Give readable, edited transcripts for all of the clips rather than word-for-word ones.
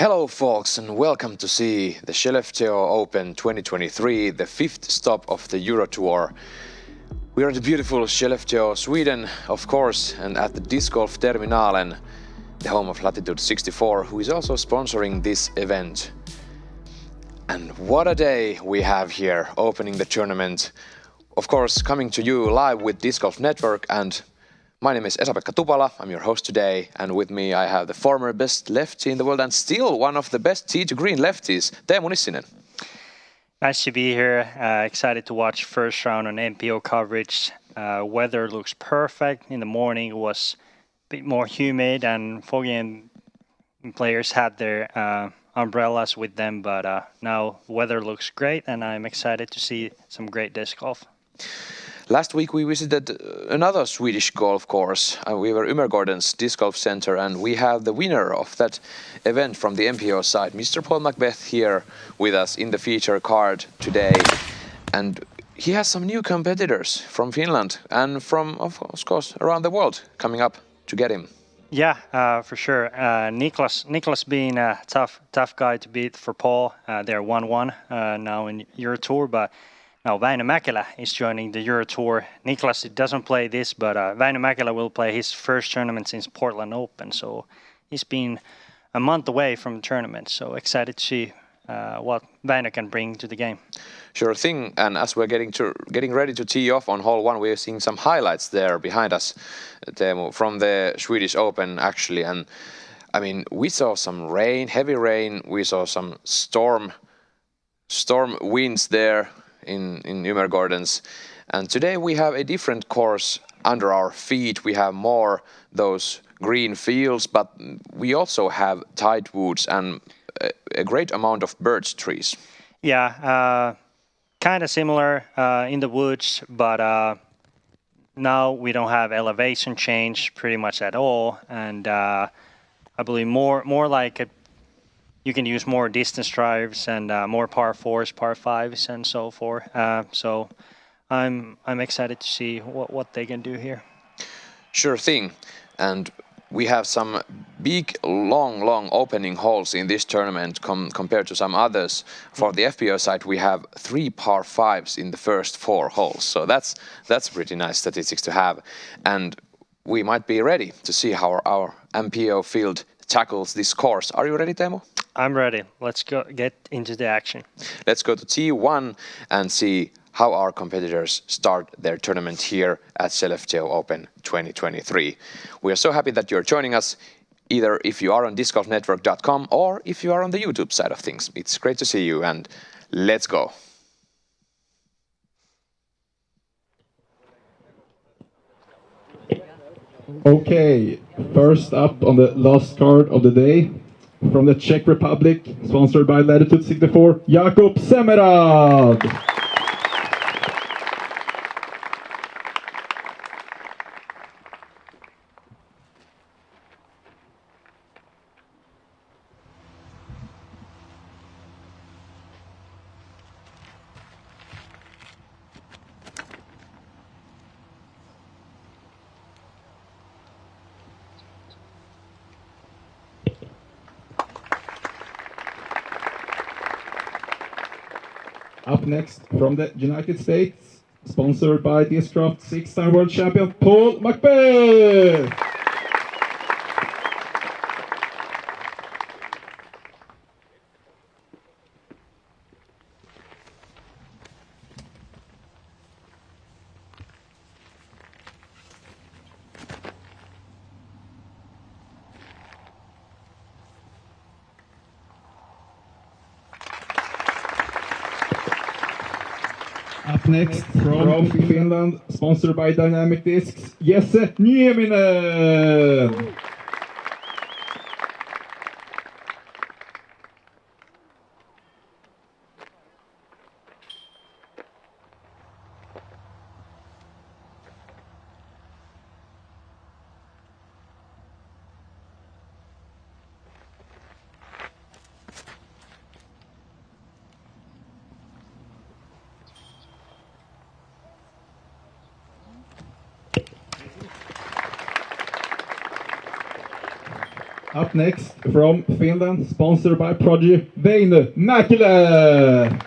Hello folks and welcome to see the Skellefteå Open 2023, the fifth stop of the Euro Tour. We are in the beautiful Skellefteå, Sweden, of course, and at the Disc Golf Terminalen, the home of Latitude 64, who is also sponsoring this event. And what a day we have here, opening the tournament. Of course, coming to you live with Disc Golf Network, and my name is Esa-Pekka Tupala, I'm your host today, and with me I have the former best lefty in the world and still one of the best tee to green lefties, Teemu Nissinen. Nice to be here, excited to watch first round on MPO coverage. Weather looks perfect. In the morning it was a bit more humid and foggy and players had their umbrellas with them, but now weather looks great and I'm excited to see some great disc golf. Last week we visited another Swedish golf course. We were Umergården's Disc Golf Center, and we have the winner of that event from the MPO side, Mr. Paul Macbeth, here with us in the feature card today. And he has some new competitors from Finland and from, of course, around the world coming up to get him. Yeah, for sure. Niklas being a tough guy to beat for Paul. They're 1-1 now in Euro Tour, but now Väinö Mäkelä is joining the Euro Tour. Niklas doesn't play this, but Väinö Mäkelä will play his first tournament since Portland Open. So he's been a month away from the tournament. So excited to see what Väinö can bring to the game. Sure thing. And as we're getting ready to tee off on hole one, we're seeing some highlights there behind us, Teemu, from the Swedish Open actually. And I mean, we saw some rain, heavy rain. We saw some storm winds there in Umergårdens, and today we have a different course under our feet. We have more those green fields, but we also have tight woods and a great amount of birch trees. Yeah, kind of similar in the woods, but now we don't have elevation change pretty much at all, and I believe more like you can use more distance drives and more par 4s, par 5s, and so forth. So I'm excited to see what they can do here. Sure thing. And we have some big, long opening holes in this tournament compared to some others. For the FPO side, we have 3 par 5s in the first 4 holes. So that's pretty nice statistics to have. And we might be ready to see how our MPO field tackles this course. Are you ready, Teemu? I'm ready. Let's get into the action. Let's go to T1 and see how our competitors start their tournament here at Skellefteå Open 2023. We are so happy that you're joining us, either if you are on discgolfnetwork.com or if you are on the YouTube side of things. It's great to see you, and let's go. Okay, first up on the last card of the day, from the Czech Republic, sponsored by Latitude 64, Jakub Semerad. Up next, from the United States, sponsored by Discraft 6-time world champion Paul Macbeth. Up next, from Finland, sponsored by Dynamic Discs, Jesse Nieminen. Up next from Finland, sponsored by Prodigy, Väinö Mäkelä.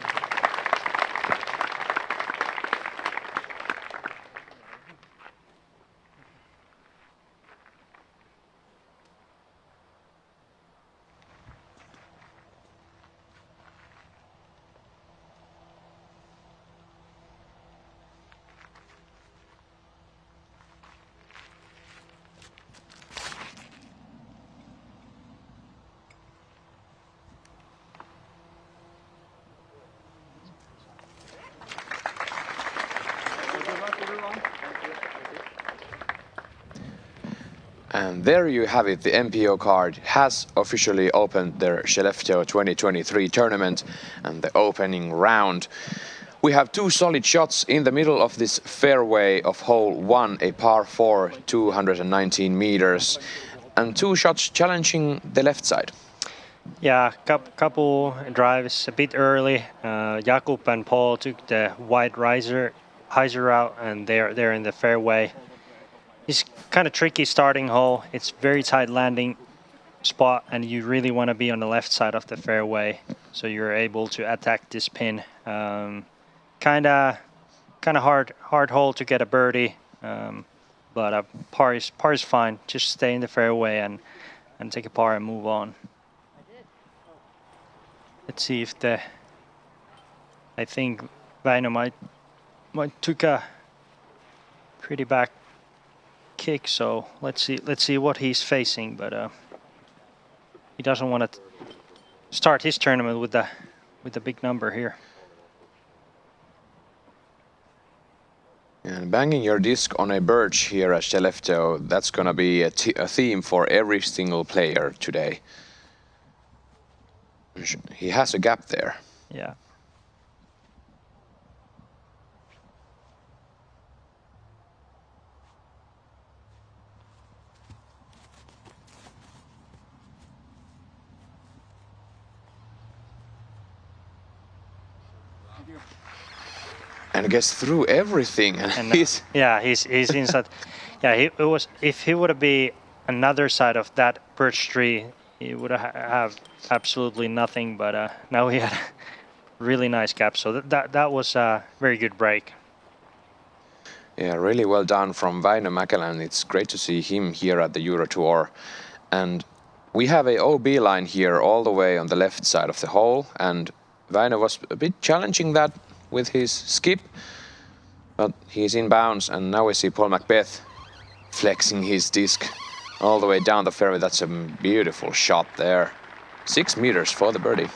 And there you have it, the MPO card has officially opened their Skellefteå 2023 tournament and the opening round. We have two solid shots in the middle of this fairway of hole 1, a par 4, 219 meters, and two shots challenging the left side. Yeah, couple drives a bit early. Jakub and Paul took the wide riser route, and they're in the fairway. It's kind of tricky starting hole. It's very tight landing spot, and you really want to be on the left side of the fairway, so you're able to attack this pin. Kind of hard hole to get a birdie, but par is fine. Just stay in the fairway and take a par and move on. Let's see if I think Väinö might took a pretty back kick, so let's see what he's facing, but he doesn't want to start his tournament with the big number here. And banging your disc on a birch here at Skellefteå, that's gonna be a theme for every single player today. He has a gap there. Yeah. And gets through everything, and he's inside. Yeah, it was. If he would be another side of that birch tree, he would have absolutely nothing. But now he had a really nice gap, so that was a very good break. Yeah, really well done from Väinö Mäkelä, and it's great to see him here at the Euro Tour. And we have a OB line here all the way on the left side of the hole, and Väinö was a bit challenging that with his skip, but he's in bounds, and now we see Paul Macbeth flexing his disc all the way down the fairway. That's a beautiful shot there. 6 meters for the birdie.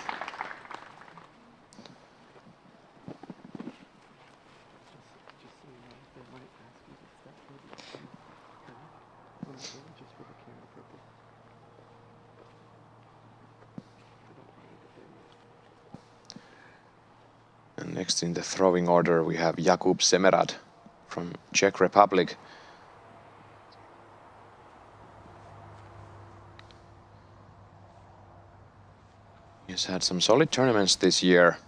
And next in the throwing order we have Jakub Semerad from Czech Republic. He's had some solid tournaments this year,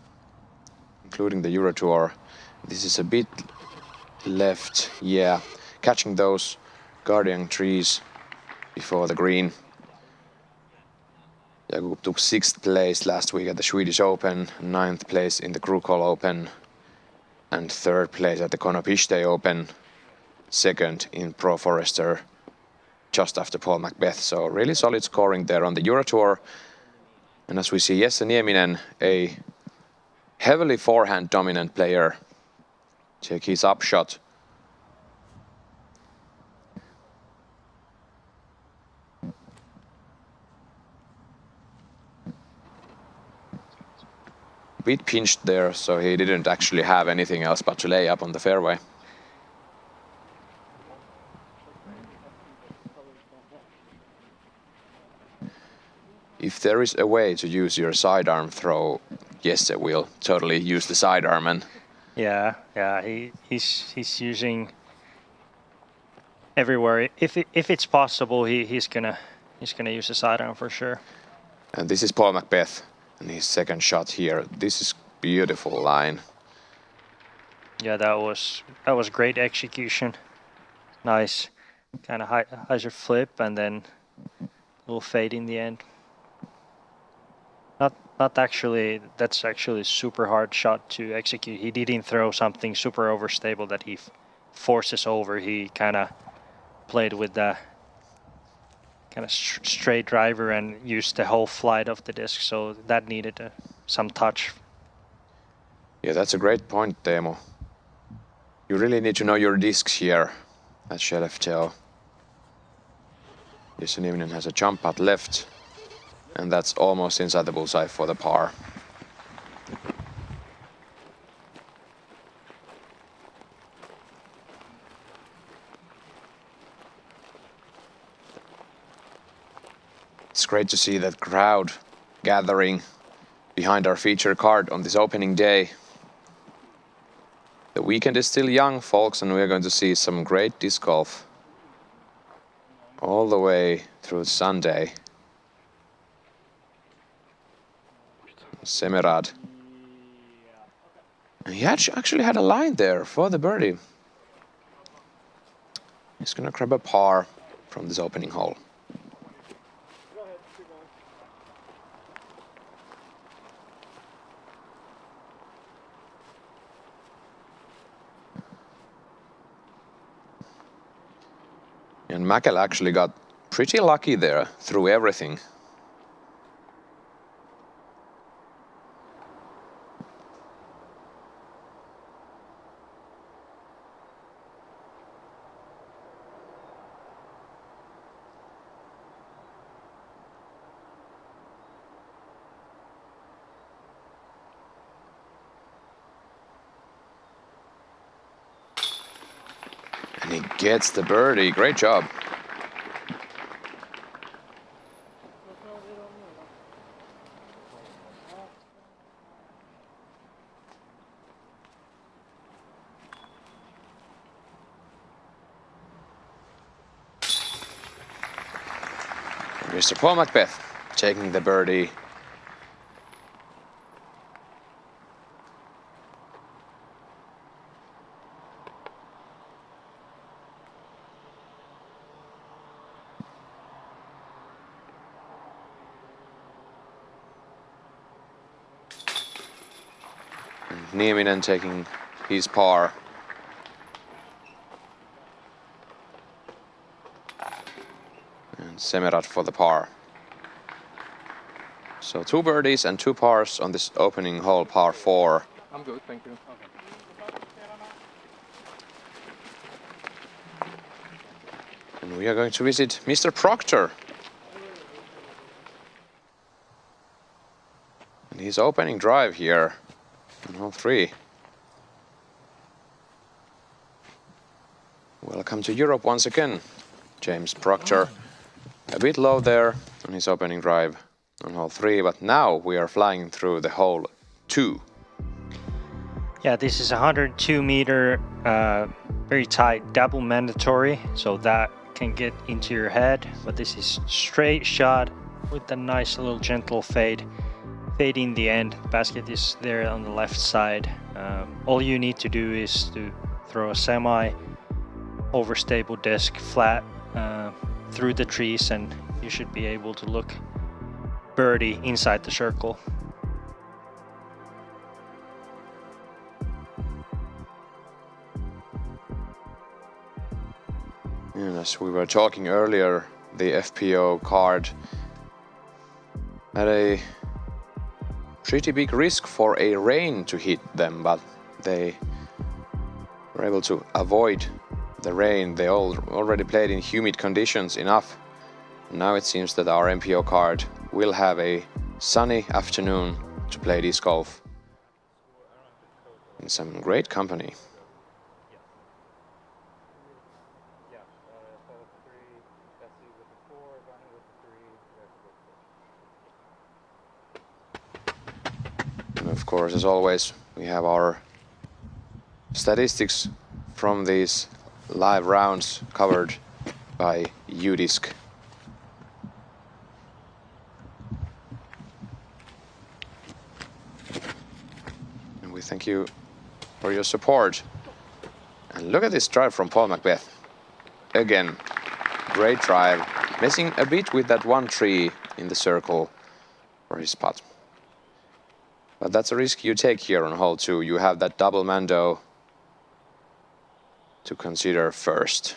including the Euro Tour. This is a bit left, yeah, catching those guardian trees before the green. Jakub took 6th place last week at the Swedish Open, 9th place in the Krukol Open, and 3rd place at the Konopiste Open, 2nd in Pro Forester, just after Paul Macbeth. So really solid scoring there on the Euro Tour. And as we see, Jesse Nieminen, a heavily forehand dominant player, take his upshot. Bit pinched there, so he didn't actually have anything else but to lay up on the fairway. If there is a way to use your sidearm throw, Jesse will totally use the sidearm. And yeah, he's using everywhere. If it's possible, he's gonna use the sidearm for sure. And this is Paul Macbeth. And his second shot here. This is beautiful line. Yeah, that was great execution. Nice, kind of hyzer flip, and then little fade in the end. Not actually. That's actually a super hard shot to execute. He didn't throw something super overstable that he forces over. He kind of played with the kind of straight driver and used the whole flight of the disc. So that needed some touch. Yeah, that's a great point, Teemu. You really need to know your discs here at Skellefteå. Esa-Pekka has a jump putt left, and that's almost inside the bullseye for the par. It's great to see that crowd gathering behind our feature card on this opening day. The weekend is still young, folks, and we're going to see some great disc golf all the way through Sunday. Semerad. And he actually had a line there for the birdie. He's gonna grab a par from this opening hole. And Mäkelä actually got pretty lucky there through everything. And he gets the birdie. Great job. Mr. Paul Macbeth taking the birdie. Nieminen taking his par. And Semerad for the par. So 2 birdies and 2 pars on this opening hole, par 4. I'm good, thank you. And we are going to visit Mr. Proctor. And his opening drive here on hole 3. Welcome to Europe once again, James Proctor. A bit low there on his opening drive on hole 3, but now we are flying through the hole 2. Yeah, this is a 102 meter, very tight, double mandatory, so that can get into your head. But this is straight shot with a nice little gentle fade. Fade in the end. Basket is there on the left side. All you need to do is to throw a semi overstable disc flat through the trees, and you should be able to look birdie inside the circle. And as we were talking earlier, the FPO card had a pretty big risk for a rain to hit them, but they were able to avoid the rain. They already played in humid conditions enough. Now it seems that our MPO card will have a sunny afternoon to play disc golf in some great company. And of course, as always, we have our statistics from these live rounds covered by UDisc. And we thank you for your support. And look at this drive from Paul Macbeth. Again, great drive. messing a bit with that one tree in the circle for his putt. But that's a risk you take here on hole 2. You have that double mando to consider first.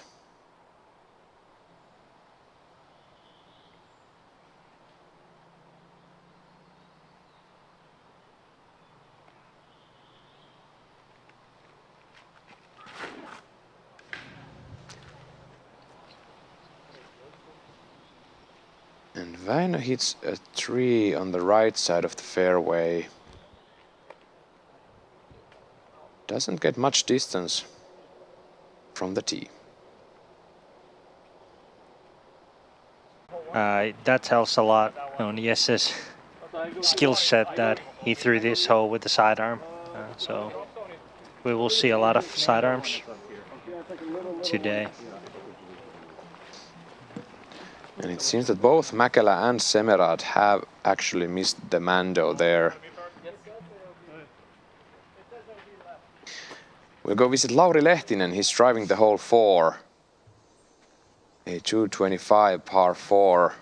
And Väinö hits a tree on the right side of the fairway. Doesn't get much distance from the tee. That tells a lot on Jesse's skill set that he threw this hole with the sidearm. So we will see a lot of sidearms today. And it seems that both Mäkelä and Semerad have actually missed the mando there. We'll go visit Lauri Lehtinen. He's driving the hole 4. A 225 par 4.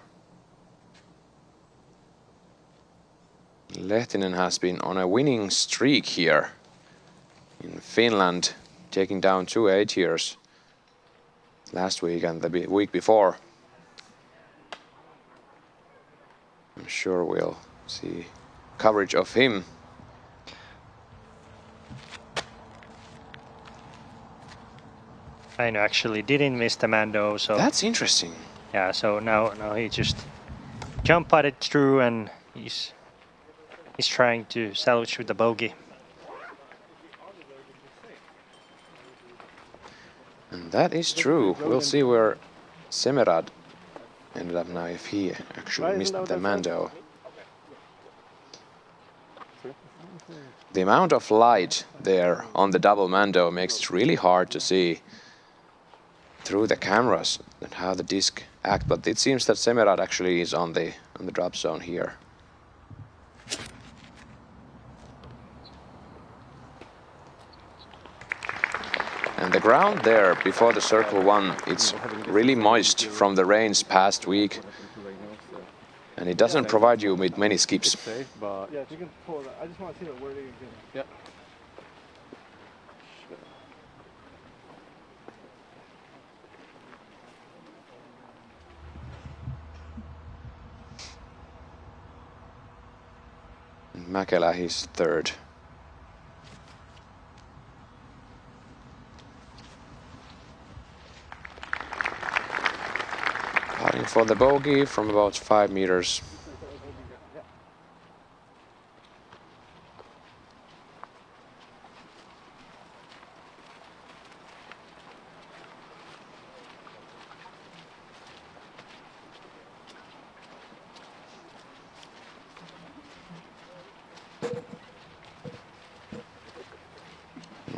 Lehtinen has been on a winning streak here in Finland, taking down 2 8-years last week and the week before. I'm sure we'll see coverage of him. Väinö actually didn't miss the mando, so That's interesting. yeah. So now he just jump putted through, and he's trying to salvage with the bogey. And that is true. We'll see where Semerad ended up now if he actually missed the mando. The amount of light there on the double mando makes it really hard to see through the cameras and how the disc acts, but it seems that Semerad actually is on the drop zone here. And the ground there before the circle 1, it's really moist from the rains past week, and it doesn't provide you with many skips. Yeah, if you can pull that. I just want to see where they can. Yep. Mäkelä, he's 3rd. Putting for the bogey from about 5 meters.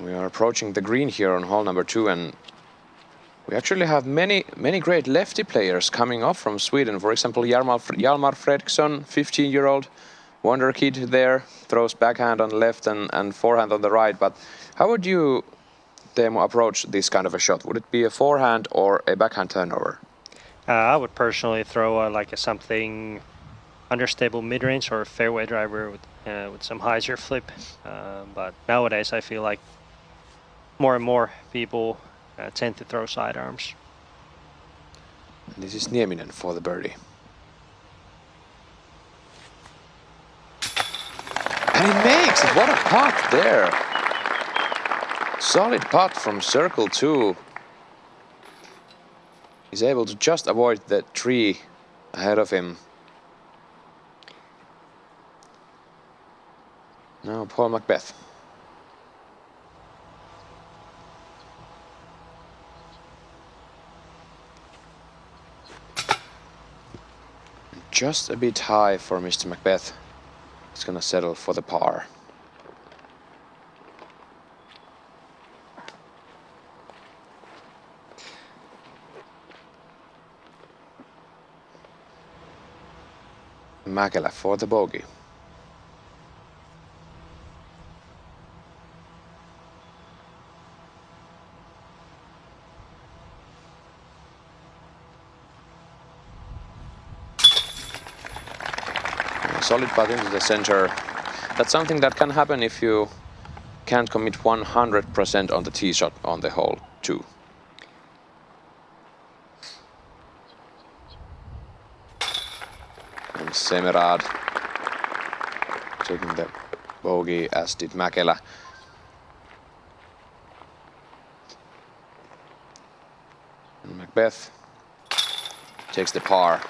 We are approaching the green here on hole number 2, and we actually have many great lefty players coming off from Sweden. For example, Hjalmar Fredriksson, 15-year-old wonder kid there, throws backhand on the left and forehand on the right. But how would you, Teemu, approach this kind of a shot? Would it be a forehand or a backhand turnover? I would personally throw like a something understable mid-range or a fairway driver with some hyzer flip. But nowadays I feel like more and more people tend to throw sidearms. This is Nieminen for the birdie. And he makes it! What a putt there! Solid putt from circle 2. He's able to just avoid the tree ahead of him. Now Paul Macbeth. Just a bit high for Mr. Macbeth. He's gonna settle for the par. Mäkelä for the bogey. solid putt into the center. That's something that can happen if you can't commit 100% on the tee shot on the hole 2. And Semerad taking the bogey, as did Mäkelä. And Macbeth takes the par.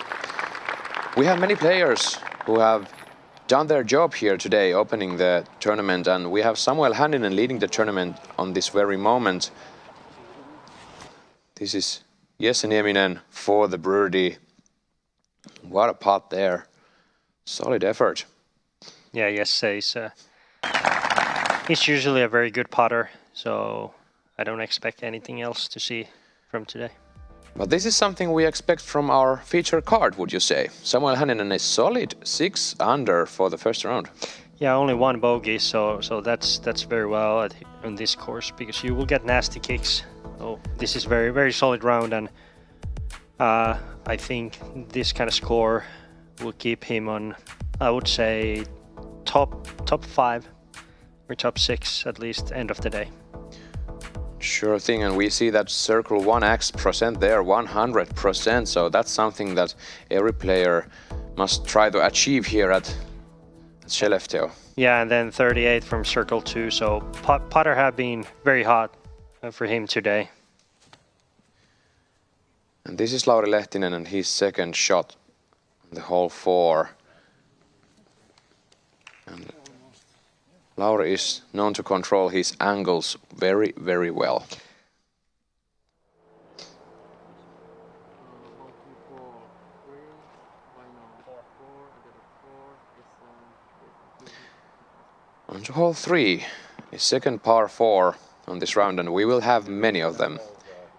We have many players who have done their job here today, opening the tournament, and we have Samuel Hänninen leading the tournament on this very moment. This is Jesse Nieminen for the birdie. What a putt there. Solid effort. Yeah, Jesse is he's usually a very good putter, so I don't expect anything else to see from today. But this is something we expect from our feature card, would you say? Samuel Hänninen is solid 6 under for the first round. Yeah, only 1 bogey, so that's very well on this course, because you will get nasty kicks. So this is very solid round, and I think this kind of score will keep him on, I would say, top 5 or top 6 at least end of the day. Sure thing, and we see that circle 1x% there, 100%, so that's something that every player must try to achieve here at Skellefteå. Yeah, and then 38 from circle 2, so putter have been very hot for him today. And this is Lauri Lehtinen and his second shot on the hole 4. And Lauri is known to control his angles very well. On to hole 3, his second par 4 on this round, and we will have many of them.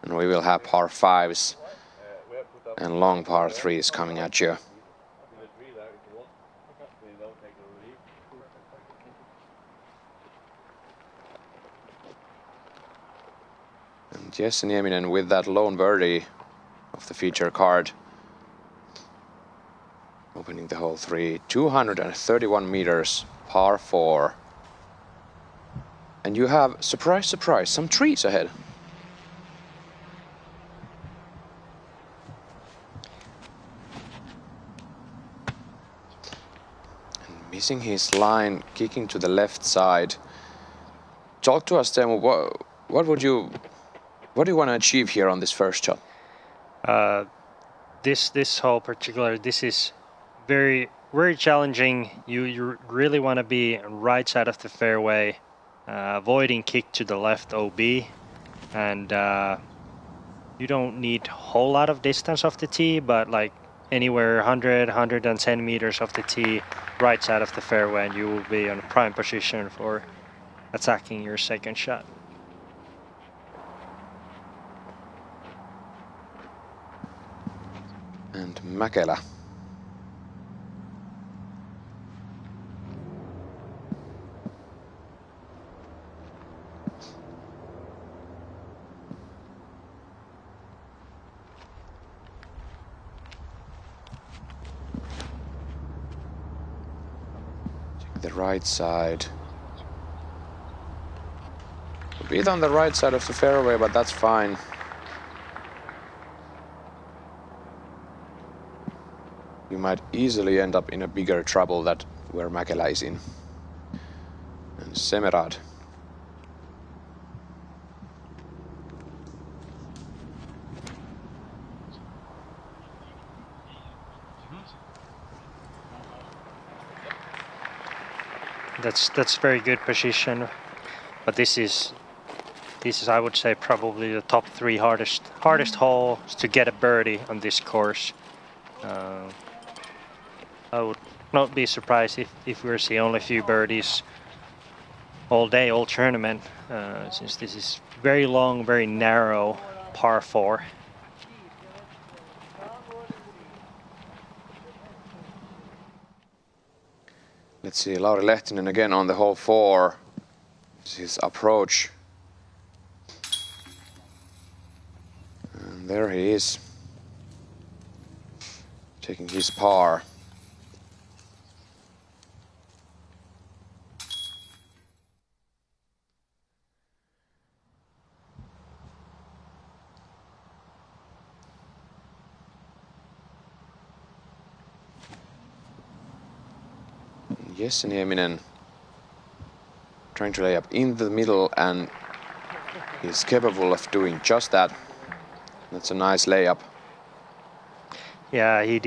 And we will have par 5s and long par 3s coming at you. And Jesse Nieminen with that lone birdie of the feature card. Opening the hole 3, 231 meters, par 4. And you have, surprise, surprise, some trees ahead. And missing his line, kicking to the left side. Talk to us, Teemu, what do you want to achieve here on this first shot? This hole particular, this is very challenging. You really want to be right side of the fairway, avoiding kick to the left OB, and you don't need a whole lot of distance off the tee, but like anywhere 110 meters off the tee, right side of the fairway, and you will be on a prime position for attacking your second shot. And Mäkelä. The right side. A bit on the right side of the fairway, but that's fine. You might easily end up in a bigger trouble than where Mäkelä is in. And Semerad. That's very good position, but this is I would say probably the top 3 hardest holes to get a birdie on this course. I would not be surprised if we're seeing only a few birdies all day, all tournament, since this is very long, very narrow par 4. Let's see, Lauri Lehtinen again on the hole 4. This is his approach. And there he is, taking his par. Jesse Nieminen trying to lay up in the middle, and he's capable of doing just that. That's a nice layup. Yeah, he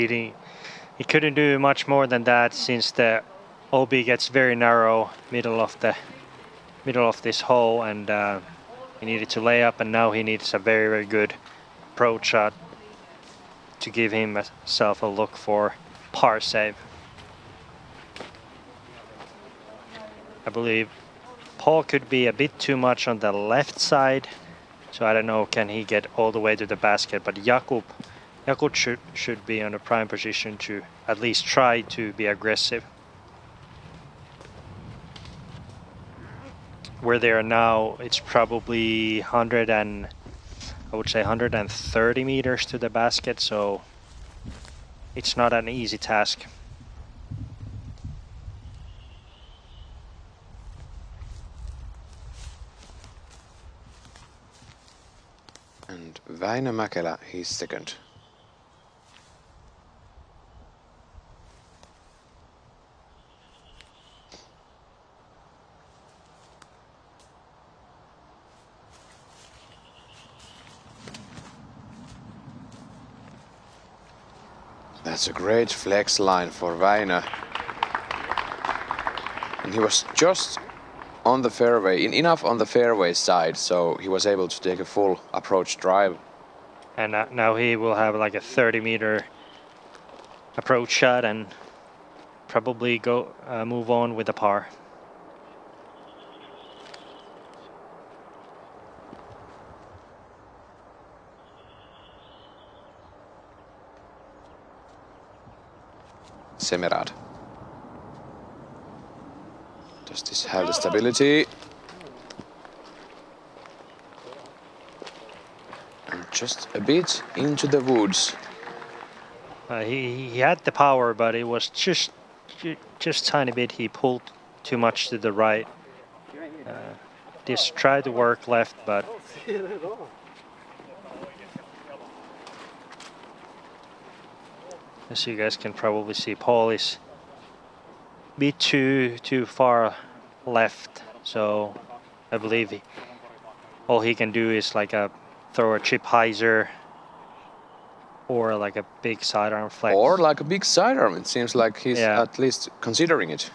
couldn't do much more than that since the OB gets very narrow middle of this hole, and he needed to lay up, and now he needs a very, very good approach shot to give himself a look for par save. I believe Paul could be a bit too much on the left side, so I don't know, can he get all the way to the basket, but Jakub should be on a prime position to at least try to be aggressive. Where they are now, it's probably 130 meters to the basket, so it's not an easy task. And Väinö Mäkelä, he's second. That's a great flex line for Väinö. And he was just on the fairway, enough on the fairway side, so he was able to take a full approach drive. And now he will have like a 30-meter approach shot and probably go move on with a par. Semerad. Does this have the stability? And just a bit into the woods. He had the power, but it was just tiny bit. He pulled too much to the right. Just tried to work left, but as you guys can probably see, Paul is a bit too far left. So I believe all he can do is like throw a chip hyzer or like a big sidearm flex. Or like a big sidearm. It seems like he's at least considering it.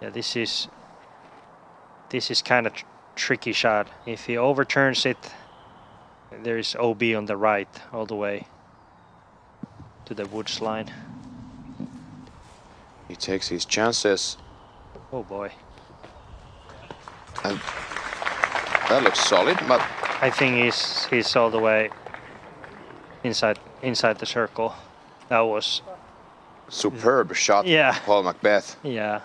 Yeah, this is kind of tricky shot. If he overturns it, there is OB on the right all the way to the woods line. He takes his chances. Oh boy. And that looks solid, but I think he's all the way inside the circle. That was superb shot, Paul Macbeth. Yeah.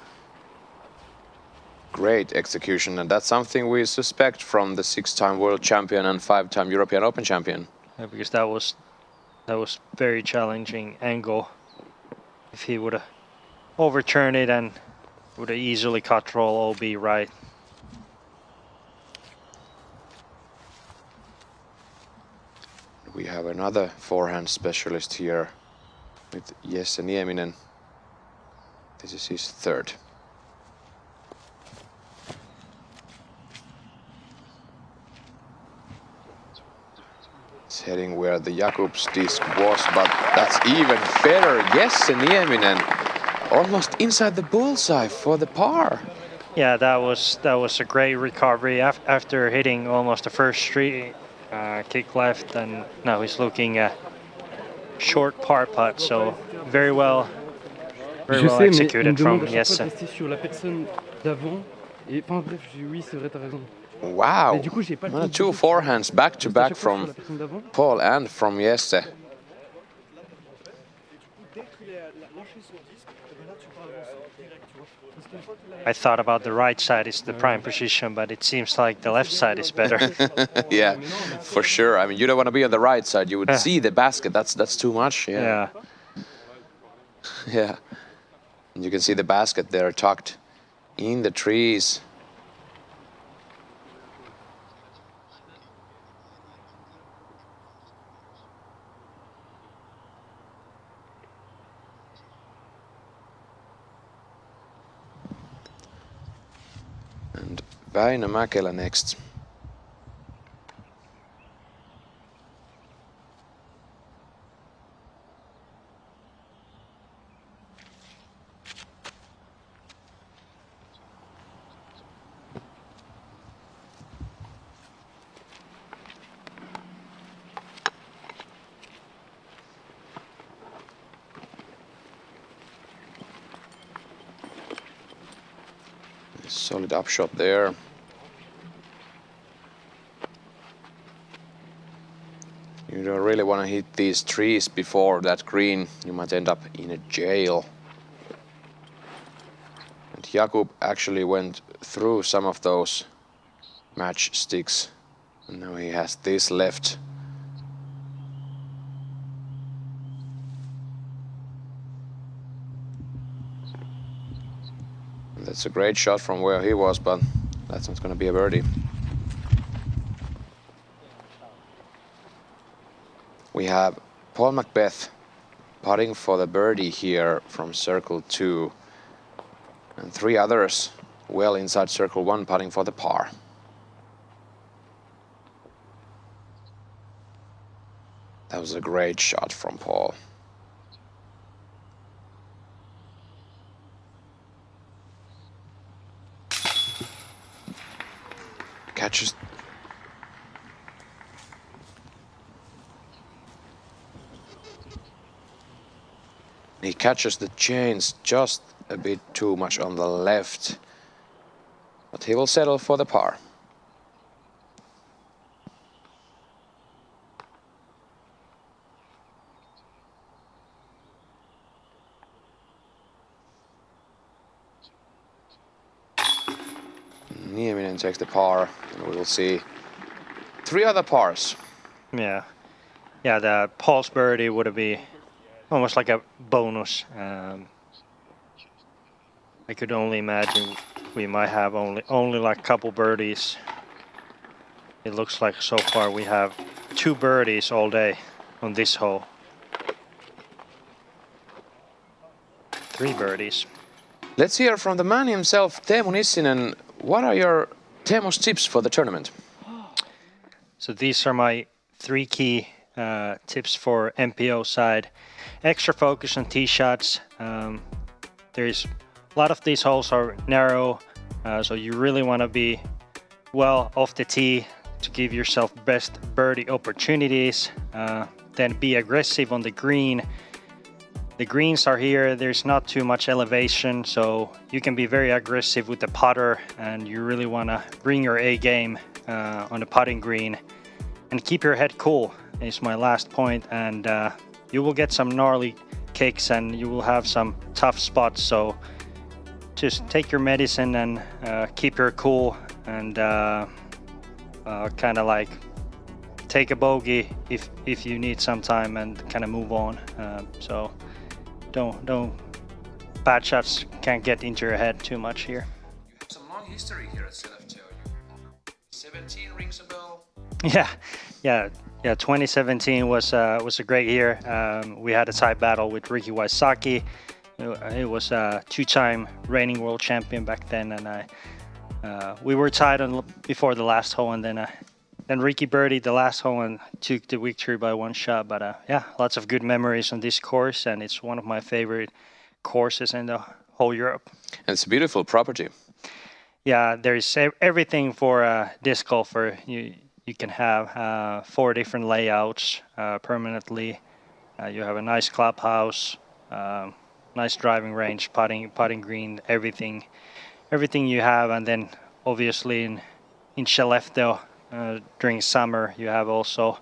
Great execution, and that's something we suspect from the 6-time world champion and 5-time European Open champion. Yeah, because that was very challenging angle. If he would have overturned it and would have easily cut roll OB right. We have another forehand specialist here with Jesse Nieminen. This is his third. It's heading where the Jakub's disc was, but that's even better. Jesse Nieminen almost inside the bullseye for the par. Yeah, that was a great recovery after hitting almost the first street. Kick left, and now he's looking at short par putt, so very well executed from Jesse. Wow, 2 forehands back to back from Paul and from Jesse. I thought about the right side is the prime position, but it seems like the left side is better. Yeah, for sure. I mean, you don't want to be on the right side. You would see the basket. That's too much. Yeah. Yeah. And you can see the basket there tucked in the trees. And Väinö Mäkelä next. Solid upshot there. You don't really want to hit these trees before that green. You might end up in a jail. And Jakub actually went through some of those matchsticks. And now he has this left. That's a great shot from where he was, but that's not going to be a birdie. We have Paul Macbeth putting for the birdie here from circle 2. And 3 others well inside circle 1 putting for the par. That was a great shot from Paul. Catches. He catches the chains just a bit too much on the left, but he will settle for the par. Nieminen takes the par, and we will see 3 other pars. Yeah, the Paul's birdie would be almost like a bonus. I could only imagine we might have only like a couple birdies. It looks like so far we have 2 birdies all day on this hole. 3 birdies. Let's hear from the man himself, Teemu Nissinen. What are your Teemu's tips for the tournament? So these are my 3 key tips for MPO side. Extra focus on tee shots. There's a lot of these holes are narrow, so you really want to be well off the tee to give yourself best birdie opportunities. Then be aggressive on the green. The greens are here, there's not too much elevation, so you can be very aggressive with the putter, and you really want to bring your A game on the putting green. And keep your head cool is my last point, and you will get some gnarly kicks and you will have some tough spots, so just take your medicine and keep your cool, and kind of like take a bogey if you need some time and kind of move on. So don't bad shots can't get into your head too much here. You have some long history here at Skellefteå. 17 rings a bell. Yeah. 2017 was a great year. We had a tight battle with Ricky Wysocki. It was a 2-time reigning world champion back then, and we were tied before the last hole, and then Ricky birdied the last hole and took the victory by 1 shot. But lots of good memories on this course, and it's one of my favorite courses in the whole Europe. And it's a beautiful property. Yeah, there's everything for a disc golfer. You can have 4 different layouts permanently. You have a nice clubhouse, nice driving range, putting green, everything you have. And then obviously in Skellefteå during summer you have also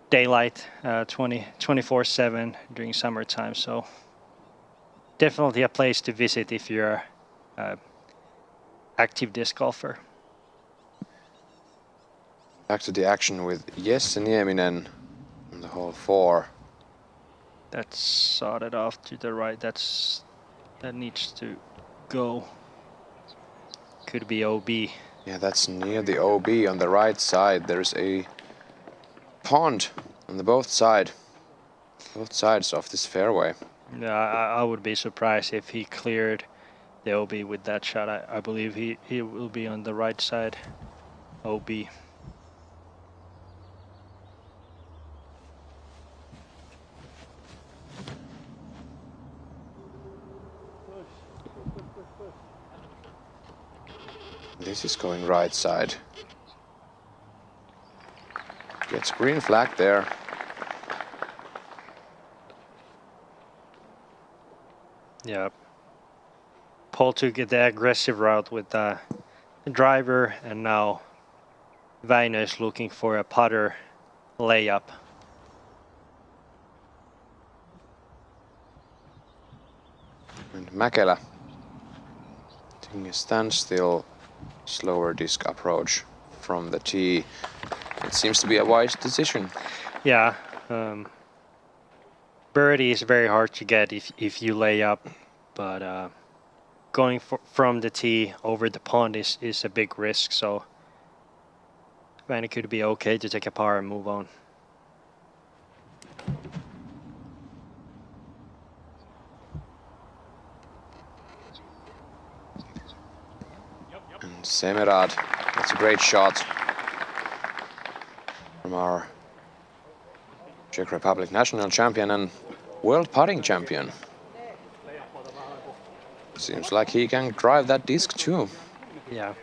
daylight 24/7 during summertime. So definitely a place to visit if you're an active disc golfer. Back to the action with Jesse Nieminen on the hole 4. That's sodded off to the right. That needs to go. Could be OB. Yeah, that's near the OB on the right side. There's a pond on the both sides of this fairway. Yeah, I would be surprised if he cleared the OB with that shot. I believe he will be on the right side. OB. This is going right side. Gets green flag there. Yeah. Paul took the aggressive route with the driver, and now Väinö is looking for a putter layup. And Mäkelä taking a standstill, slower disc approach from the tee. It seems to be a wise decision. Yeah. Birdie is very hard to get if you lay up, but going from the tee over the pond is a big risk, so Väinö could be okay to take a par and move on. And Semerad, that's a great shot from our Czech Republic national champion and world putting champion. Seems like he can drive that disc too. Yeah.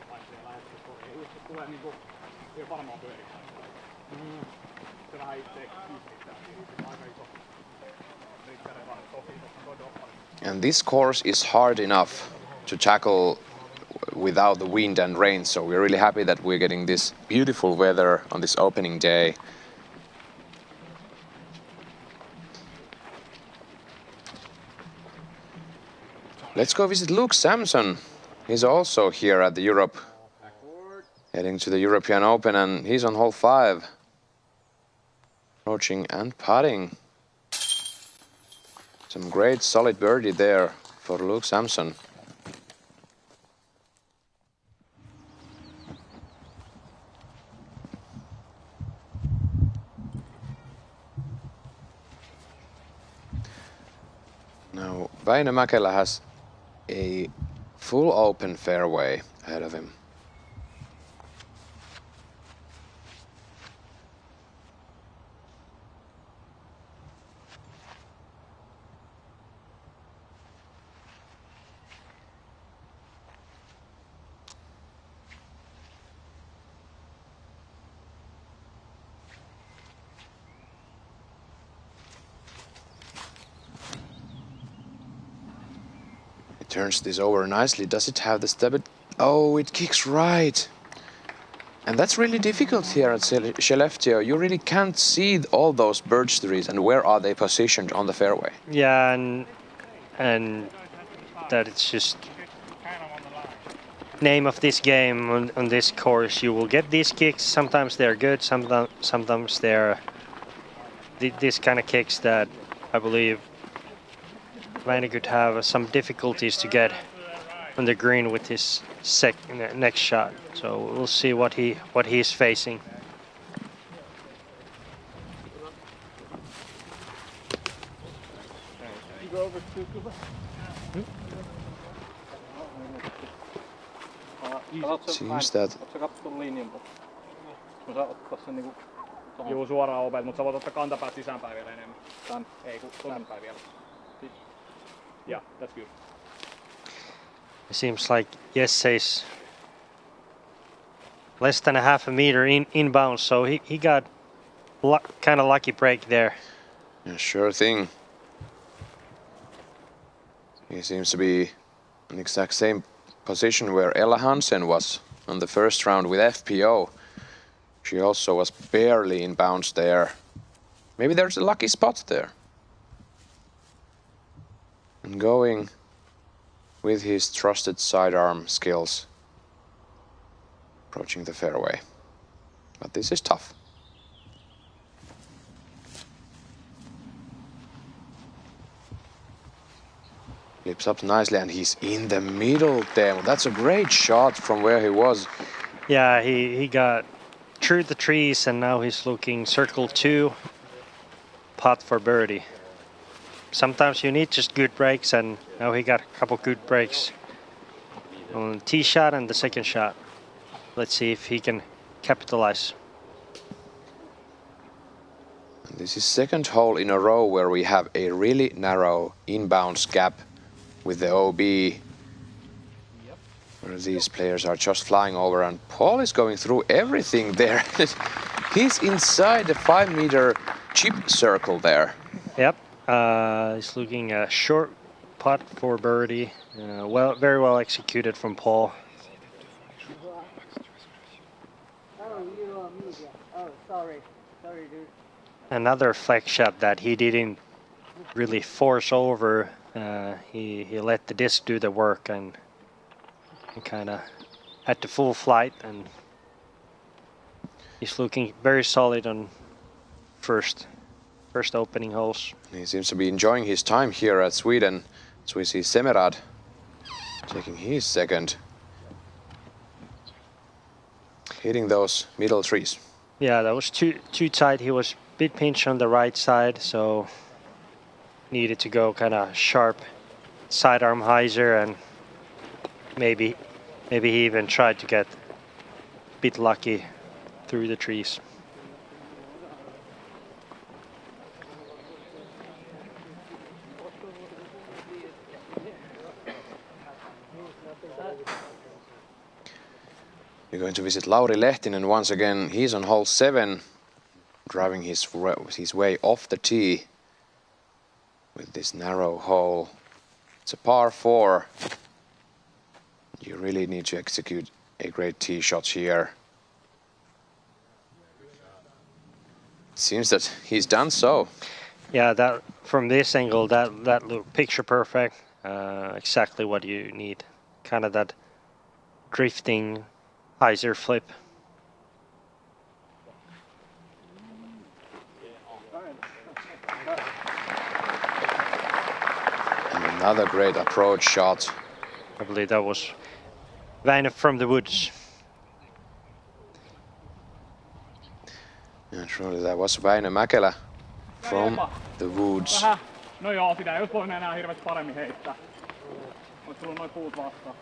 And this course is hard enough to tackle without the wind and rain, so we're really happy that we're getting this beautiful weather on this opening day. Let's go visit Luke Samson. He's also here at the Europe, heading to the European Open, and he's on hole 5. Approaching and putting. Some great solid birdie there for Luke Samson. Now Väinö Mäkelä has a full open fairway ahead of him. Turns this over nicely. Does it have the stability? Oh, it kicks right. And that's really difficult here at Skellefteå. You really can't see all those birch trees and where are they positioned on the fairway. Yeah, and that it's just name of this game on this course. You will get these kicks. Sometimes they're good. Sometimes they're these kind of kicks that I believe Väinö could have some difficulties to get on the green with his next shot. So we'll see what he's facing. You go over to Kuba. Seems that Juu, suoraan ovelle, mutta sä voit ottaa kantapäät sisäänpäin vielä enemmän. Tän, ei kun tuonnenpäin vielä. Yeah, that's good. It seems like Jesse's less than a half a meter inbound, so he got kind of lucky break there. Yeah, sure thing. He seems to be in the exact same position where Ella Hansen was on the first round with FPO. She also was barely in bounds there. Maybe there's a lucky spot there. And going with his trusted sidearm skills, approaching the fairway. But this is tough. Flips up nicely and he's in the middle there. That's a great shot from where he was. Yeah, he got through the trees and now he's looking circle 2, putt for birdie. Sometimes you need just good breaks, and now he got a couple good breaks on tee shot and the second shot. Let's see if he can capitalize. This is second hole in a row where we have a really narrow inbounds gap with the OB. Where these players are just flying over, and Paul is going through everything there. He's inside the 5-meter chip circle there. Yep, he's looking a short putt for birdie. Very well executed from Paul. Sorry, dude. Another flex shot that he didn't really force over. He let the disc do the work and kind of had the full flight, and he's looking very solid on first opening holes. He seems to be enjoying his time here at Sweden. So we see Semerad taking his second, hitting those middle trees. Yeah, that was too tight. He was a bit pinched on the right side, so needed to go kind of sharp sidearm hyzer, and maybe he even tried to get a bit lucky through the trees. We're going to visit Lauri Lehtinen once again. He's on hole 7, driving his way off the tee with this narrow hole. It's a par 4. You really need to execute a great tee shot here. It seems that he's done so. Yeah, that from this angle, that looked picture perfect. Exactly what you need. Kind of that drifting hyzer flip. And another great approach shot. I believe that was Väinö from the woods. And truly that was Väinö Mäkelä from the woods. No joo, sitä ei olisi voinut enää hirveästi paremmin heittää. Ois tullut noin puut vastaan.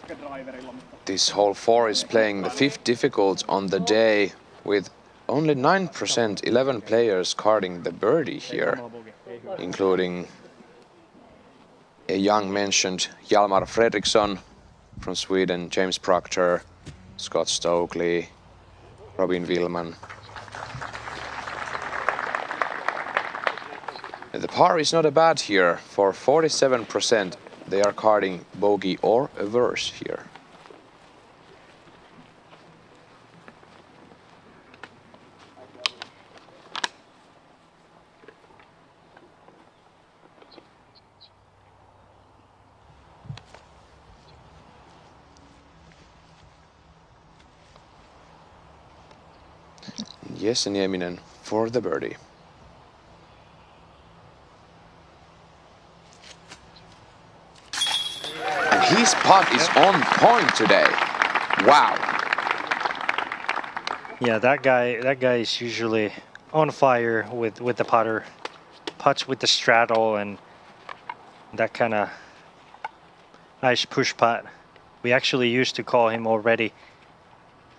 Driverilla, mutta... This hole 4 is playing the 5th difficult on the day with only 9% 11 players carding the birdie here, including a young mentioned Hjalmar Fredriksson from Sweden, James Proctor, Scott Stokely, Robin Willman. The par is not a bad here. For 47%, they are carding bogey or averse here. Esa-Nieminen for the birdie. And his putt is on point today. Wow. Yeah, that guy is usually on fire with the putter. Putts with the straddle and that kind of nice push putt. We actually used to call him already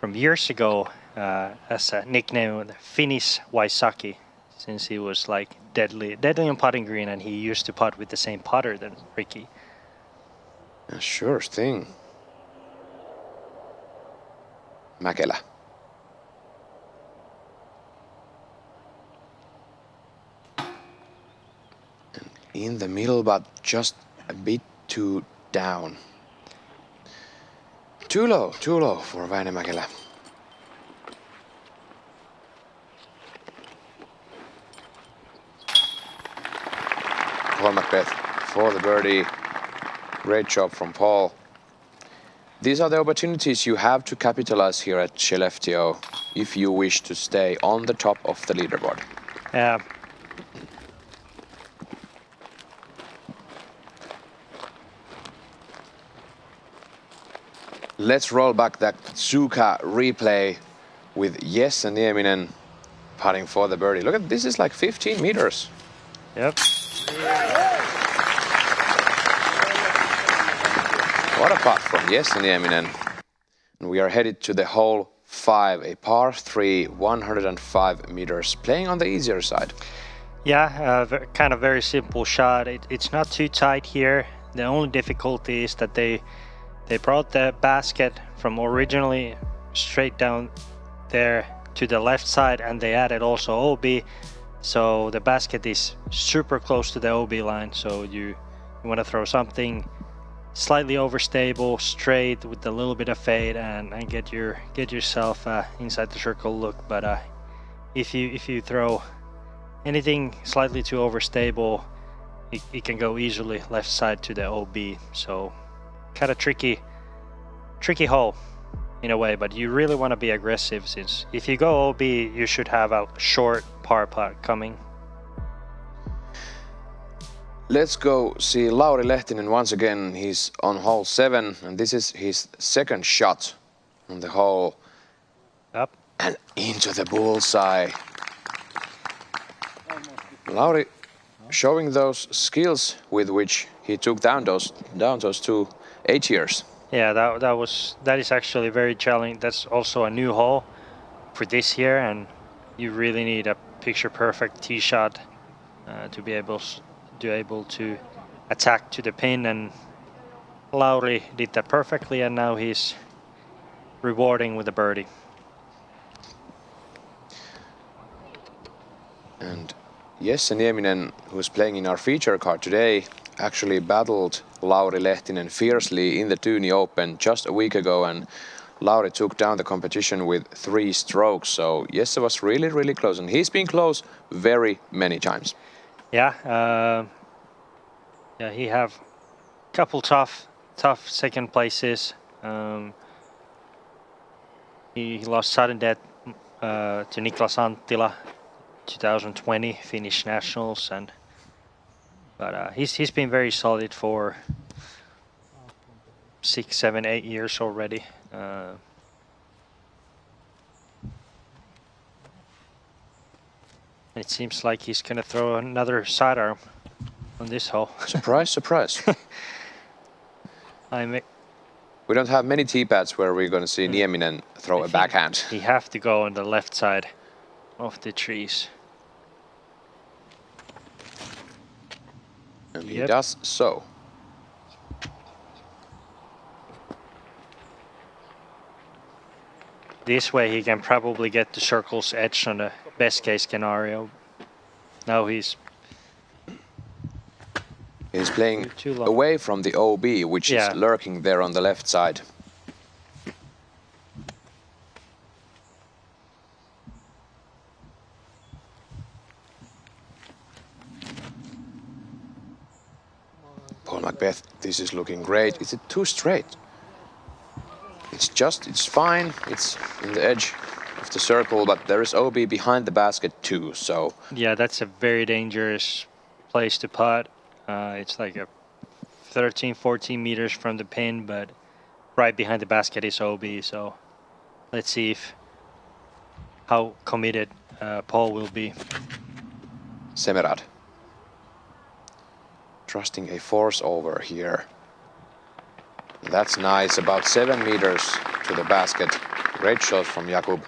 from years ago as a nickname, Finnish Waisaki, since he was like deadly on putting green, and he used to putt with the same putter than Ricky. Sure thing. Mäkelä. And in the middle, but just a bit too down. Too low for Väinö Mäkelä. Paul Macbeth for the birdie. Great job from Paul. These are the opportunities you have to capitalize here at Skellefteå if you wish to stay on the top of the leaderboard. Yeah. Let's roll back that Suka replay with Esa-Nieminen putting for the birdie. Look at this, is like 15 meters. Yep. What a putt from Jesse Nieminen. And we are headed to the hole 5, a par 3, 105 meters, playing on the easier side. Yeah, kind of very simple shot. It's not too tight here. The only difficulty is that they brought the basket from originally straight down there to the left side, and they added also OB. So the basket is super close to the OB line. So you want to throw something slightly overstable, straight with a little bit of fade, and get yourself inside the circle look. But if you throw anything slightly too overstable, it can go easily left side to the OB. So kind of tricky hole in a way, but you really want to be aggressive, since if you go OB, you should have a short par putt coming. Let's go see Lauri Lehtinen once again. He's on hole 7, and this is his second shot on the hole. Up and into the bullseye. Lauri showing those skills with which he took down those 2 8-years. Yeah, that is actually very challenging. That's also a new hole for this year, and you really need a picture perfect tee shot to be able to attack to the pin, and Lauri did that perfectly, and now he's rewarding with a birdie. And Jesse Nieminen, who's playing in our feature card today, actually battled Lauri Lehtinen fiercely in the Jaani Open just a week ago, and Lauri took down the competition with 3 strokes. So Jesse was really, really close, and he's been close very many times. Yeah, he have a couple tough second places. He lost sudden death to Niklas Anttila 2020 Finnish Nationals, but he's been very solid for 6, 7, 8 years already. It seems like he's gonna throw another sidearm on this hole. Surprise, surprise. We don't have many tee pads where we're going to see Nieminen throw a backhand. He have to go on the left side of the trees. And he does so. This way he can probably get the circle's edge on the best case scenario. Now he's playing away from the OB, which is lurking there on the left side. Paul Macbeth, this is looking great. Is it too straight? It's fine. It's in the edge of the circle, but there is OB behind the basket too, so. Yeah, that's a very dangerous place to putt. It's like a 13, 14 meters from the pin, but right behind the basket is OB. So let's see how committed Paul will be. Semerad trusting a force over here. That's nice, about 7 meters to the basket. Great shot from Jakub.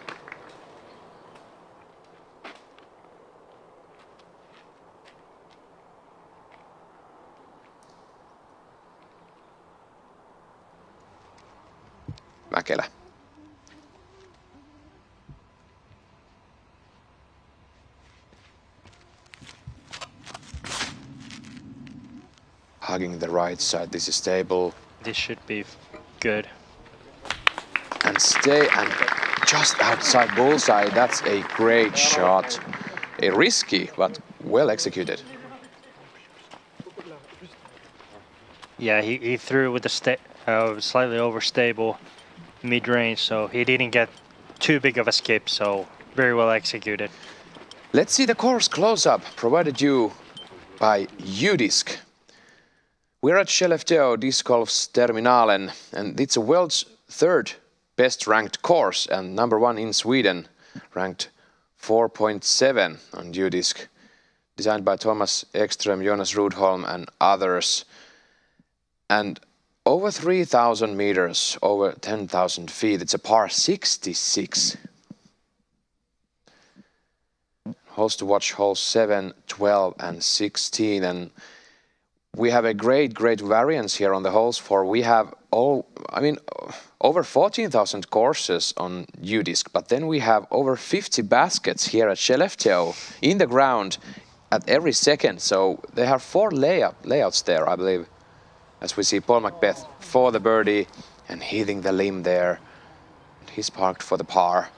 Mäkelä. Hugging the right side, this is stable. This should be good. And stay, and just outside bullseye, that's a great shot. A risky, but well executed. Yeah, he threw with a slightly overstable mid-range, so he didn't get too big of a skip, so very well executed. Let's see the course close-up, provided you by UDisc. We're at Skellefteå Disc Golf's Terminalen, and it's a world's 3rd best ranked course and number 1 in Sweden, ranked 4.7 on UDisc. Designed by Thomas Ekström, Jonas Rudholm and others. And over 3,000 meters, over 10,000 feet. It's a par 66. Holes to watch: holes 7, 12 and 16. And we have a great variance here on the holes, for we have over 14,000 courses on U-Disc, but then we have over 50 baskets here at Skellefteå in the ground at every second. So they have 4 layouts there, I believe, as we see Paul Macbeth for the birdie and hitting the limb there. He's parked for the par.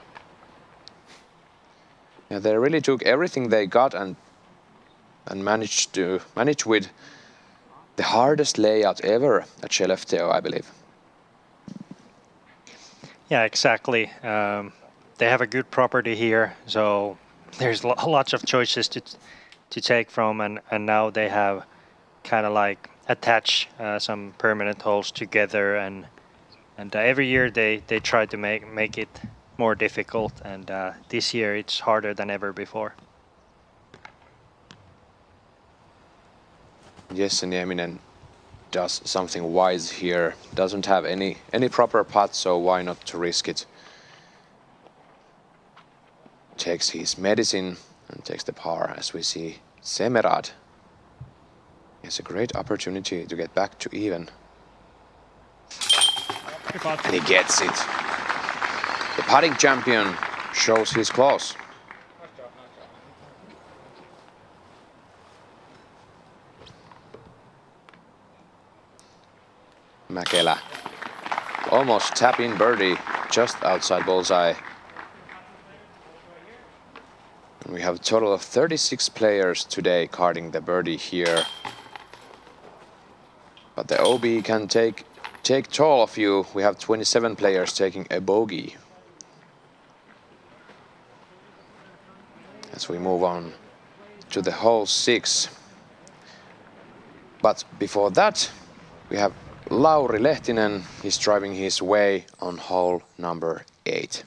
Yeah, they really took everything they got and managed with the hardest layout ever at Skellefteå, I believe. Yeah, exactly. They have a good property here, so there's lots of choices to take from, and now they have kind of like attach some permanent holes together, and every year they try to make it more difficult, and this year it's harder than ever before. Jesse Nieminen does something wise here. Doesn't have any proper putt, so why not to risk it? Takes his medicine and takes the par, as we see Semerad. It's a great opportunity to get back to even. And he gets it. The putting champion shows his claws. Mäkelä. Almost tap-in birdie, just outside bullseye. And we have a total of 36 players today carding the birdie here. But the OB can take toll of you. We have 27 players taking a bogey. As we move on to the hole 6. But before that, we have Lauri Lehtinen. He's driving his way on hole number 8.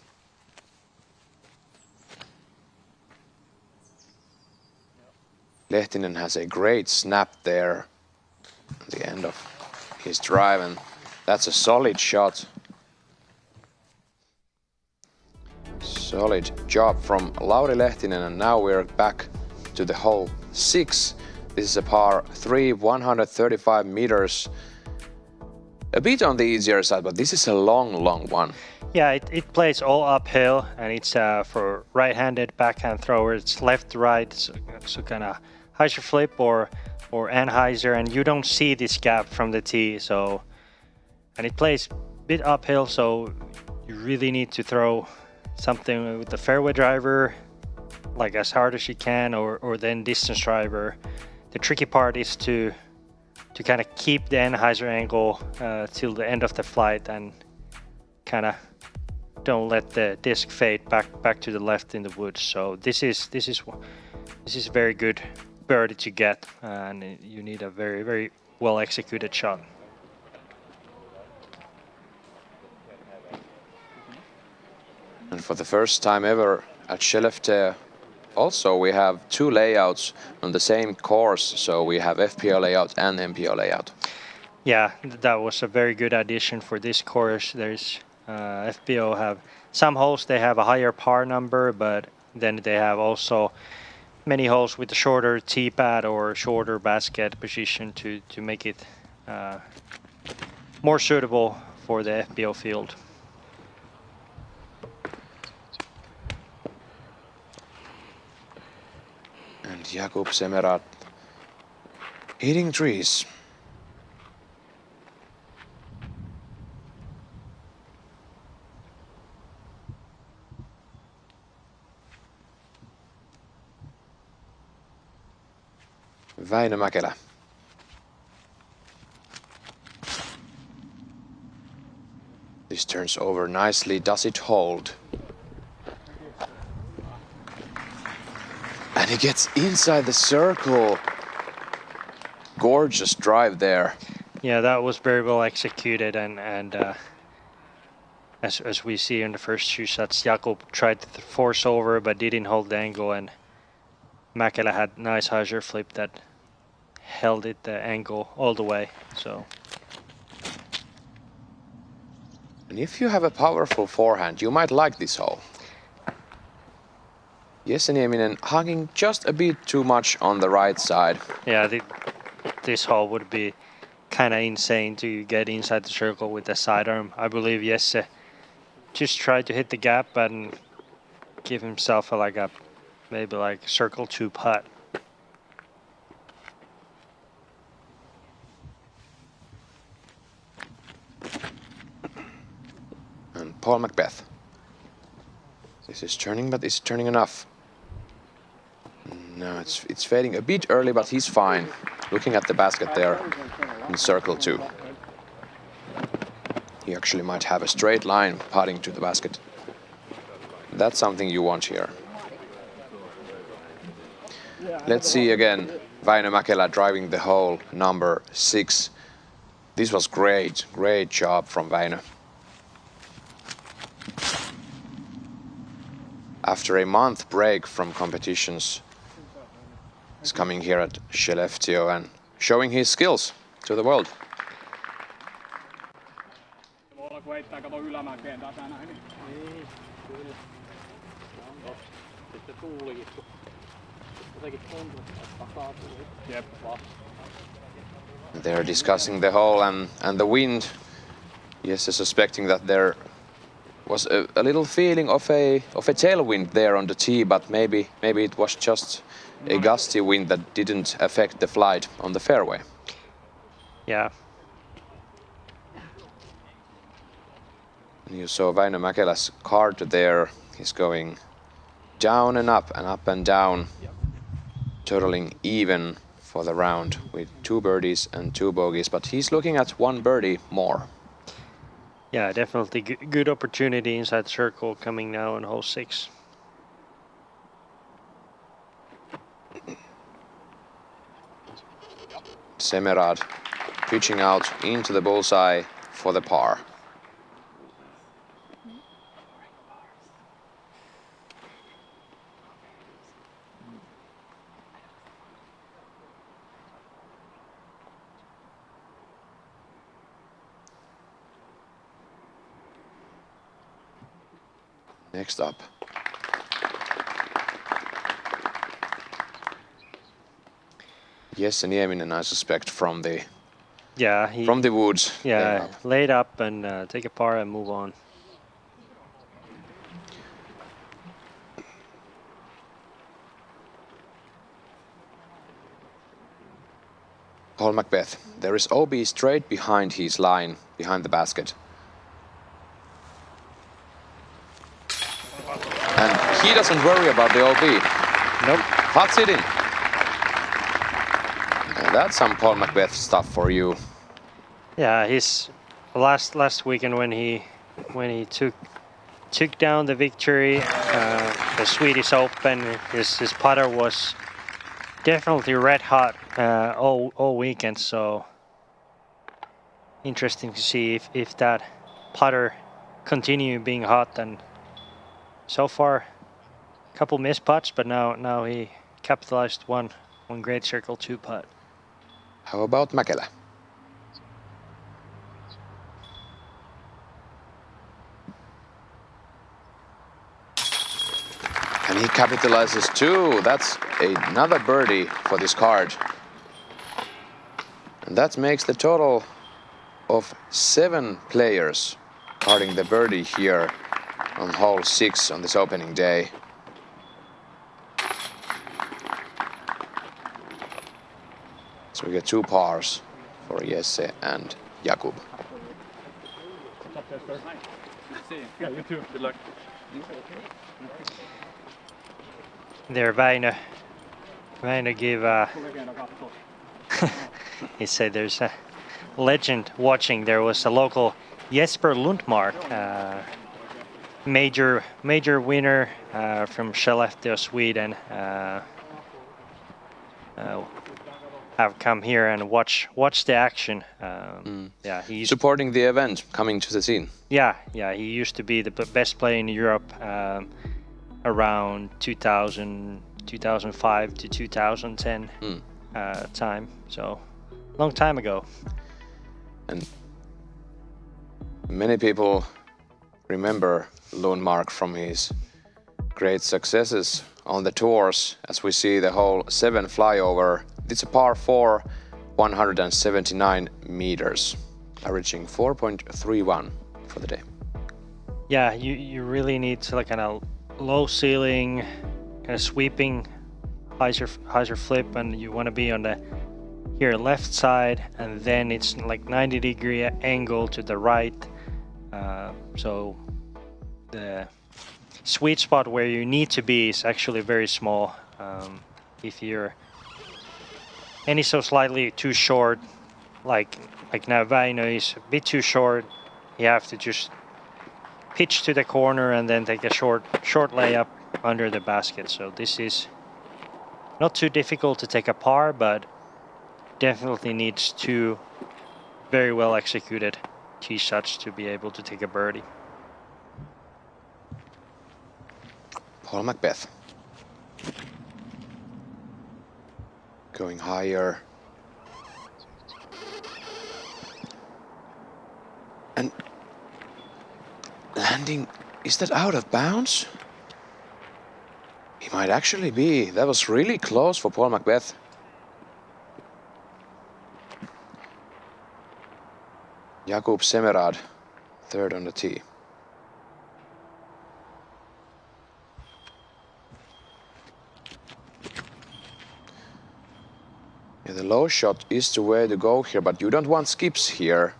Lehtinen has a great snap there at the end of his drive, and that's a solid shot. Solid job from Lauri Lehtinen, and now we're back to the hole 6. This is a par 3, 135 meters. A bit on the easier side, but this is a long one. Yeah, it plays all uphill, and it's for right-handed backhand thrower. It's left-right, so kind of hyzer flip or anhyzer, and you don't see this gap from the tee. So, and it plays a bit uphill, so you really need to throw something with the fairway driver, like as hard as you can, or then distance driver. The tricky part is to kind of keep the anhyzer angle till the end of the flight, and kind of don't let the disc fade back to the left in the woods. So this is very good birdie to get, and you need a very well executed shot. And for the first time ever at Skellefteå, also we have 2 layouts on the same course, so we have FPO layout and MPO layout. Yeah, that was a very good addition for this course. There's FPO have some holes, they have a higher par number, but then they have also many holes with a shorter tee pad or shorter basket position to make it more suitable for the FPO field. And Jakub Semerad hitting trees. Väinö Mäkelä. This turns over nicely. Does it hold? And he gets inside the circle. Gorgeous drive there. Yeah, that was very well executed, and as we see in the first 2 shots, Jakub tried to force over but didn't hold the angle, and Mäkelä had nice hyzer flip that held it the angle all the way. So And if you have a powerful forehand, you might like this hole. Jesse Nieminen hanging just a bit too much on the right side. Yeah, this hole would be kind of insane to get inside the circle with the sidearm. I believe Jesse just tried to hit the gap and give himself maybe like circle 2 putt. And Paul Macbeth. This is turning, but is it turning enough? No, it's fading a bit early, but he's fine. Looking at the basket there in circle 2. He actually might have a straight line putting to the basket. That's something you want here. Let's see again. Väinö Mäkelä driving the hole number 6. This was great job from Väinö. After a month break from competitions, he's coming here at Skellefteå and showing his skills to the world. They're discussing the hole and the wind. Yes, suspecting that there was a little feeling of a tailwind there on the tee, but maybe it was just a gusty wind that didn't affect the flight on the fairway. Yeah. And you saw Väinö Mäkelä's card there. He's going down and up and down, totaling even for the round with 2 birdies and 2 bogeys, but he's looking at 1 birdie more. Yeah, definitely good opportunity inside the circle coming now on hole 6. Semerad pitching out into the bullseye for the par. Next up. Jesse Nieminen, I suspect, from the woods. Yeah, laid up and take a par and move on. Paul Macbeth, there is OB straight behind his line, behind the basket. And he doesn't worry about the OB. Nope. Hot sitting. And that's some Paul Macbeth stuff for you. Yeah, his last weekend when he took down the victory, the Swedish Open, his putter was definitely red hot all weekend. So interesting to see if that putter continue being hot. And so far, a couple missed putts, but now he capitalized one great circle 2 putt. How about Mäkelä? And he capitalizes too. That's another birdie for this card. And that makes the total of 7 players carding the birdie here on hole 6 on this opening day. So we get 2 pars for Jesse and Jakub. Yeah, you too. Good luck. There, Väinö gave he said there's a legend watching. There was a local Jesper Lundmark, major winner from Skellefteå, Sweden, have come here and watch the action. Yeah, he's supporting the event, coming to the scene. Yeah, he used to be the best player in Europe around 2005 to 2010 time. So long time ago. And many people remember Lundmark from his great successes on the tours, as we see the hole 7 flyover. It's a par 4, 179 meters, averaging 4.31 for the day. Yeah, you really need to like kind of low ceiling, kind of sweeping hyzer flip, and you want to be on the here left side, and then it's like 90-degree angle to the right. So the sweet spot where you need to be is actually very small. If you're any so slightly too short, like now Väinö is a bit too short, you have to just pitch to the corner and then take a short layup under the basket. So this is not too difficult to take a par, but definitely needs 2 very well executed tee shots to be able to take a birdie. Paul Macbeth going higher, and landing. Is that out of bounds? He might actually be. That was really close for Paul Macbeth. Jakub Semerad, third on the tee. Yeah, the low shot is the way to go here, but you don't want skips here.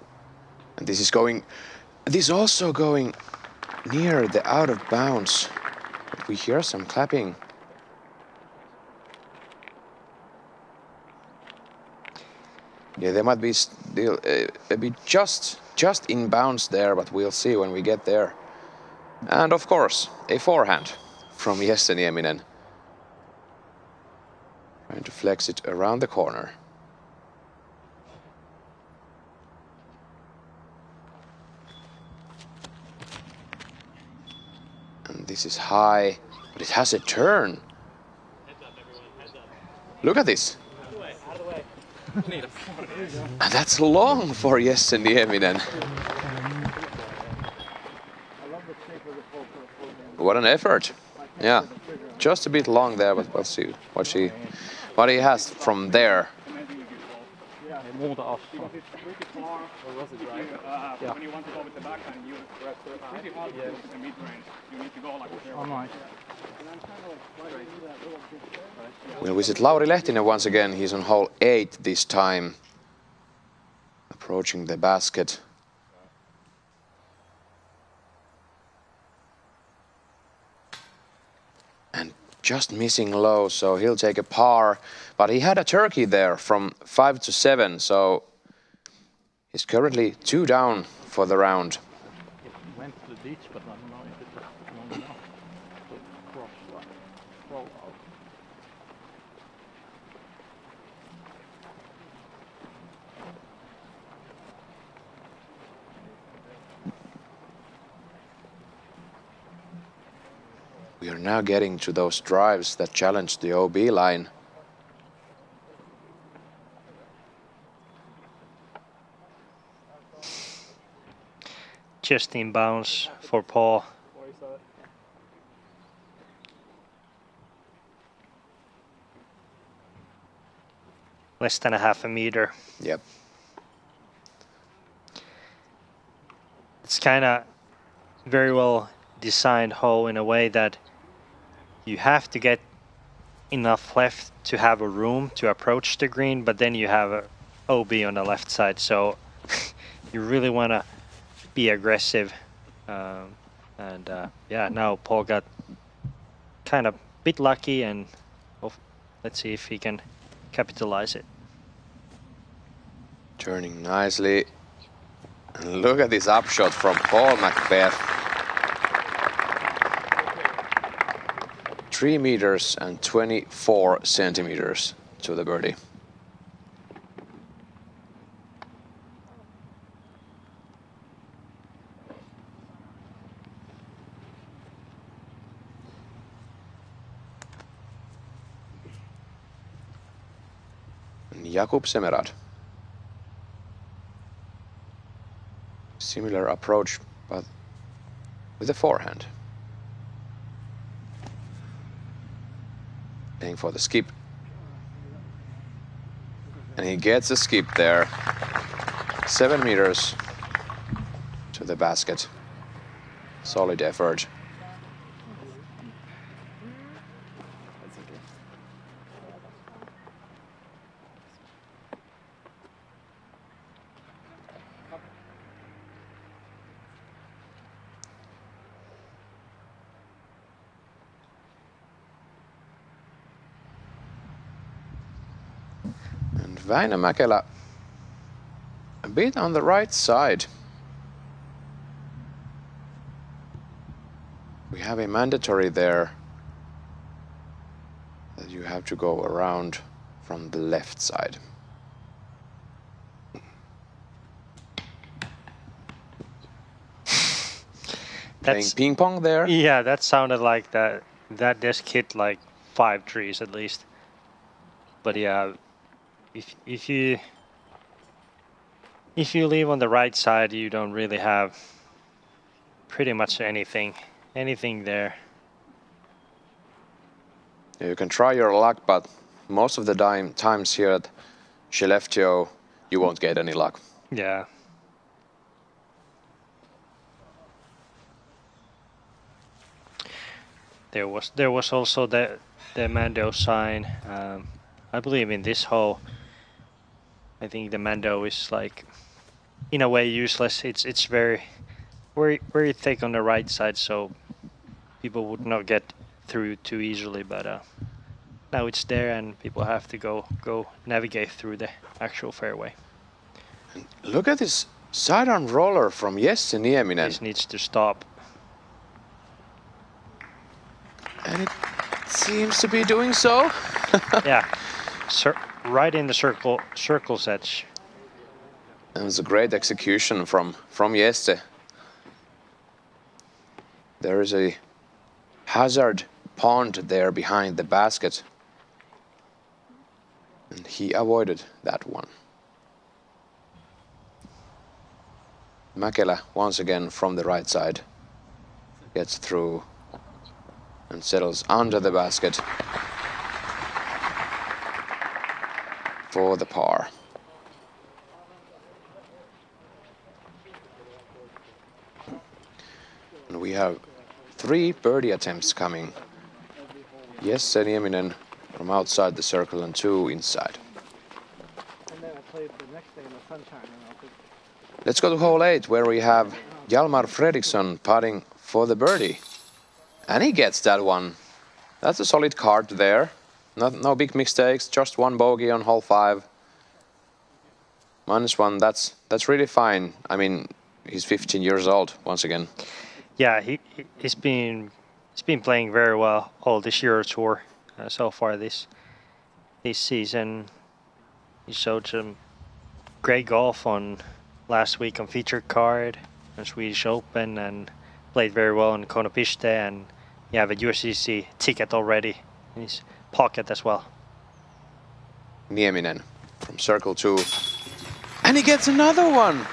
And this is also going near the out of bounds. But we hear some clapping. Yeah, there might be still maybe just in bounds there, but we'll see when we get there. And of course, a forehand from Jesse Nieminen. Trying to flex it around the corner. And this is high, but it has a turn. Look at this. And that's long for Jesse Nieminen. What an effort. Yeah, just a bit long there, but we'll see what he has from there. When you want to go with the backhand, you pretty hard with the mid-range. You need to go like this. We'll visit Lauri Lehtinen once again. He's on hole 8 this time. Approaching the basket. And just missing low, so he'll take a par. But he had a turkey there from 5 to 7, so he's currently 2 down for the round. It went to the ditch, but I don't know if it was long enough to cross the roll out. We are now getting to those drives that challenge the OB line. Just in bounds for Paul. Less than a half a meter. Yep. It's kind of very well designed hole in a way that you have to get enough left to have a room to approach the green, but then you have a OB on the left side, so you really want to be aggressive. Yeah, now Paul got kind of a bit lucky, and let's see if he can capitalize it. Turning nicely. And look at this upshot from Paul Macbeth. 3 meters and 24 centimeters to the birdie. And Jakub Semerad. Similar approach, but with a forehand. Playing for the skip. And he gets a skip there. 7 meters to the basket. Solid effort. And Väinö Mäkelä a bit on the right side. We have a mandatory there that you have to go around from the left side. Playing ping pong there. Yeah, that sounded like that disc hit like 5 trees at least. But yeah, if you leave on the right side, you don't really have pretty much anything there. You can try your luck, but most of the times here at Skellefteå, you won't get any luck. Yeah. There was also the Mando sign. I believe in this hole. I think the Mando is like, in a way, useless. It's very thick on the right side, so people would not get through too easily. But now it's there, and people have to go navigate through the actual fairway. And look at this sidearm roller from Jesse Nieminen. This needs to stop. And it seems to be doing so. Yeah, right in the circle's edge. It was a great execution from Jesse. There is a hazard pond there behind the basket. And he avoided that one. Mäkelä once again from the right side. Gets through and settles under the basket for the par. And we have 3 birdie attempts coming. Jesse Nieminen from outside the circle and 2 inside. And then I played the next day in the sunshine. Let's go to hole 8, where we have Hjalmar Fredriksson putting for the birdie. And he gets that one. That's a solid card there. No big mistakes, just 1 bogey on hole 5. -1, that's really fine. I mean, he's 15 years old once again. Yeah, he's been playing very well all this Euro Tour so far this season. He showed some great golf on last week on featured card on Swedish Open and played very well on Konopiste, and you have a USCC ticket already in his pocket as well. Nieminen from circle 2. And he gets another one.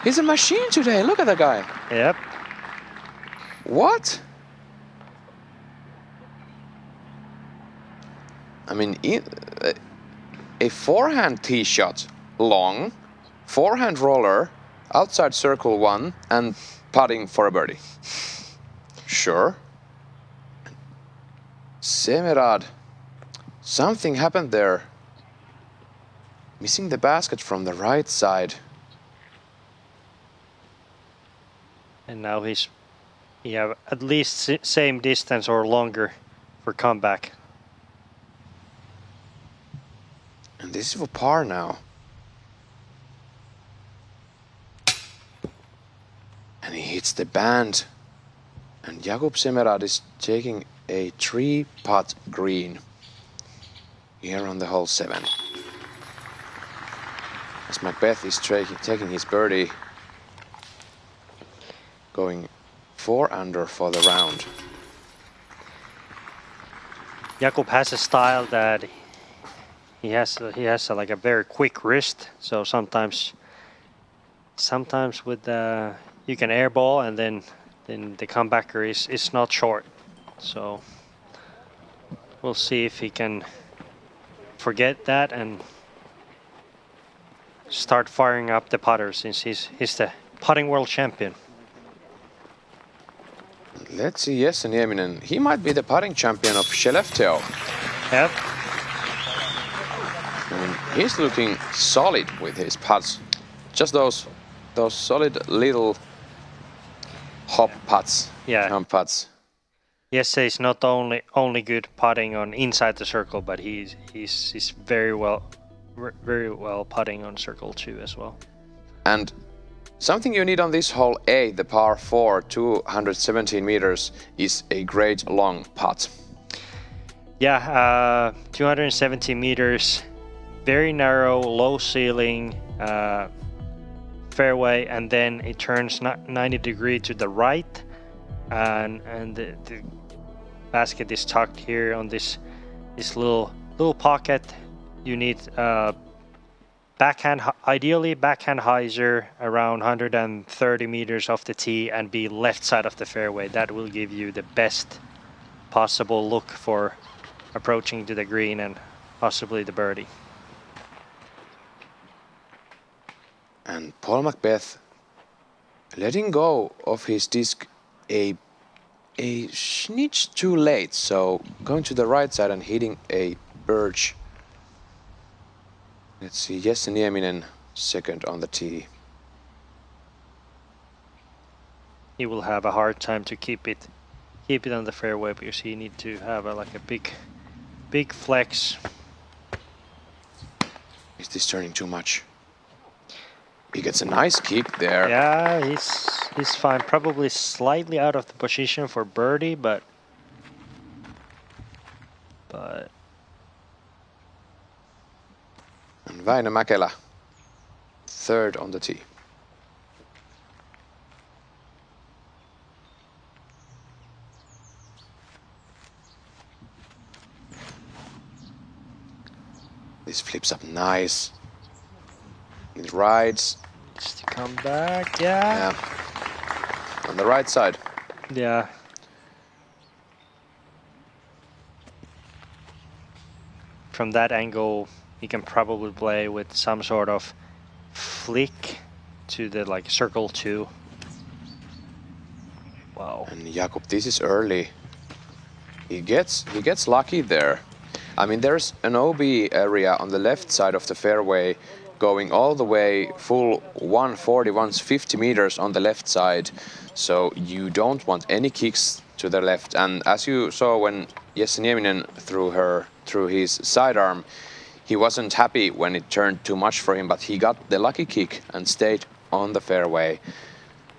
He's a machine today. Look at the guy. Yep. What? I mean, a forehand tee shot, long, forehand roller, outside circle 1, and putting for a birdie. Sure. Semerad, something happened there. Missing the basket from the right side. And now he have at least same distance or longer for comeback. And this is for par now. And he hits the band. And Jakub Semerad is taking a 3-putt green here on the hole 7. As Macbeth is taking his birdie, going 4 under for the round. Jakub has a style that he has like a very quick wrist, so sometimes with you can airball and then then the comebacker is not short. So we'll see if he can forget that and start firing up the putter, since he's the putting world champion. Let's see Jesse Nieminen. He might be the putting champion of Skellefteå. Yep. He's looking solid with his putts. Just those solid little hop putts. Yeah. Jump putts. Jesse is not only good putting on inside the circle, but he's very well putting on circle 2 as well. And something you need on this hole A, the par 4, 217 meters, is a great long putt. Yeah, 270 meters, very narrow, low ceiling fairway, and then it turns 90 degrees to the right, and the basket is tucked here on this little pocket. You need ideally backhand hyzer around 130 meters off the tee and be left side of the fairway. That will give you the best possible look for approaching to the green and possibly the birdie. And Paul Macbeth letting go of his disc a snitch too late, so going to the right side and hitting a birch. Let's see, Jesse Nieminen second on the tee. He will have a hard time to keep it on the fairway, because he need to have a big flex. Is this turning too much? He gets a nice kick there. Yeah, he's fine. Probably slightly out of the position for birdie, but And Väinö Mäkelä third on the tee. This flips up nice. It rides. Just to come back, yeah. On the right side. Yeah. From that angle, he can probably play with some sort of flick to the circle 2. Wow. And Jakub, this is early. He gets lucky there. I mean, there's an OB area on the left side of the fairway going all the way full 140, 150 meters on the left side. So you don't want any kicks to the left. And as you saw when Jesse Nieminen threw his sidearm, he wasn't happy when it turned too much for him, but he got the lucky kick and stayed on the fairway.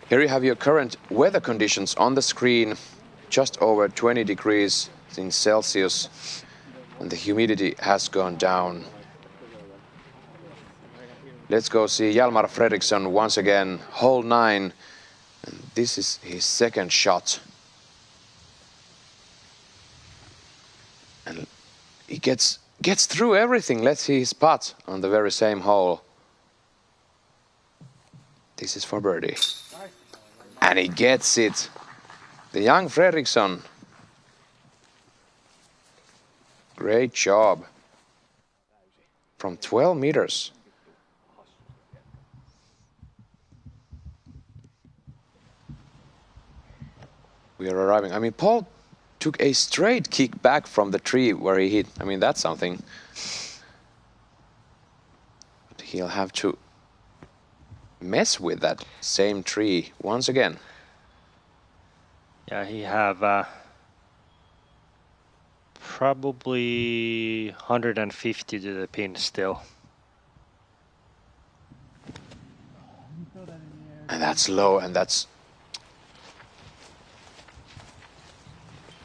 Here you have your current weather conditions on the screen, just over 20 degrees in Celsius, and the humidity has gone down. Let's go see Hjalmar Fredriksson once again, hole 9, and this is his second shot. And he gets through everything. Let's see his putt on the very same hole. This is for birdie. And he gets it. The young Fredriksson. Great job. From 12 meters. We are arriving. I mean, Paul took a straight kick back from the tree where he hit. I mean, that's something. But he'll have to mess with that same tree once again. Yeah, he have probably 150 to the pin still. And that's low, and that's...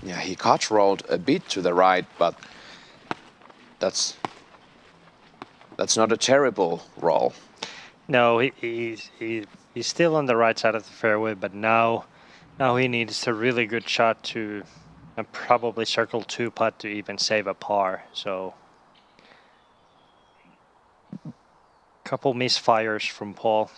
Yeah, he catch rolled a bit to the right, but that's not a terrible roll. No, he's still on the right side of the fairway, but now he needs a really good shot to probably circle 2 putt to even save a par. So couple misfires from Paul.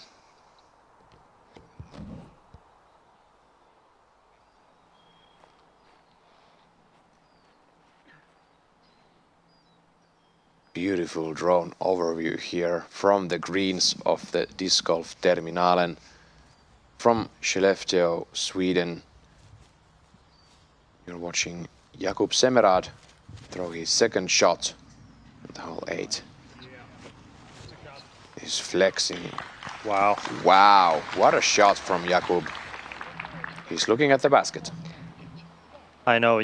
Beautiful drone overview here from the greens of the Disc Golf Terminalen from Skellefteå, Sweden. You're watching Jakub Semerad throw his second shot at the hole 8. He's flexing. Wow. Wow, what a shot from Jakub. He's looking at the basket. I know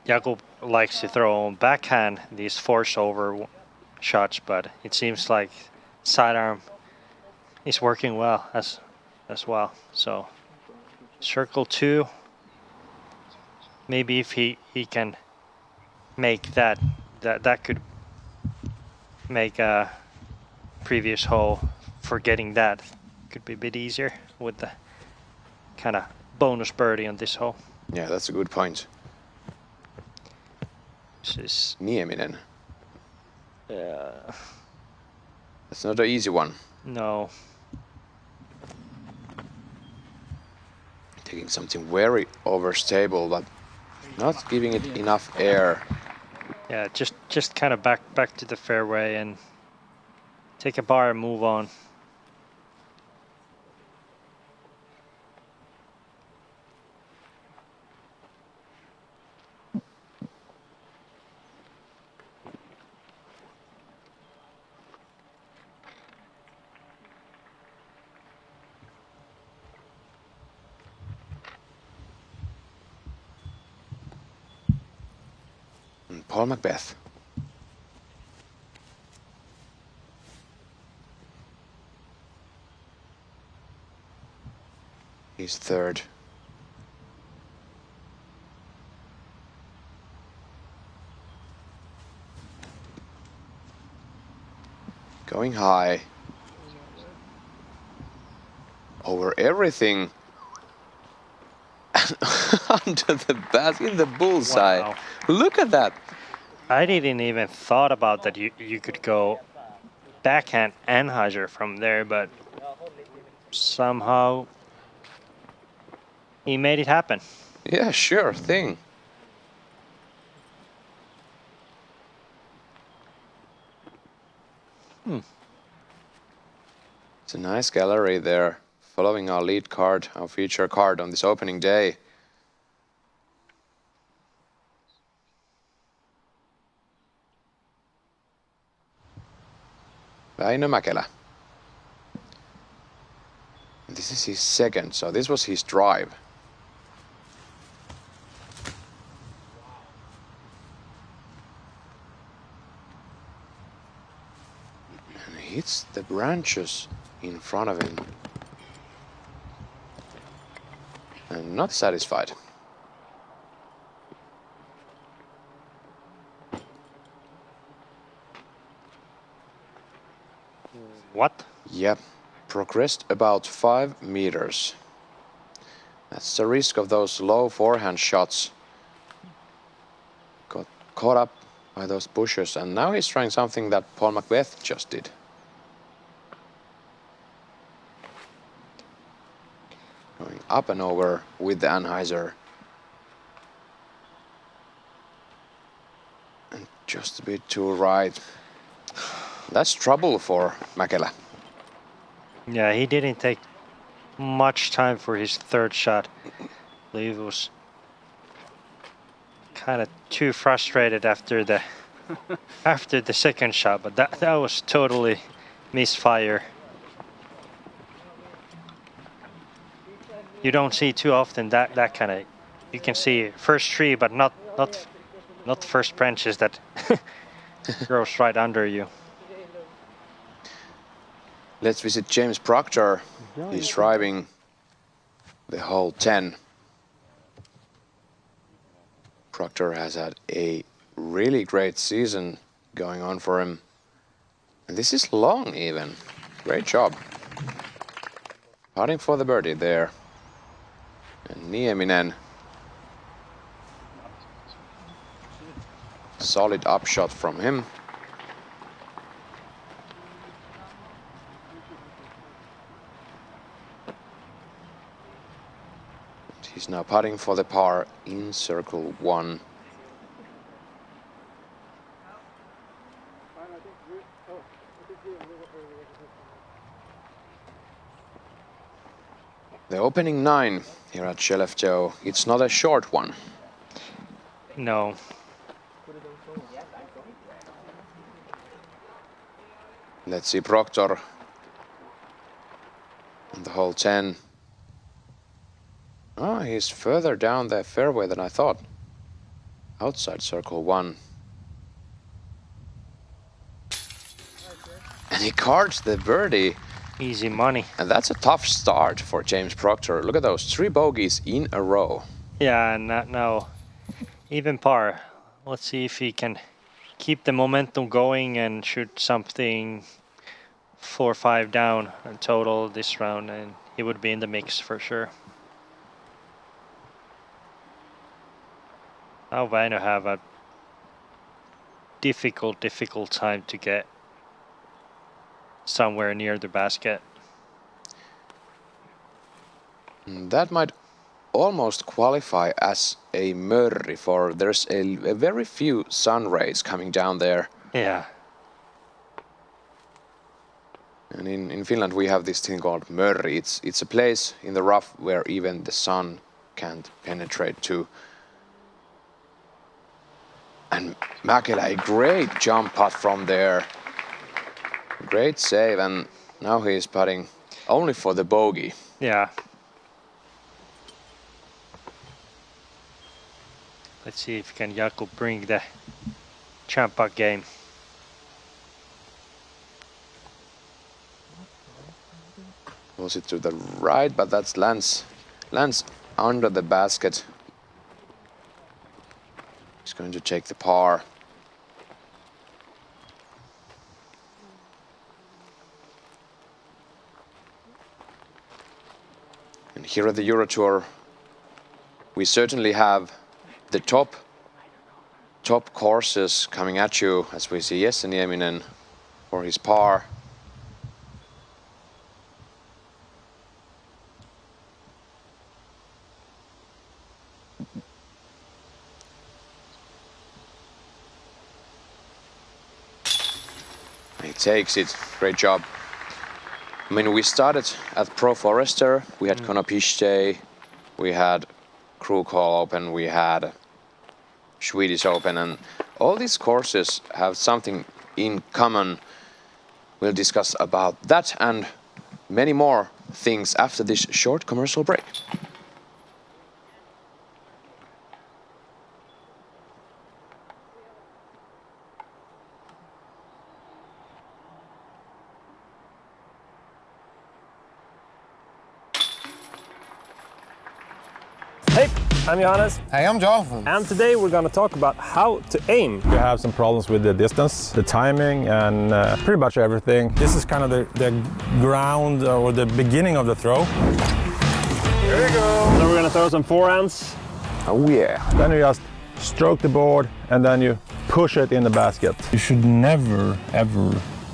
Jakub likes to throw on backhand these force over shots, but it seems like sidearm is working well as well. So circle 2. Maybe if he can make that could make a previous hole for getting that could be a bit easier with the kind of bonus birdie on this hole. Yeah, that's a good point. This is Nieminen. That's not an easy one. no. Taking something very overstable, but not giving it enough air. Yeah, just kind of back to the fairway and take a bar and move on. And Paul Macbeth. He's third. Going high. Over everything. Under the basket, in the bullseye. Wow. Look at that. I didn't even thought about that you could go backhand Anheuser from there, but somehow he made it happen. Yeah, sure thing. It's a nice gallery there, following our lead card, our feature card on this opening day. Väinö Mäkelä. This is his second, so this was his drive. And he hits the branches in front of him. And not satisfied. What? Yep, progressed about 5 meters. That's the risk of those low forehand shots. Got caught up by those bushes, and now he's trying something that Paul Macbeth just did. Going up and over with the Anheuser. And just a bit too right. That's trouble for Mäkelä. Yeah, he didn't take much time for his third shot. I believe it was kind of too frustrated after the after the second shot, but that was totally misfire. You don't see too often that kind of. You can see first tree, but not first branches that goes right under you. Let's visit James Proctor. He's driving the hole 10. Proctor has had a really great season going on for him. And this is long even. Great job. Putting for the birdie there. And Nieminen. Solid upshot from him. He's now putting for the par in circle 1. opening 9 here at Skellefteå, it's not a short one. No. Let's see Proctor on the hole 10. Oh, he's further down the fairway than I thought. Outside circle 1. And he cards the birdie. Easy money. And that's a tough start for James Proctor. Look at those 3 bogeys in a row. Yeah, and now even par. Let's see if he can keep the momentum going and shoot something 4 or 5 down in total this round, and he would be in the mix for sure. Now Väinö have a difficult time to get somewhere near the basket. That might almost qualify as a murri, for there's a very few sun rays coming down there. Yeah. And in Finland we have this thing called murri. It's a place in the rough where even the sun can't penetrate to. And Mäkelä, a great jump putt from there. Great save, and now he's putting only for the bogey. Yeah. Let's see if can Jakub bring the Champa game. Was it to the right, but that's lands under the basket. He's going to take the par. And here at the Euro Tour, we certainly have the top courses coming at you, as we see Jesse-Nieminen for his par. He takes it. Great job. I mean, we started at Pro Forester. We had Konopiste, we had Krug Hall Open, we had Swedish Open, and all these courses have something in common. We'll discuss about that and many more things after this short commercial break. Hey, I'm Johannes, Hey, I'm Jonathan. and today we're going to talk about how to aim. You have some problems with the distance, the timing, and pretty much everything. This is kind of the ground or the beginning of the throw. There you go. So we're going to throw some forehands. Oh yeah. Then you just stroke the board and then you push it in the basket. You should never ever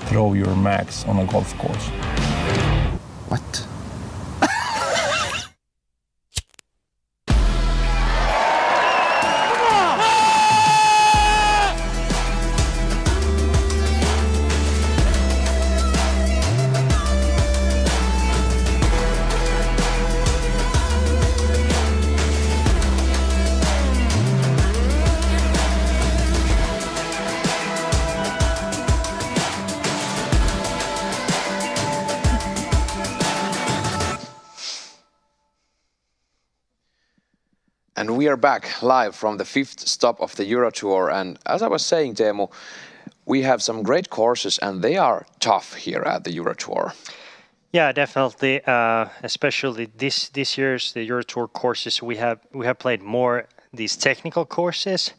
throw your max on a golf course. What? And we are back live from the 5th stop of the Euro Tour. And as I was saying, Teemu, we have some great courses and they are tough here at the Euro Tour. Yeah, definitely. Especially this year's the Euro Tour courses, we have played more these technical courses.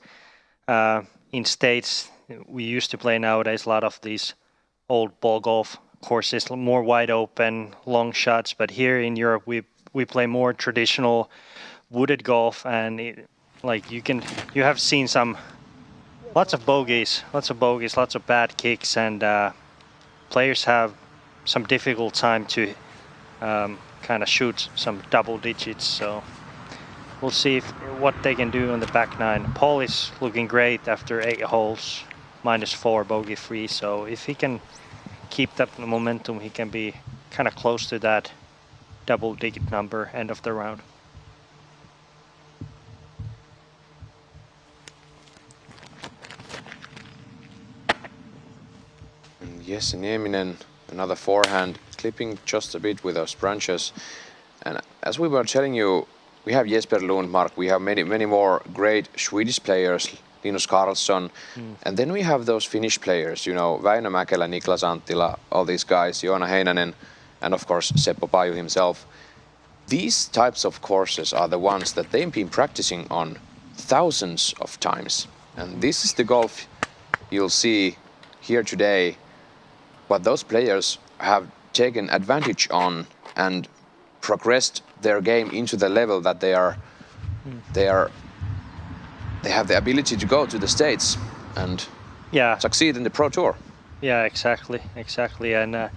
In States, we used to play nowadays a lot of these old ball golf courses, more wide open, long shots. But here in Europe, we play more traditional wooded golf, and you have seen lots of bogeys, lots of bad kicks, and players have some difficult time to kind of shoot some double digits. So we'll see what they can do on the back nine. Paul is looking great after 8 holes, -4 bogey free. So if he can keep that momentum, he can be kind of close to that double-digit number end of the round. And Jesse Nieminen, another forehand, clipping just a bit with those branches. And as we were telling you, we have Jesper Lundmark, we have many more great Swedish players, Linus Karlsson, and then we have those Finnish players, you know, Väinö Mäkelä, Niklas Anttila, all these guys, Joona Heinänen, and of course Seppo Paju himself. These types of courses are the ones that they've been practicing on thousands of times. And this is the golf you'll see here today, what those players have taken advantage on and progressed their game into the level that they have the ability to go to the States and succeed in the Pro Tour. Yeah, exactly, and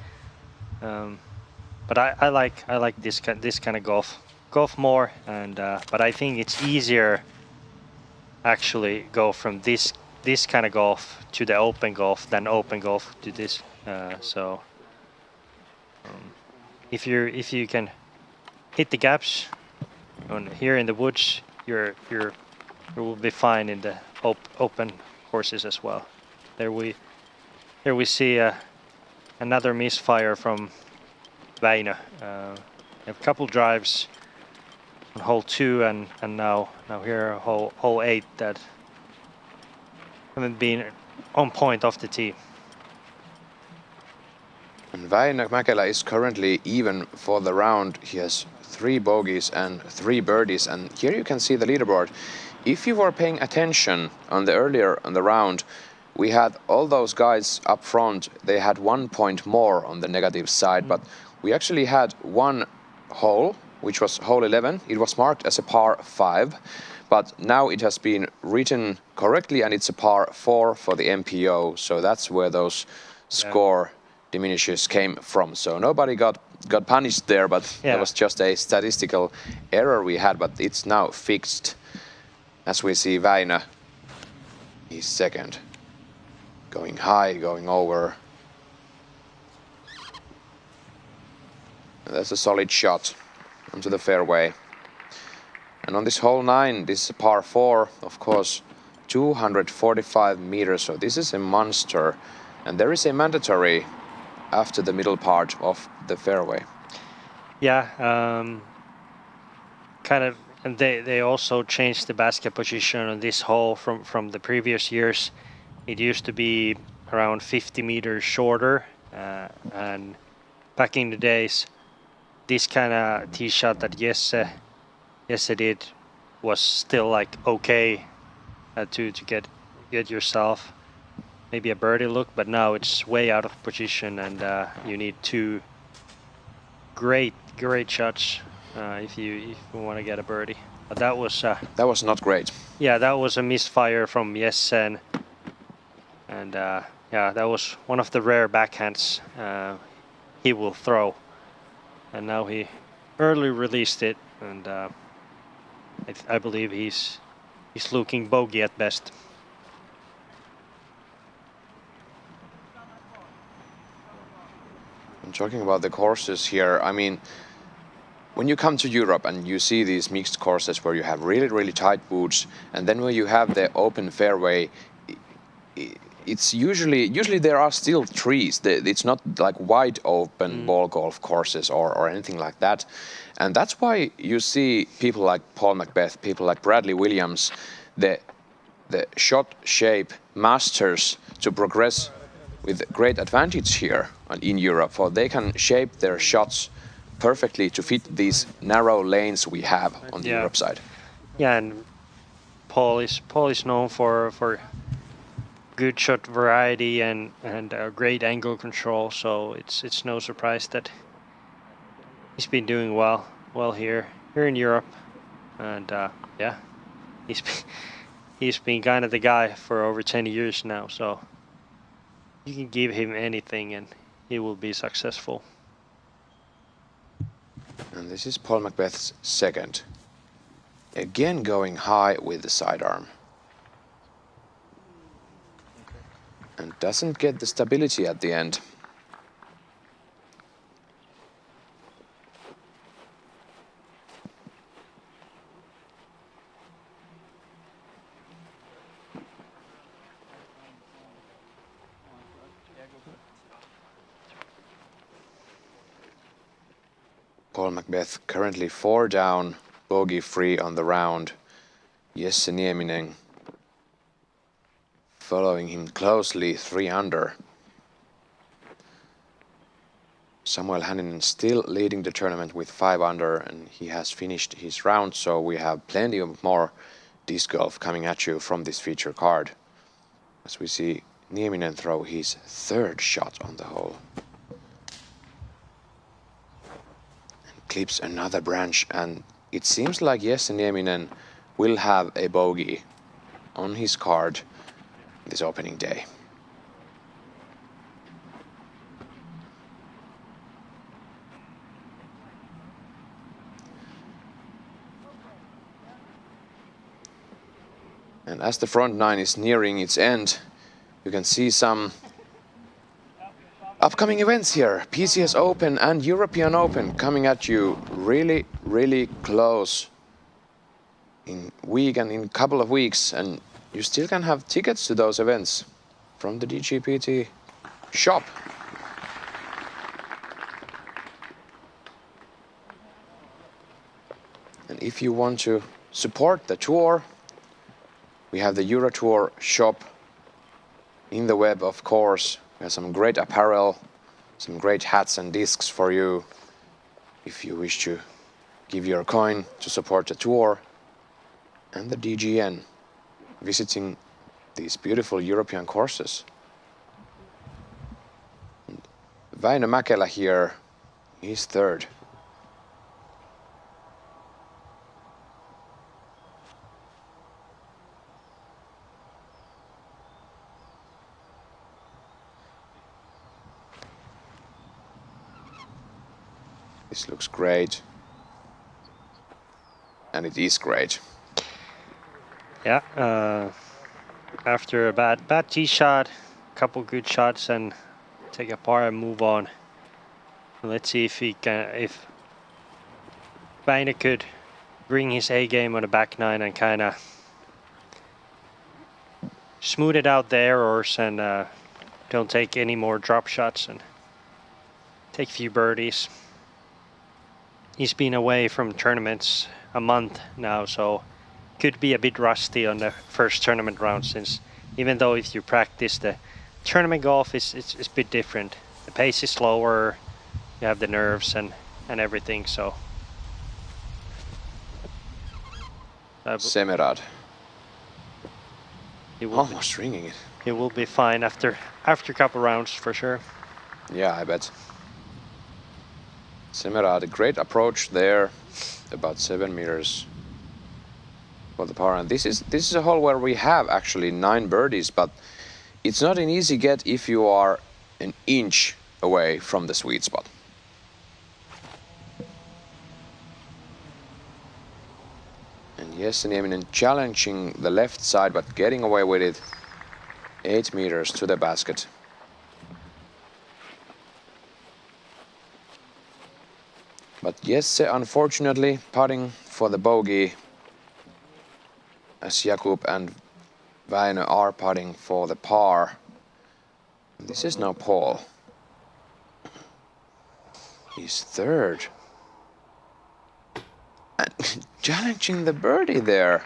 but I like this kind of golf more, and but I think it's easier actually go from this kind of golf to the open golf than open golf to this. So if you can hit the gaps on here in the woods, you will be fine in the open courses as well. There we see another misfire from Väinö. A couple drives on hole 2 and now here hole 8 that haven't been on point off the tee. And Väinö Mäkelä is currently even for the round. He has 3 bogeys and 3 birdies, and here you can see the leaderboard. If you were paying attention on the earlier on the round, we had all those guys up front, they had 1 point more on the negative side, but we actually had one hole, which was hole 11. It was marked as a par 5, but now it has been written correctly and it's a par 4 for the MPO, so that's where those score diminishes came from. So nobody got punished there, but that was just a statistical error we had, but it's now fixed. As we see Väinö, he's second. Going high, going over. And that's a solid shot onto the fairway. And on this hole 9, this is a par 4, of course, 245 meters, so this is a monster. And there is a mandatory after the middle part of the fairway. Yeah, kind of. And they also changed the basket position on this hole from the previous years. It used to be around 50 meters shorter, and back in the days, this kind of tee shot that Jesse did was still like okay to get yourself maybe a birdie look, but now it's way out of position, and you need 2 great shots if you want to get a birdie. But that was not great. Yeah, that was a misfire from Jesse, and that was one of the rare backhands he will throw. And now he early released it, and I believe he's looking bogey at best. I'm talking about the courses here. I mean, when you come to Europe and you see these mixed courses where you have really tight woods, and then when you have the open fairway, it's usually there are still trees. It's not like wide open ball golf courses or anything like that. And that's why you see people like Paul Macbeth, people like Bradley Williams, the shot shape masters to progress with great advantage here in Europe, for they can shape their shots perfectly to fit these narrow lanes we have on the Europe side. Yeah, and Paul is known for good shot variety and great angle control, so it's no surprise that he's been doing well here in Europe, and he's been kind of the guy for over 10 years now, so you can give him anything and he will be successful. And this is Paul Macbeth's second. Again going high with the sidearm. And doesn't get the stability at the end. Paul Macbeth currently 4 down, bogey free on the round. Jesse Nieminen following him closely, 3 under. Samuel Hanninen still leading the tournament with 5 under, and he has finished his round, so we have plenty of more disc golf coming at you from this feature card. As we see Nieminen throw his 3rd shot on the hole. And clips another branch, and it seems like Jesse Nieminen will have a bogey on his card this opening day. And as the front 9 is nearing its end, you can see some upcoming events here. PCS Open and European Open coming at you really, really close in week and in couple of weeks, and you still can have tickets to those events from the DGPT shop. And if you want to support the tour, we have the Euro Tour shop in the web, of course. We have some great apparel, some great hats and discs for you if you wish to give your coin to support the tour and the DGN, visiting these beautiful European courses. And Väinö Mäkelä here, he's 3rd. This looks great. And it is great. Yeah, after a bad tee shot, couple good shots, and take a par and move on. Let's see if if Väinö could bring his A game on the back 9 and kind of smooth it out the errors and don't take any more drop shots and take a few birdies. He's been away from tournaments a month now, so could be a bit rusty on the first tournament round, since even though if you practice the tournament golf, it's a bit different. The pace is slower, you have the nerves and everything, so. Semerad. Almost ringing it. He will be fine after a couple rounds for sure. Yeah, I bet. Semerad, a great approach there, about 7 meters for the par. And this is a hole where we have actually 9 birdies, but it's not an easy get if you are an inch away from the sweet spot. And Jesse Nieminen challenging the left side, but getting away with it. 8 meters to the basket. But Jesse, unfortunately, putting for the bogey, as Jakub and Väinö are putting for the par. This is now Paul. He's 3rd. And challenging the birdie there.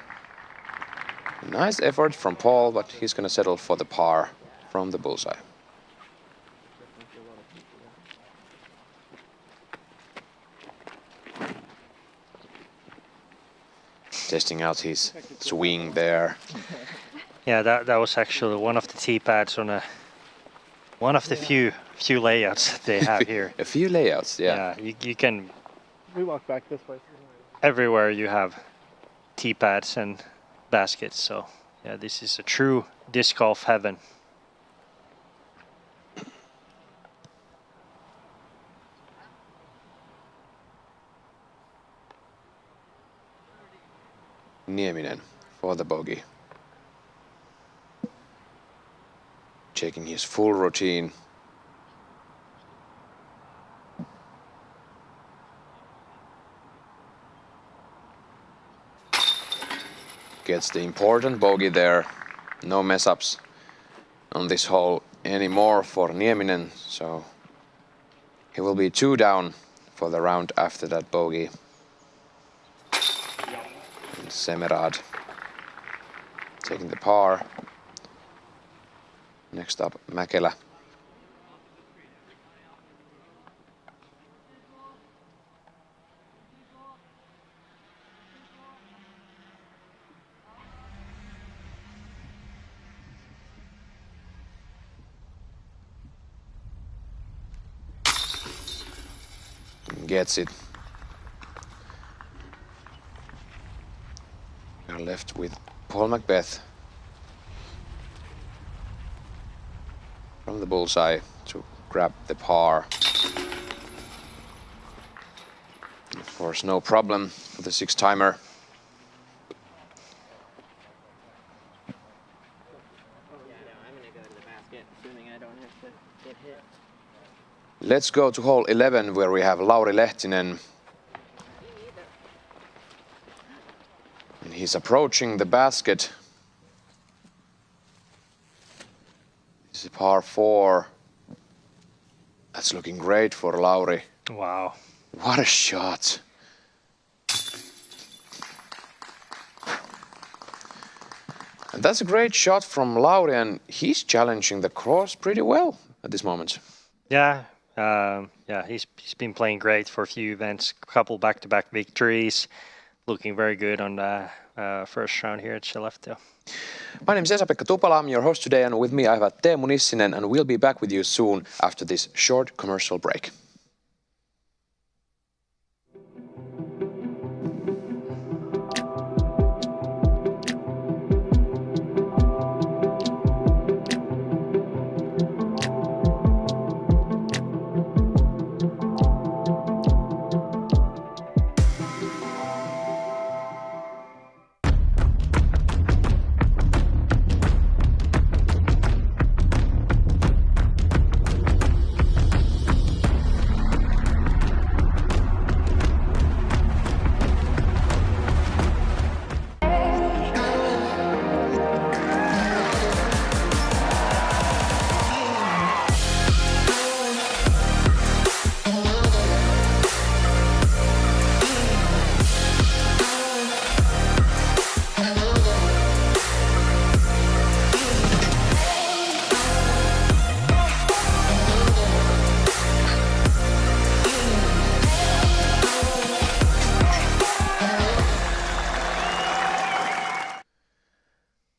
Nice effort from Paul, but he's going to settle for the par from the bullseye. Testing out his swing there. Yeah, that was actually one of the tee pads on one of the few layouts they have here. A few layouts, yeah. Yeah, you can. We walk back this way. Everywhere you have tee pads and baskets, so yeah, this is a true disc golf heaven. Nieminen for the bogey. Checking his full routine. Gets the important bogey there. No mess ups on this hole anymore for Nieminen, so he will be 2 down for the round after that bogey. And Semerad taking the par. Next up, Mäkelä. Gets it. We are left with Paul McBeth from the bullseye to grab the par. Of course, no problem for the six-timer. Let's go to hole 11 where we have Lauri Lehtinen. And he's approaching the basket. This is par 4. That's looking great for Lauri. Wow. What a shot. And that's a great shot from Lauri, and he's challenging the course pretty well at this moment. Yeah. He's been playing great for a few events, a couple back-to-back victories, looking very good on the first round here at Skellefteå. My name is Esa-Pekka Tupala, I'm your host today, and with me I have Teemu Nissinen, and we'll be back with you soon after this short commercial break.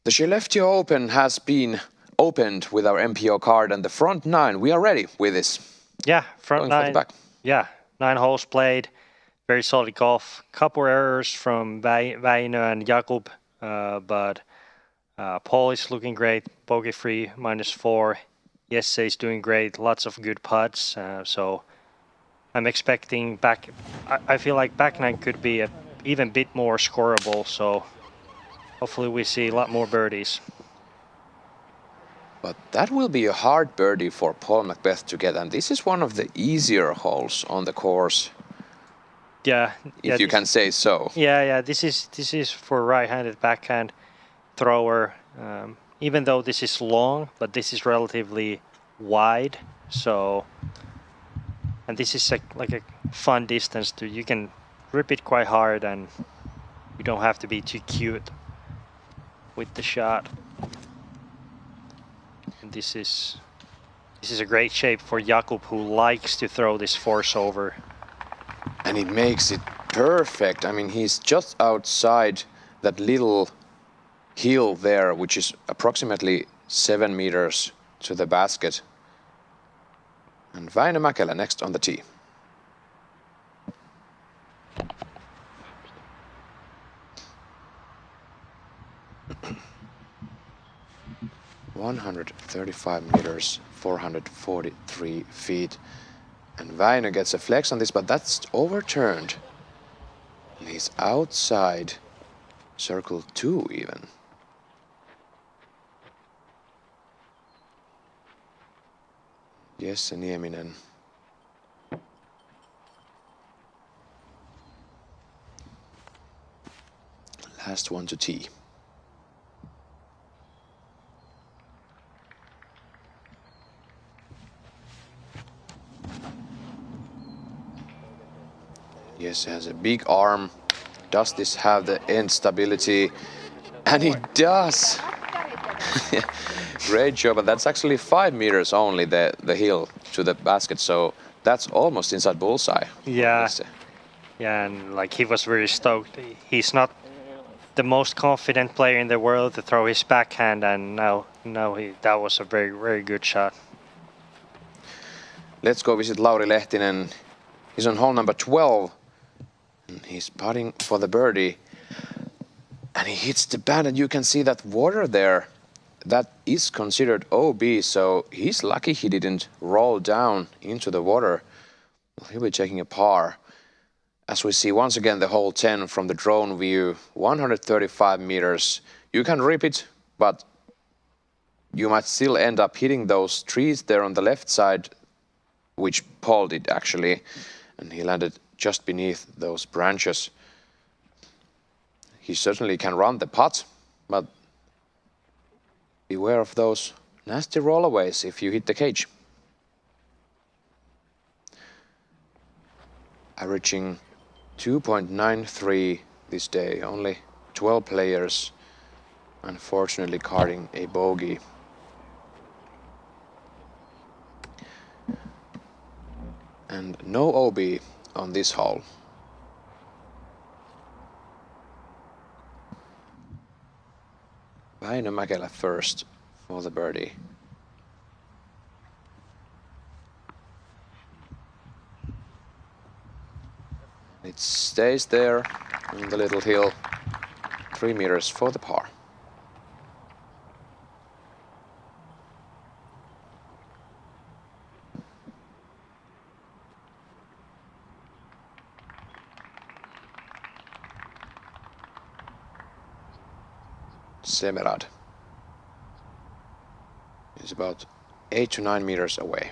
The Skellefteå Open has been opened with our MPO card, and the front nine, we are ready with this. Yeah, front Going for the nine. back. Yeah, 9 holes played. Very solid golf. Couple errors from Väinö and Jakub, but Paul is looking great. Bogey free, -4. Jesse is doing great. Lots of good putts. So I'm expecting back. I feel like back nine could be a even bit more scoreable. So hopefully we see a lot more birdies. But that will be a hard birdie for Paul McBeth to get, and this is one of the easier holes on the course, Yeah, if you can say so. Yeah. This is for right-handed backhand thrower. Even though this is long, but this is relatively wide. So, and this is like a fun distance to. You can rip it quite hard, and you don't have to be too cute with the shot. And this is a great shape for Jakub, who likes to throw this force over. And he makes it perfect. I mean, he's just outside that little hill there, which is approximately 7 meters to the basket. And Väinö Mäkelä next on the tee. ...135 meters, 443 feet. And Väinö gets a flex on this, but that's overturned. And he's outside circle 2 even. Jesse Nieminen. Last one to tee. Jesse has a big arm. Does this have the end stability? And he does! Great job, and that's actually 5 meters only, the hill to the basket, so that's almost inside bullseye. Yeah, yeah, and like he was very stoked. He's not the most confident player in the world to throw his backhand, and now that was a very, very good shot. Let's go visit Lauri Lehtinen. He's on hole number 12, and he's putting for the birdie, and he hits the band, and you can see that water there. That is considered OB, so he's lucky he didn't roll down into the water. He'll be taking a par. As we see once again the hole 10 from the drone view, 135 meters. You can rip it, but you might still end up hitting those trees there on the left side, which Paul did actually, and he landed just beneath those branches. He certainly can run the putt, but beware of those nasty rollaways if you hit the cage. Averaging 2.93 this day, only 12 players, unfortunately carding a bogey. And no OB on this hole. Väinö Mäkelä first for the birdie. It stays there on the little hill, 3 meters for the par. Semerad is about 8 to 9 meters away.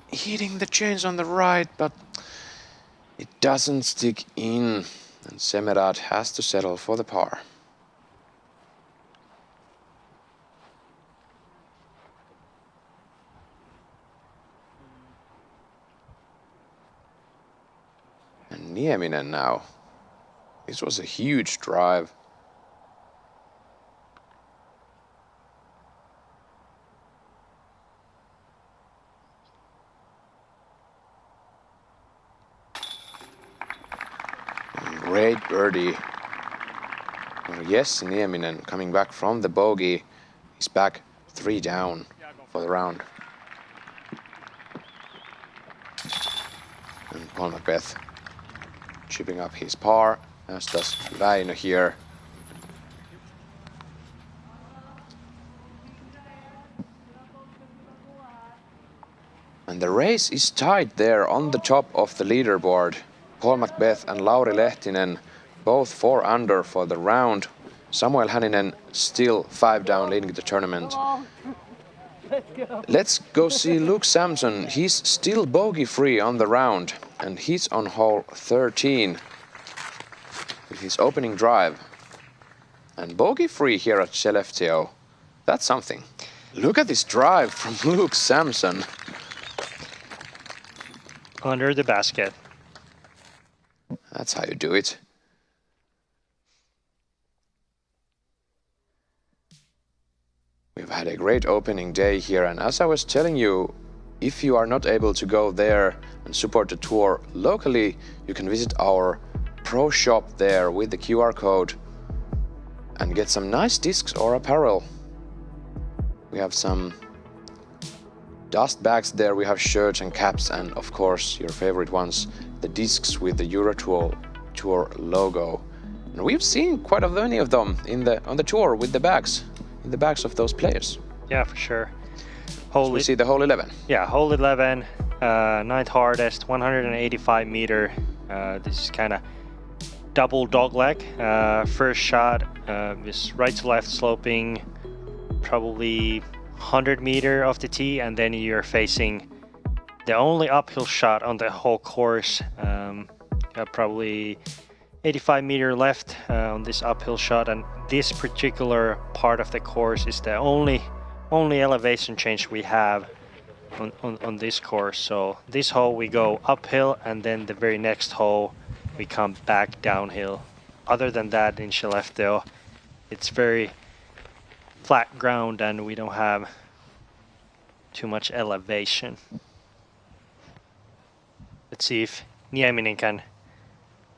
Hitting the chains on the right, but it doesn't stick in, and Semerad has to settle for the par. And Nieminen now. This was a huge drive. Great birdie. Yes, Nieminen coming back from the bogey. He's back 3 down for the round. And Paul Macbeth chipping up his par, as does Väinö here. And the race is tied there on the top of the leaderboard. Paul Macbeth and Lauri Lehtinen, both 4 under for the round. Samuel Hänninen still 5 down, leading the tournament. Let's go see Luke Sampson. He's still bogey-free on the round, and he's on hole 13 with his opening drive. And bogey-free here at Skellefteå. That's something. Look at this drive from Luke Sampson. Under the basket. That's how you do it. We've had a great opening day here, and as I was telling you, if you are not able to go there and support the tour locally, you can visit our pro shop there with the QR code and get some nice discs or apparel. We have some dust bags there, we have shirts and caps, and of course your favorite ones, the discs with the Euro Tour logo. And we've seen quite a many of them on the tour with the bags, in the bags of those players. Yeah, for sure. So we see the hole 11. Yeah, hole 11, 9th hardest, 185 meter. This is kind of double dogleg. First shot is right to left sloping, probably 100 meter off the tee, and then you're facing the only uphill shot on the whole course. Probably 85 meter left on this uphill shot, and this particular part of the course is the only elevation change we have on this course. So this hole we go uphill, and then the very next hole we come back downhill. Other than that, in Skellefteå, it's very flat ground and we don't have too much elevation. Let's see if Nieminen can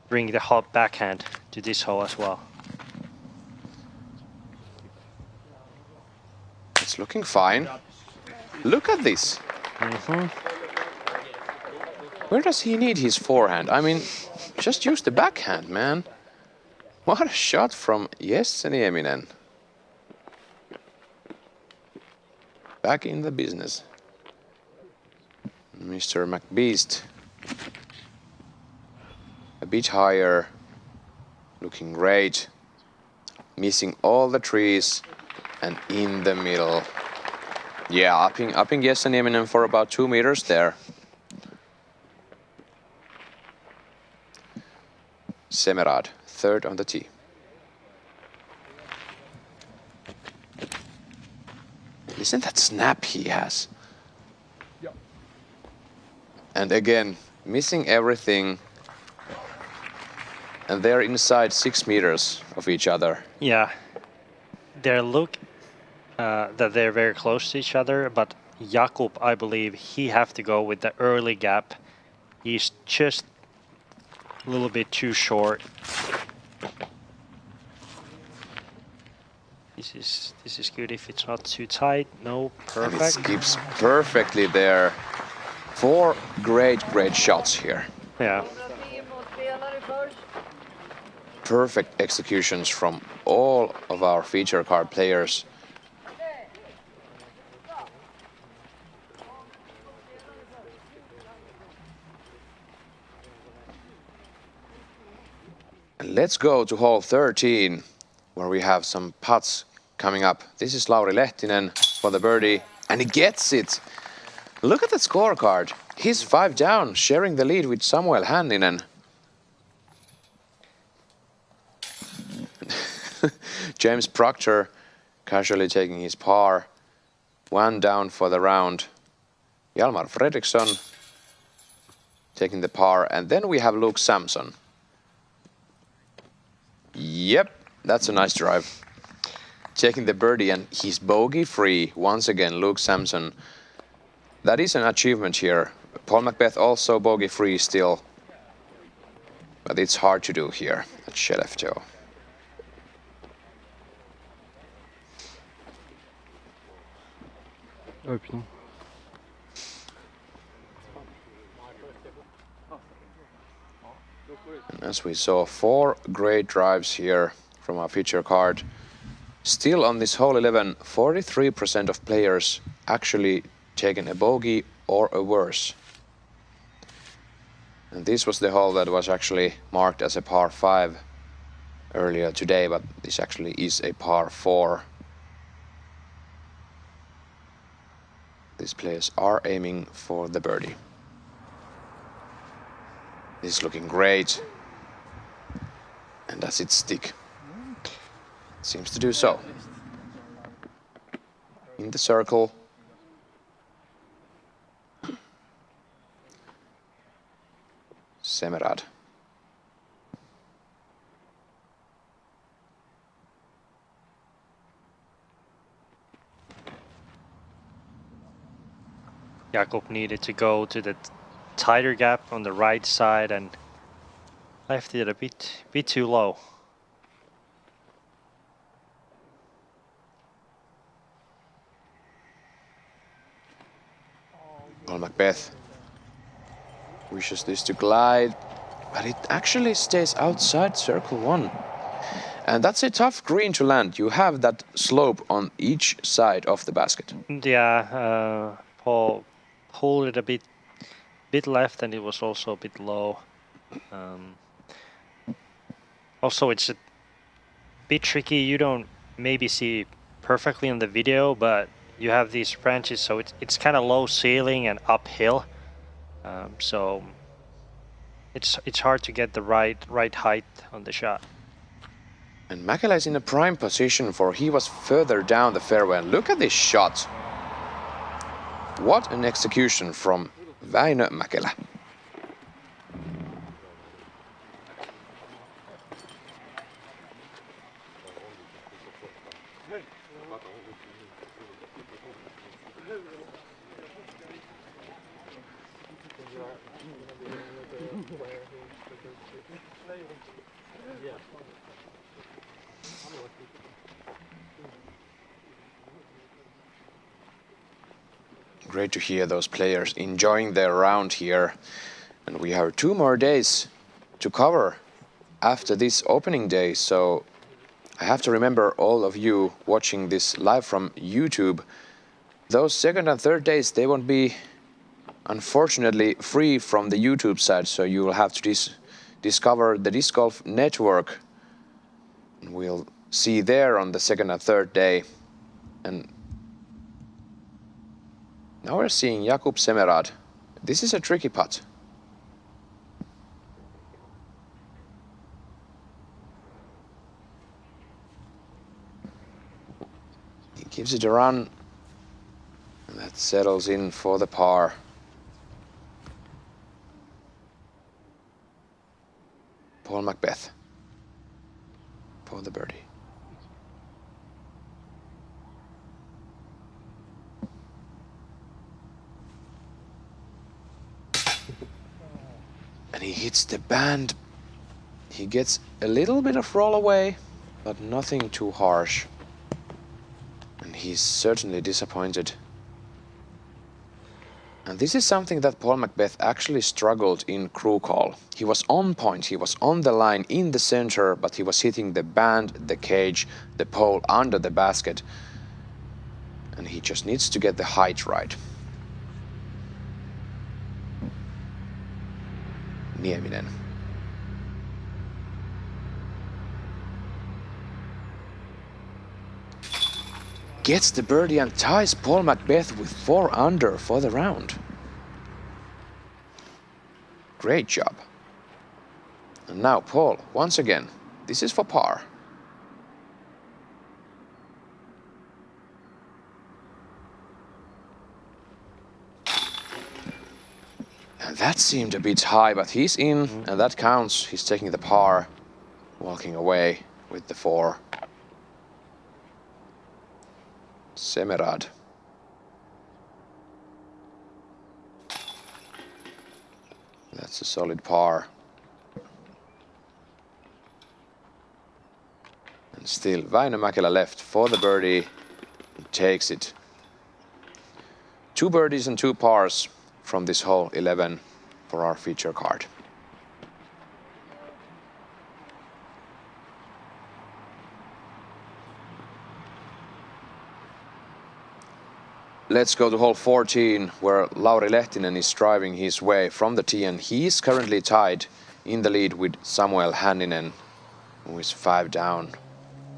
bring the hot backhand to this hole as well. It's looking fine. Look at this. Where does he need his forehand? I mean, just use the backhand, man. What a shot from Jesse Nieminen. Back in the business. Mr. McBeast. A bit higher. Looking great. Missing all the trees. And in the middle. Yeah, upping Jesse Nieminen for about 2 meters there. Semerad, third on the tee. Listen that snap he has. Yep. And again, missing everything. And they're inside 6 meters of each other. Yeah, they look that they're very close to each other, but Jakub, I believe, he have to go with the early gap. He's just a little bit too short. This is good if it's not too tight. No, And it perfect. skips perfectly there. 4 great shots here. Yeah. Perfect executions from all of our feature card players. And let's go to hole 13, where we have some putts coming up. This is Lauri Lehtinen for the birdie, and he gets it. Look at the scorecard. He's 5 down, sharing the lead with Samuel Hänninen. James Proctor casually taking his par. 1 down for the round. Hjalmar Fredriksson taking the par, and then we have Luke Samson. Yep, that's a nice drive. Taking the birdie, and he's bogey free once again, Luke Samson. That is an achievement here. Paul Macbeth also bogey free still. But it's hard to do here at Skellefteå. Opening. As we saw, 4 great drives here from our feature card. Still on this hole 11, 43% of players actually taken a bogey or a worse. And this was the hole that was actually marked as a par 5 earlier today, but this actually is a par 4. These players are aiming for the birdie. This is looking great. And does it stick? Seems to do so. In the circle. Semerad. Jakub needed to go to the tighter gap on the right side and left it a bit too low. Paul Macbeth wishes this to glide, but it actually stays outside circle 1. And that's a tough green to land. You have that slope on each side of the basket. Yeah, Paul pulled it a bit left, and it was also a bit low. Also, it's a bit tricky. You don't maybe see perfectly on the video, but you have these branches, so it's kind of low ceiling and uphill. So it's hard to get the right height on the shot. And Mäkelä is in a prime position, for he was further down the fairway. And look at this shot. What an execution from Väinö Mäkelä. Great to hear those players enjoying their round here. And we have 2 more days to cover after this opening day. So I have to remember all of you watching this live from YouTube. Those second and third days, they won't be, unfortunately, free from the YouTube side. So you will have to discover the Disc Golf Network. And we'll see there on the second and third day. And now we're seeing Jakub Semerad. This is a tricky putt. He gives it a run, and that settles in for the par. Paul Macbeth for the birdie. And he hits the band. He gets a little bit of roll away, but nothing too harsh. And he's certainly disappointed. And this is something that Paul Macbeth actually struggled in crew call. He was on point, he was on the line in the center, but he was hitting the band, the cage, the pole under the basket. And he just needs to get the height right. Nieminen. Gets the birdie and ties Paul Macbeth with 4 under for the round. Great job. And now Paul, once again, this is for par. And that seemed a bit high, but he's in, and that counts. He's taking the par, walking away with the 4. Semerad. That's a solid par. And still Väinö Mäkelä left for the birdie. He takes it. 2 birdies and 2 pars from this hole 11 for our feature card. Let's go to hole 14, where Lauri Lehtinen is driving his way from the tee, and he's currently tied in the lead with Samuel Hänninen, who is 5 down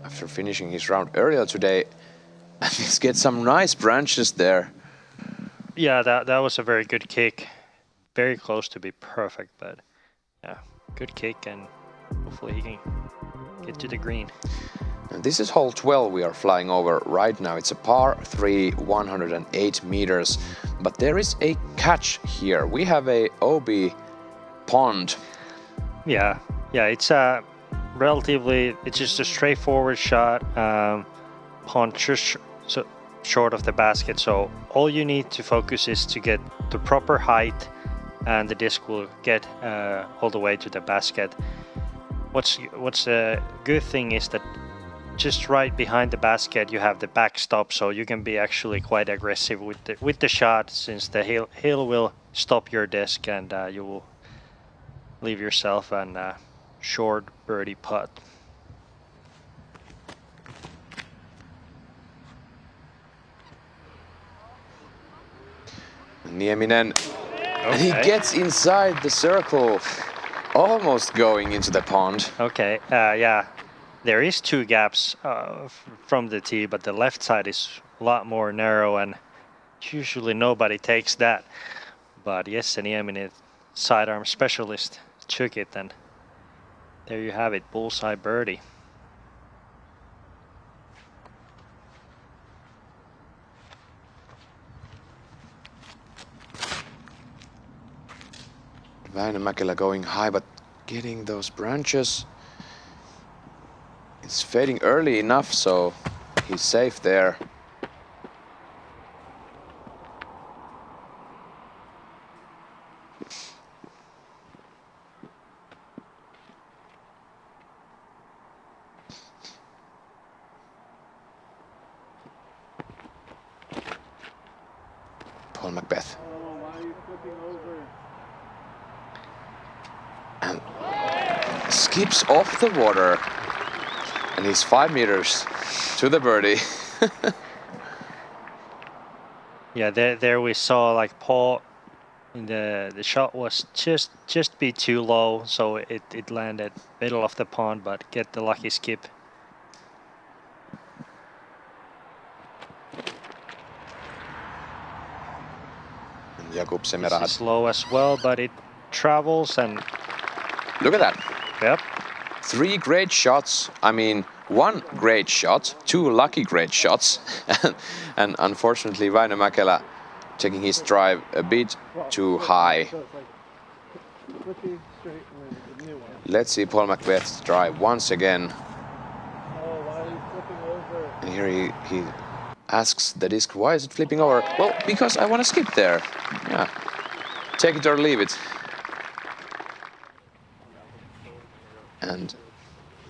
after finishing his round earlier today. And he's get some nice branches there. Yeah, that was a very good kick. Very close to be perfect, but yeah, good kick, and hopefully he can get to the green. And this is hole 12 we are flying over right now. It's a par 3, 108 meters, but there is a catch here. We have a OB pond. Yeah, it's a relatively, it's just a straightforward shot. Pond just short of the basket, so all you need to focus is to get the proper height, and the disc will get all the way to the basket. What's a good thing is that just right behind the basket you have the backstop, so you can be actually quite aggressive with the shot, since the hill will stop your disc, and you will leave yourself a short birdie putt. Nieminen, and he gets inside the circle, almost going into the pond. Okay, yeah, there is 2 gaps from the tee, but the left side is a lot more narrow, and usually nobody takes that. But yes, Nieminen, sidearm specialist, took it, and there you have it, bullseye birdie. Väinö Mäkelä going high, but getting those branches. It's fading early enough, so he's safe there. Paul Macbeth. And skips off the water. And he's 5 meters to the birdie. Yeah, there we saw like Paul, the shot was just be too low, so it landed middle of the pond, but get the lucky skip. And Jakub Semerad. This is low as well, but it travels and... Look at that. Yep. 3 great shots. I mean, 1 great shot, 2 lucky great shots. And unfortunately, Väinö Mäkelä taking his drive a bit too high. Let's see Paul Macbeth's drive once again. And here he asks the disc, why is it flipping over? Well, because I want to skip there. Yeah, take it or leave it. And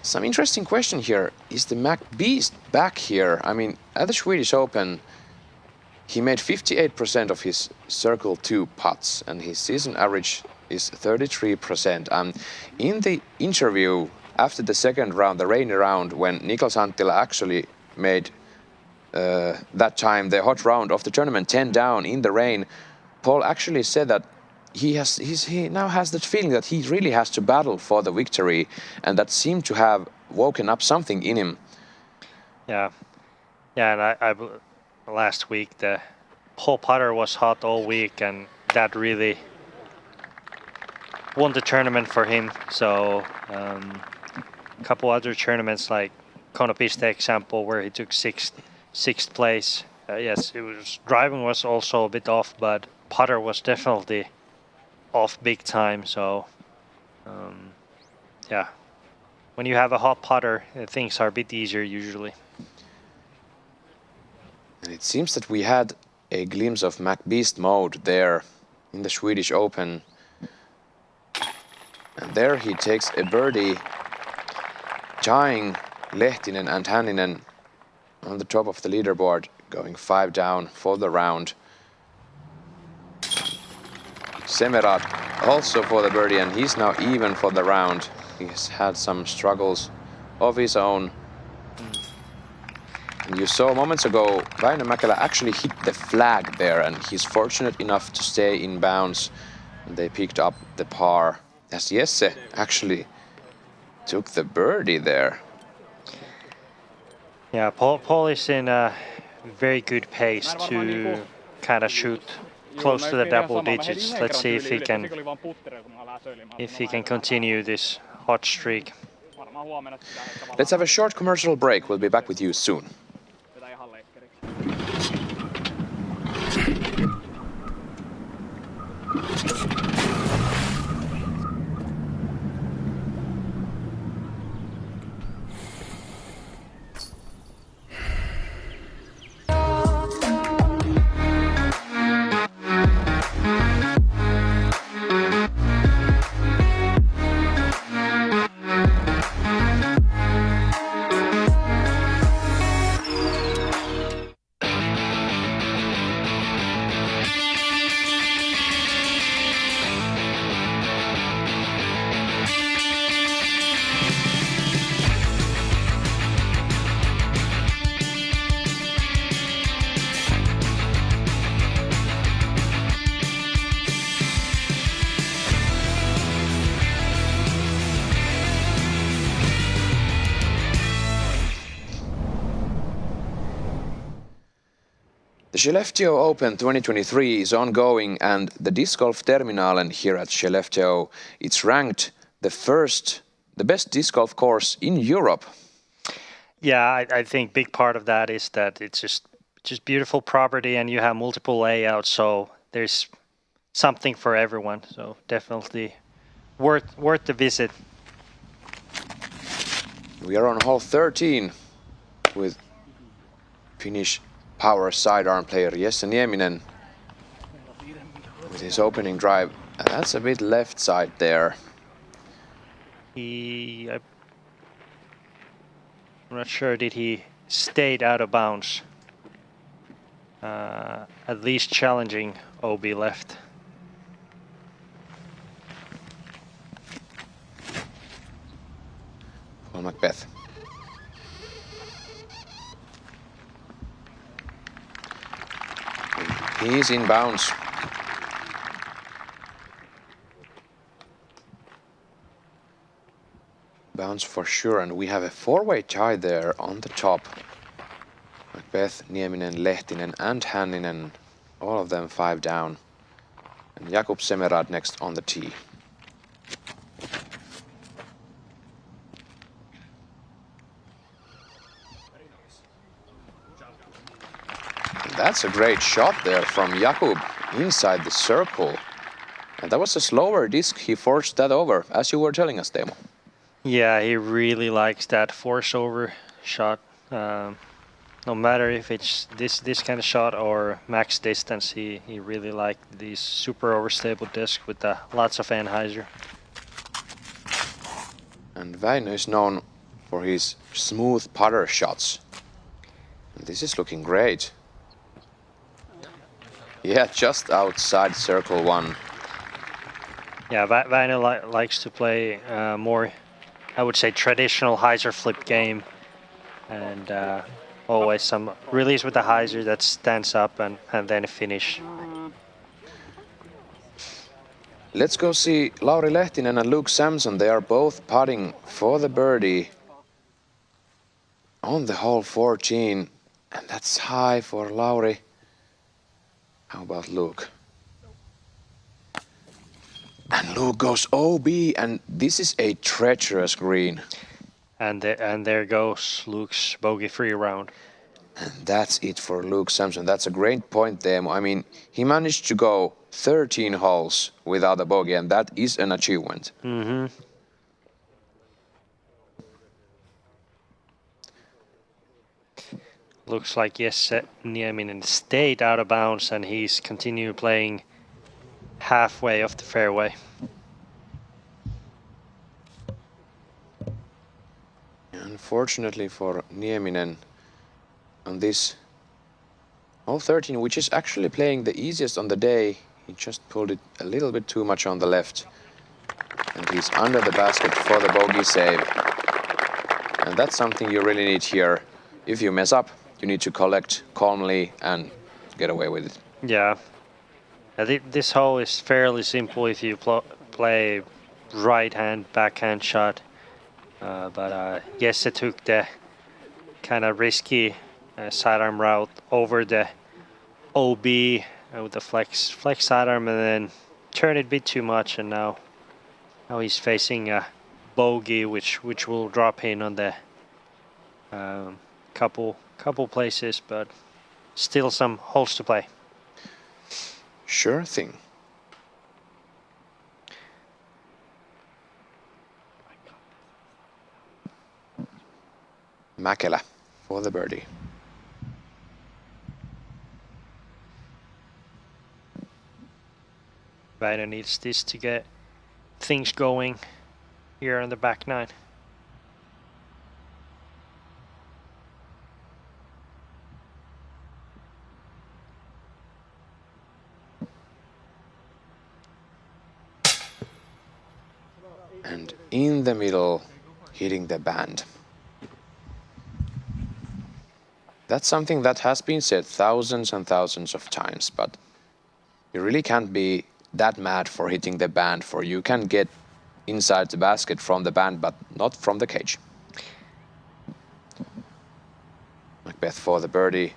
some interesting question here. Is the Mac Beast back here? I mean, at the Swedish Open, he made 58% of his Circle 2 putts, and his season average is 33%. In the interview after the second round, the rainy round, when Niklas Anttila actually made that time the hot round of the tournament, 10 down in the rain, Paul actually said that he now has that feeling that he really has to battle for the victory, and that seemed to have woken up something in him. Yeah, and I last week the whole putter was hot all week, and that really won the tournament for him. So a couple other tournaments like Konopiste example, where he took sixth place. Yes, it was driving was also a bit off, but putter was definitely off big time. So yeah, when you have a hot putter, things are a bit easier usually. And it seems that we had a glimpse of Mac Beast mode there in the Swedish Open. And there he takes a birdie, tying Lehtinen and Hänninen on the top of the leaderboard, going 5 down for the round. Semerad also for the birdie, and he's now even for the round. He's had some struggles of his own. And you saw moments ago, Väinö Mäkelä actually hit the flag there, and he's fortunate enough to stay in bounds. And they picked up the par, as Jesse actually took the birdie there. Yeah, Paul is in a very good pace to kind of shoot close to the double digits. Let's see if he can continue this hot streak. Let's have a short commercial break. We'll be back with you soon. Skellefteå Open 2023 is ongoing, and the Disc Golf Terminalen here at Skellefteå, it's ranked the best disc golf course in Europe. Yeah, I think big part of that is that it's just beautiful property, and you have multiple layouts, so there's something for everyone. So definitely worth the visit. We are on hole 13 with Finnish power sidearm player Jesse Nieminen with his opening drive. And that's a bit left side there. I'm not sure, did he stayed out of bounds? At least challenging OB left. Paul Macbeth. He's in bounds. Bounce for sure, and we have a four-way tie there on the top. Macbeth, Nieminen, Lehtinen and Hänninen, all of them 5 down. And Jakub Semerad next on the tee. And that's a great shot there from Jakub inside the circle. And that was a slower disc, he forced that over, as you were telling us, Teemu. Yeah, he really likes that force over shot. No matter if it's this kind of shot or max distance, he really liked these super overstable discs with lots of anhyzer. And Väinö is known for his smooth putter shots. And this is looking great. Yeah, just outside circle 1. Yeah, Väinö likes to play more, I would say, traditional hyzer flip game, and always some release with the hyzer that stands up and then finish. Let's go see Lauri Lehtinen and Luke Samson. They are both putting for the birdie on the hole 14, and that's high for Lauri. How about Luke? And Luke goes OB, and this is a treacherous green. And there goes Luke's bogey-free round. And that's it for Luke Samson. That's a great point there. I mean, he managed to go 13 holes without a bogey, and that is an achievement. Mm-hmm. Looks like Jesse Nieminen stayed out of bounds, and he's continued playing halfway off the fairway. Unfortunately for Nieminen, on this hole 13, which is actually playing the easiest on the day, he just pulled it a little bit too much on the left. And he's under the basket for the bogey save. And that's something you really need here. If you mess up, you need to collect calmly and get away with it. Yeah. This hole is fairly simple if you play right-hand, backhand shot. But Jesse took the kind of risky sidearm route over the OB with the flex sidearm, and then turned it a bit too much, and now he's facing a bogey, which will drop in on the couple places, but still some holes to play. Sure thing. Mäkelä for the birdie. Väinö needs this to get things going here on the back nine. And in the middle, hitting the band. That's something that has been said thousands and thousands of times, but you really can't be that mad for hitting the band, for you can get inside the basket from the band, but not from the cage. Macbeth for the birdie.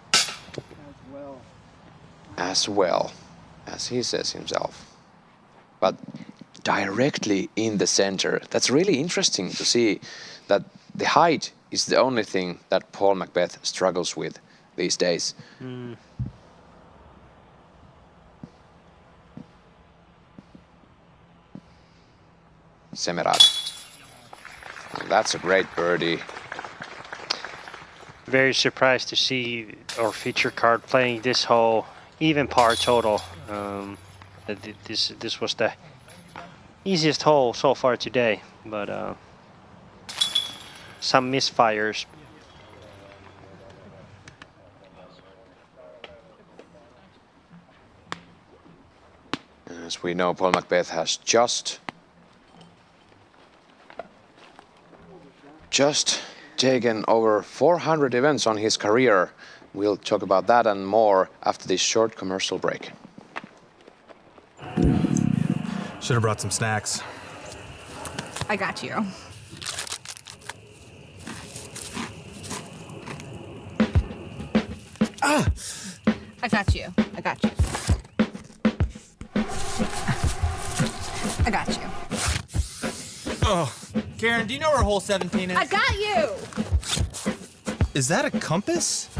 as well, as he says himself. But directly in the center. That's really interesting to see that the height is the only thing that Paul McBeth struggles with these days. Semerad. That's a great birdie. Very surprised to see our feature card playing this hole, even par total. This was the easiest hole so far today, but some misfires. As we know, Paul McBeth has just taken over 400 events on his career. We'll talk about that and more after this short commercial break. Should have brought some snacks. I got you. Ah! I got you. I got you. I got you. Oh, Karen, do you know where hole 17 is? I got you! Is that a compass?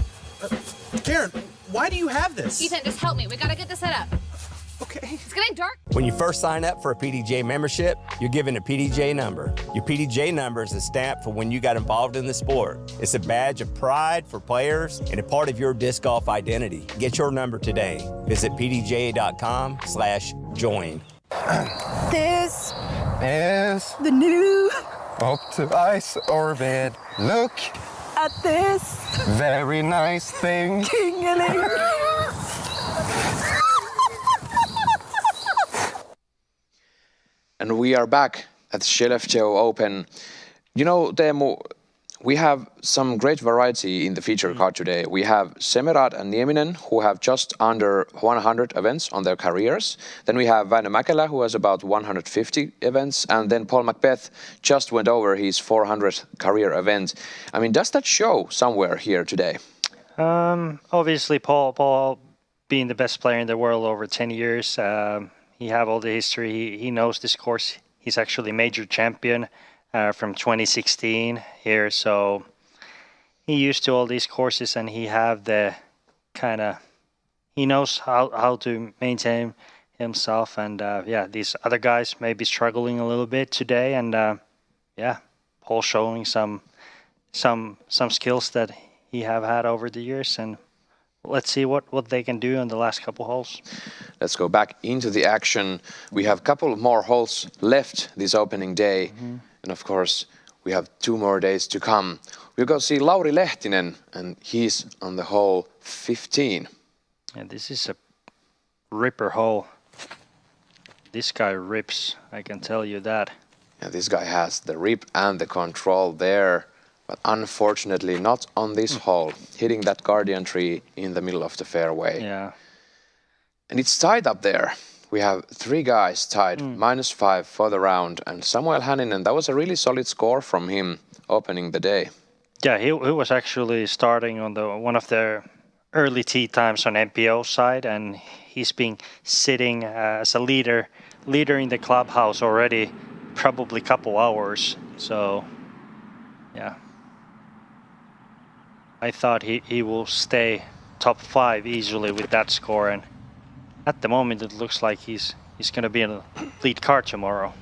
Karen, why do you have this? Ethan, just help me. We gotta get this set up. Okay. It's getting dark. When you first sign up for a PDJ membership, you're given a PDJ number. Your PDJ number is a stamp for when you got involved in the sport. It's a badge of pride for players and a part of your disc golf identity. Get your number today. Visit pdj.com/join. This is The new up to ice orbit. Look at this very nice thing. tingling. And we are back at Skellefteå Open. You know, Teemu, we have some great variety in the feature card today. We have Semerad and Nieminen, who have just under 100 events on their careers. Then we have Väinö Mäkelä, who has about 150 events. And then Paul McBeth just went over his 400th career event. I mean, does that show somewhere here today? Obviously, Paul being the best player in the world over 10 years, he have all the history. He knows this course. He's actually major champion from 2016 here, so he used to all these courses, and he have the kind of, he knows how to maintain himself. And yeah, these other guys may be struggling a little bit today, and yeah, Paul showing some skills that he have had over the years, and let's see what they can do on the last couple holes. Let's go back into the action. We have a couple more holes left this opening day. And of course, we have 2 more days to come. We'll go see Lauri Lehtinen, and he's on the hole 15. And this is a ripper hole. This guy rips, I can tell you that. Yeah, this guy has the rip and the control there, but unfortunately not on this hole, hitting that guardian tree in the middle of the fairway. Yeah. And it's tied up there. We have 3 guys tied, -5 for the round. And Samuel Hänninen, that was a really solid score from him opening the day. Yeah, he was actually starting on one of the early tee times on MPO side, and he's been sitting as a leader in the clubhouse already, probably a couple hours. So, yeah. I thought he will stay top 5 easily with that score, and at the moment it looks like he's going to be in a lead car tomorrow.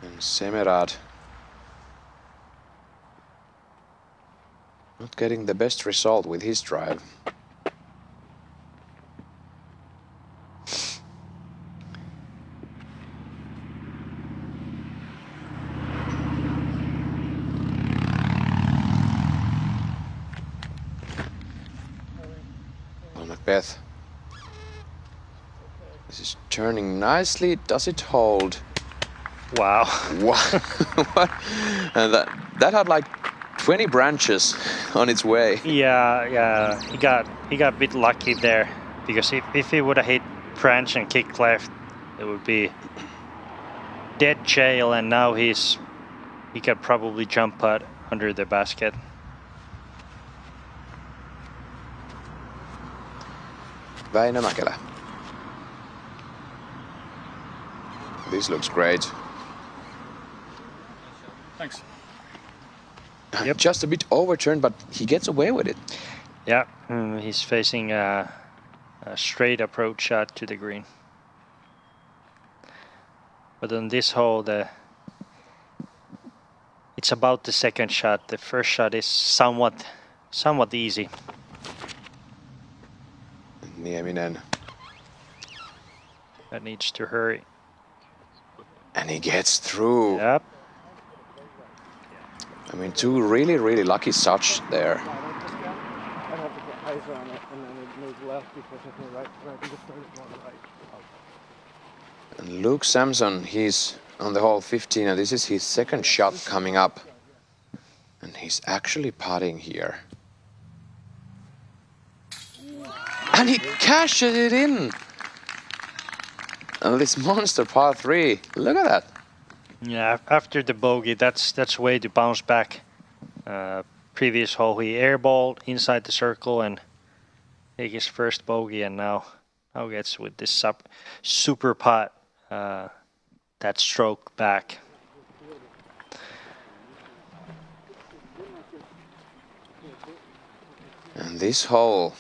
And Semerad not getting the best result with his drive. Beth. This is turning nicely. Does it hold? Wow. What? And that had like 20 branches on its way. Yeah. He got a bit lucky there, because if he would have hit branch and kick left, it would be dead jail, and now he could probably jump putt under the basket. Väinö Mäkelä. This looks great. Thanks. Just a bit overturned, but he gets away with it. Yeah, he's facing a straight approach shot to the green. But on this hole, it's about the second shot. The first shot is somewhat easy. Nieminen. That needs to hurry. And he gets through. Yep. I mean, two really lucky shots there. I'd have to put ice on it and then it moves left because if you're right, you just start going right. And Luke Samson, he's on the hole 15, and this is his second shot coming up. And he's actually putting here. And he cashes it in! And this monster par 3, look at that. Yeah, after the bogey, that's way to bounce back. Previous hole, he airballed inside the circle and take his first bogey, and now gets with this super putt that stroke back. And this hole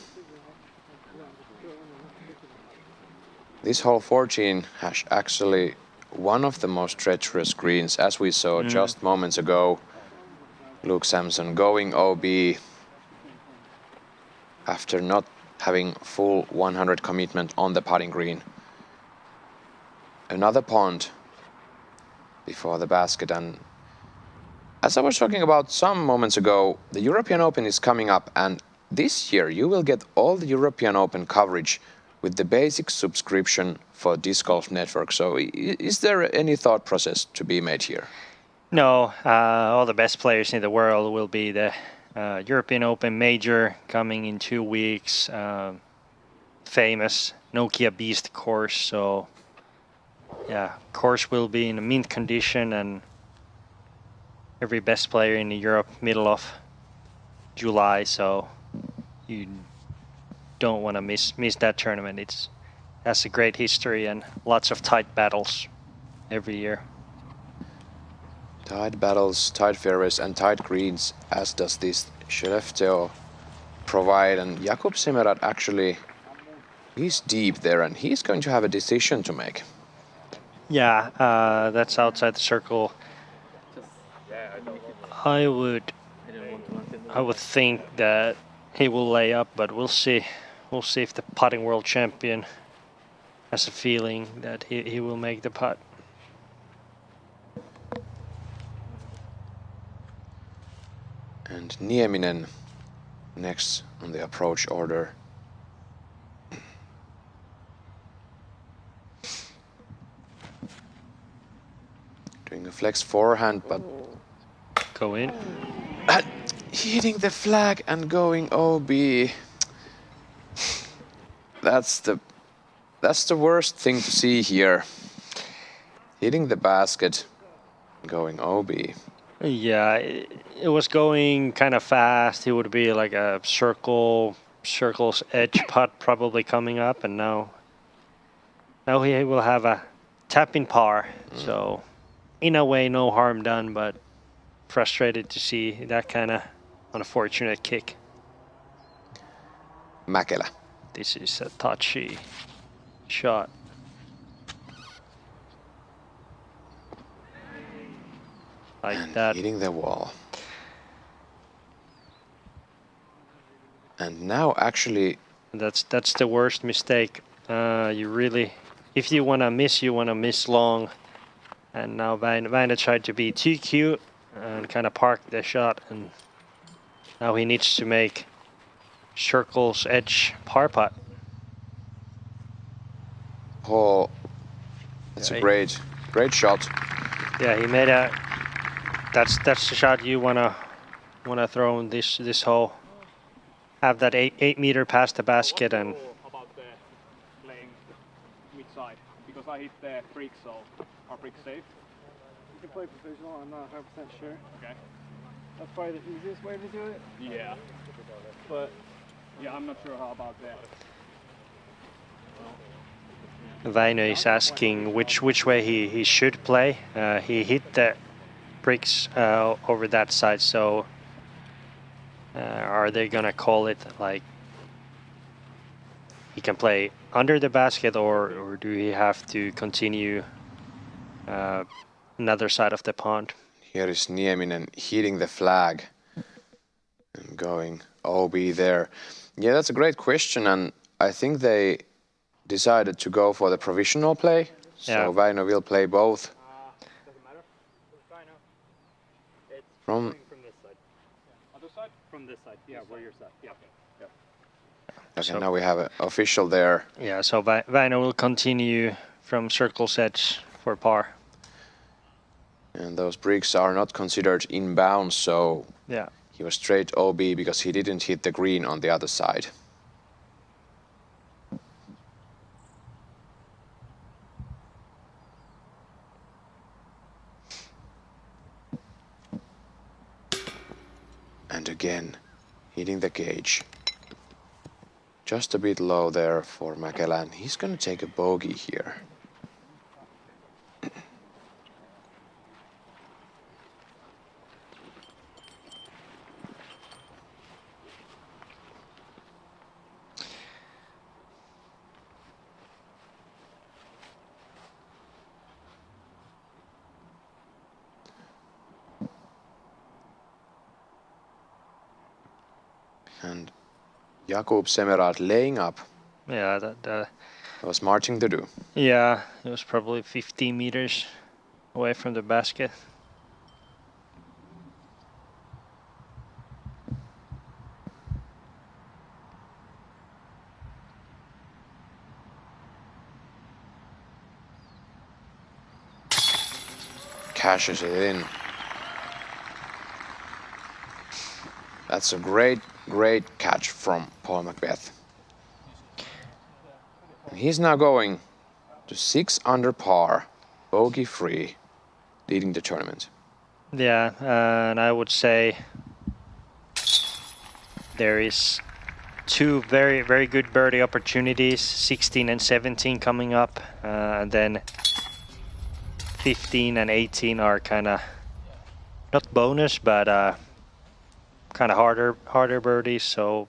14 has actually one of the most treacherous greens, as we saw just moments ago. Luke Samson going OB after not having full 100 commitment on the putting green. Another pond before the basket, and as I was talking about some moments ago, the European Open is coming up, and this year you will get all the European Open coverage with the basic subscription for Disc Golf Network. So is there any thought process to be made here? No, all the best players in the world will be the European Open Major coming in 2 weeks. Famous Nokia Beast course. So yeah, course will be in mint condition, and every best player in Europe middle of July. So you don't want to miss that tournament. It has a great history and lots of tight battles every year. Tight battles, tight fairways and tight greens, as does this Skellefteå provide. And Jakub Semerat actually, he's deep there and he's going to have a decision to make. Yeah, that's outside the circle. I would think that he will lay up, but we'll see. We'll see if the putting world champion has a feeling that he will make the putt. And Nieminen next on the approach order. Doing a flex forehand, but go in. Hitting the flag and going OB. That's the worst thing to see here. Hitting the basket, going OB. Yeah, it was going kind of fast. It would be like a circle's edge putt probably coming up, and now he will have a tap-in par. So in a way, no harm done, but frustrated to see that kind of unfortunate kick. Mäkelä. This is a touchy shot. Like and that. Hitting the wall. And now actually... That's the worst mistake. You really... If you want to miss long. And now Väinö tried to be too cute and kind of park the shot. And now he needs to make circle's edge par putt. Oh, that's a great shot. Yeah, he made a... That's the shot you wanna throw in this hole. Have that 8 meter past the basket and. About the playing which side, because I hit the brick, so are bricks safe? You can play provisional. I'm not 100% sure. Okay. That's probably the easiest way to do it. Yeah. But yeah, I'm not sure how about that. Väinö is asking which way he should play. He hit the bricks over that side, so are they gonna call it like he can play under the basket, or do he have to continue another side of the pond? Here is Nieminen hitting the flag and going OB there. Yeah, that's a great question, and I think they decided to go for the provisional play. So Väinö will play both. Doesn't matter. Väinö. It's From this side. Other side? From this side. Yeah, where you're set. Yeah. Okay, so now we have an official there. Yeah, so Väinö will continue from circle's edge for par. And those bricks are not considered inbounds, so yeah, he was straight OB because he didn't hit the green on the other side. And again, hitting the cage. Just a bit low there for Mäkelä, and he's going to take a bogey here. And Jakub Semerad laying up. Yeah, that was smart thing to do. Yeah, it was probably 15 meters away from the basket. Cashes it in. That's a great catch from Paul Macbeth. And he's now going to 6 under par, bogey free, leading the tournament. Yeah, and I would say there is two very good birdie opportunities, 16 and 17 coming up, and then 15 and 18 are kind of not bonus, but kind of harder birdies. So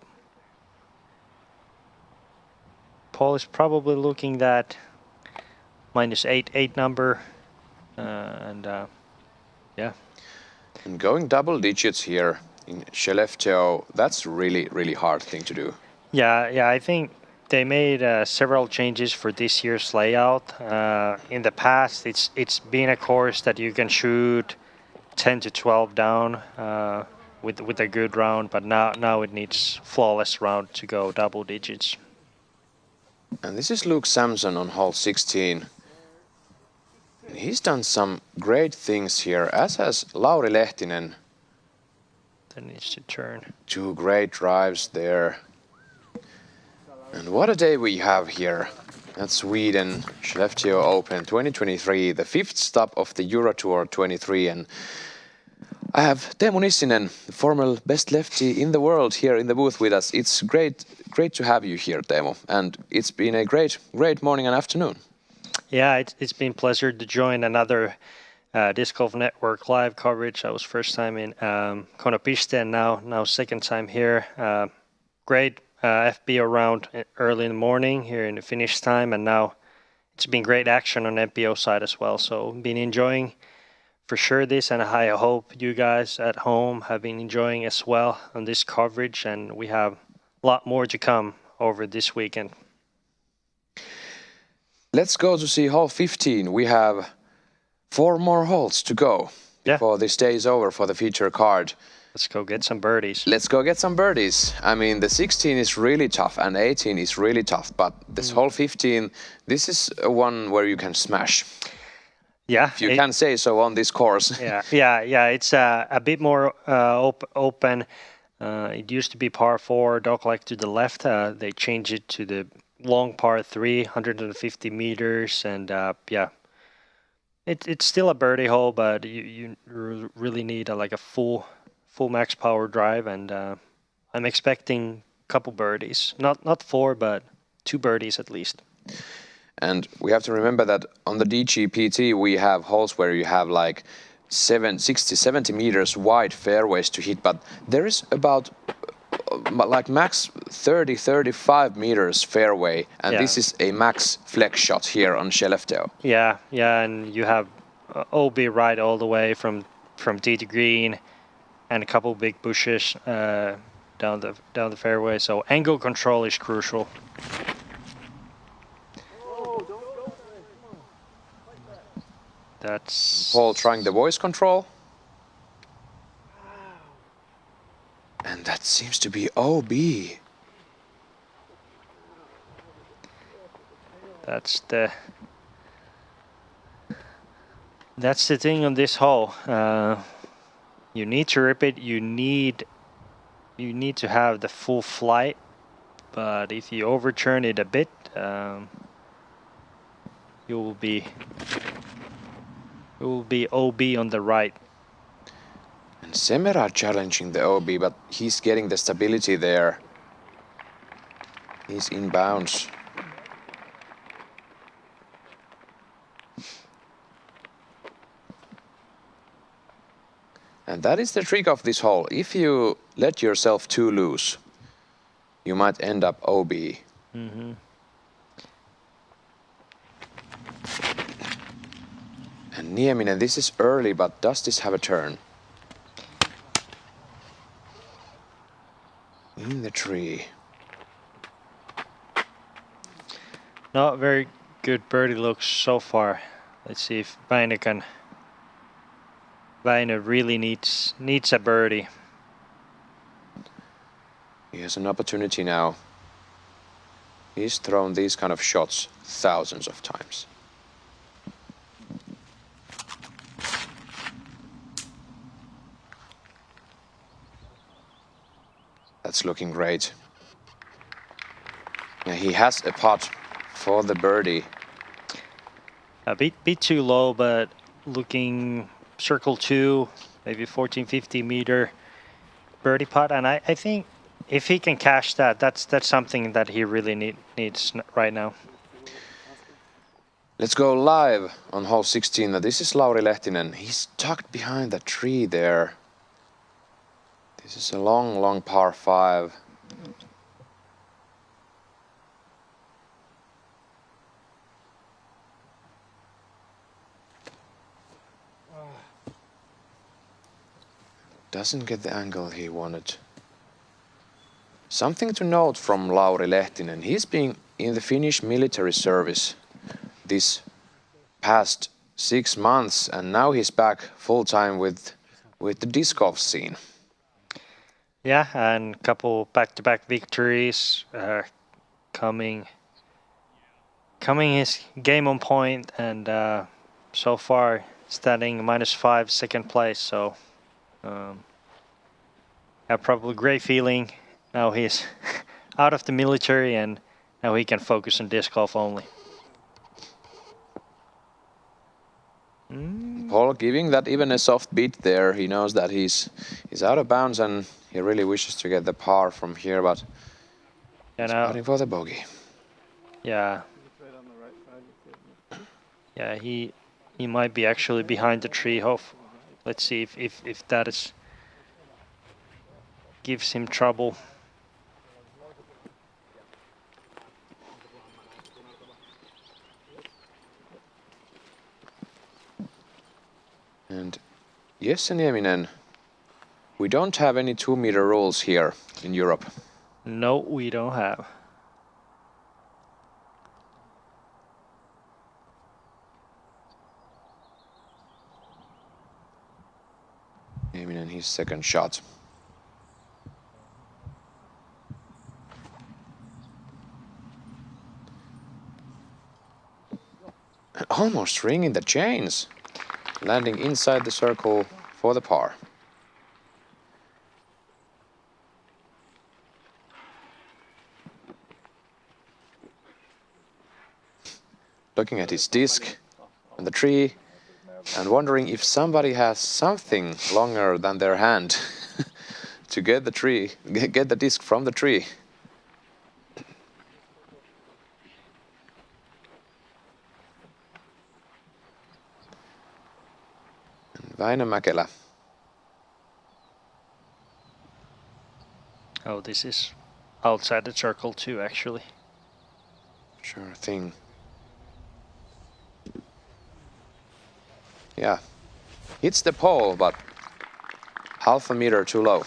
Paul is probably looking at -8 number, and yeah. And going double digits here in Skellefteå, that's really hard thing to do. Yeah, I think they made several changes for this year's layout. In the past, it's been a course that you can shoot 10 to 12 down with a good round, but now it needs flawless round to go double digits. And this is Luke Samson on hole 16. And he's done some great things here, as has Lauri Lehtinen. That needs to turn. 2 great drives there. And what a day we have here at Sweden, Skellefteå Open 2023, the 5th stop of the Euro Tour 23. And I have Teemu Nissinen, the former best lefty in the world, here in the booth with us. It's great to have you here, Teemu. And it's been a great morning and afternoon. Yeah, it's been a pleasure to join another Disc Golf Network live coverage. I was first time in Konopiste, and now second time here. Great FBO round early in the morning here in the Finnish time, and now it's been great action on MPO side as well. So been enjoying for sure this, and I hope you guys at home have been enjoying as well on this coverage, and we have a lot more to come over this weekend. Let's go to see hole 15. We have 4 more holes to go before this day is over for the feature card. Let's go get some birdies. Let's go get some birdies. I mean, the 16 is really tough and 18 is really tough, but this hole 15, this is one where you can smash. Yeah, if you can say so on this course. Yeah. It's a bit more open. It used to be par 4, dogleg to the left. They changed it to the long par 3, 150 meters, and it's still a birdie hole, but you really need a full max power drive, and I'm expecting a couple birdies. Not 4, but 2 birdies at least. And we have to remember that on the DGPT we have holes where you have like 60-70 meters wide fairways to hit, but there is about like max 30-35 meters fairway, and this is a max flex shot here on Skellefteå. Yeah, and you have OB right all the way from tee to green, and a couple big bushes down the fairway. So angle control is crucial. That's Paul trying the voice control. And that seems to be OB. That's the thing on this hole. You need to rip it. You need to have the full flight. But if you overturn it a bit, you will be OB on the right. And Semera challenging the OB, but he's getting the stability there. He's in bounds. And that is the trick of this hole. If you let yourself too loose, you might end up OB. Mm-hmm. And Nieminen, this is early, but does this have a turn? In the tree. Not very good birdie looks so far. Let's see if Väinö really needs a birdie. He has an opportunity now. He's thrown these kind of shots thousands of times. That's looking great. Yeah, he has a putt for the birdie. A bit too low, but looking circle 2, maybe 14-15 meter birdie putt, and I think if he can cash that, that's something that he really needs right now. Let's go live on hole 16. Now this is Lauri Lehtinen. He's tucked behind the tree there. This is a long par 5. Doesn't get the angle he wanted. Something to note from Lauri Lehtinen. He's been in the Finnish military service this past 6 months, and now he's back full-time with the disc golf scene. Yeah, and a couple back-to-back victories, coming his game on point, and so far standing -5 second place. So have probably great feeling. Now he's out of the military, and now he can focus on disc golf only. Paul giving that even a soft beat there. He knows that he's out of bounds, and he really wishes to get the par from here, but he's putting for the bogey. Yeah. Yeah, he might be actually behind the tree. Let's see if that gives him trouble. And yes, Nieminen, we don't have any 2-meter rules here in Europe. No, we don't have. Nieminen, his second shot. Almost ringing the chains. Landing inside the circle for the par. Looking at his disc on the tree and wondering if somebody has something longer than their hand to get the disc from the tree. Väinö Mäkelä. Oh, this is outside the circle too, actually. Sure thing. Yeah. Hits the pole, but half a meter too low.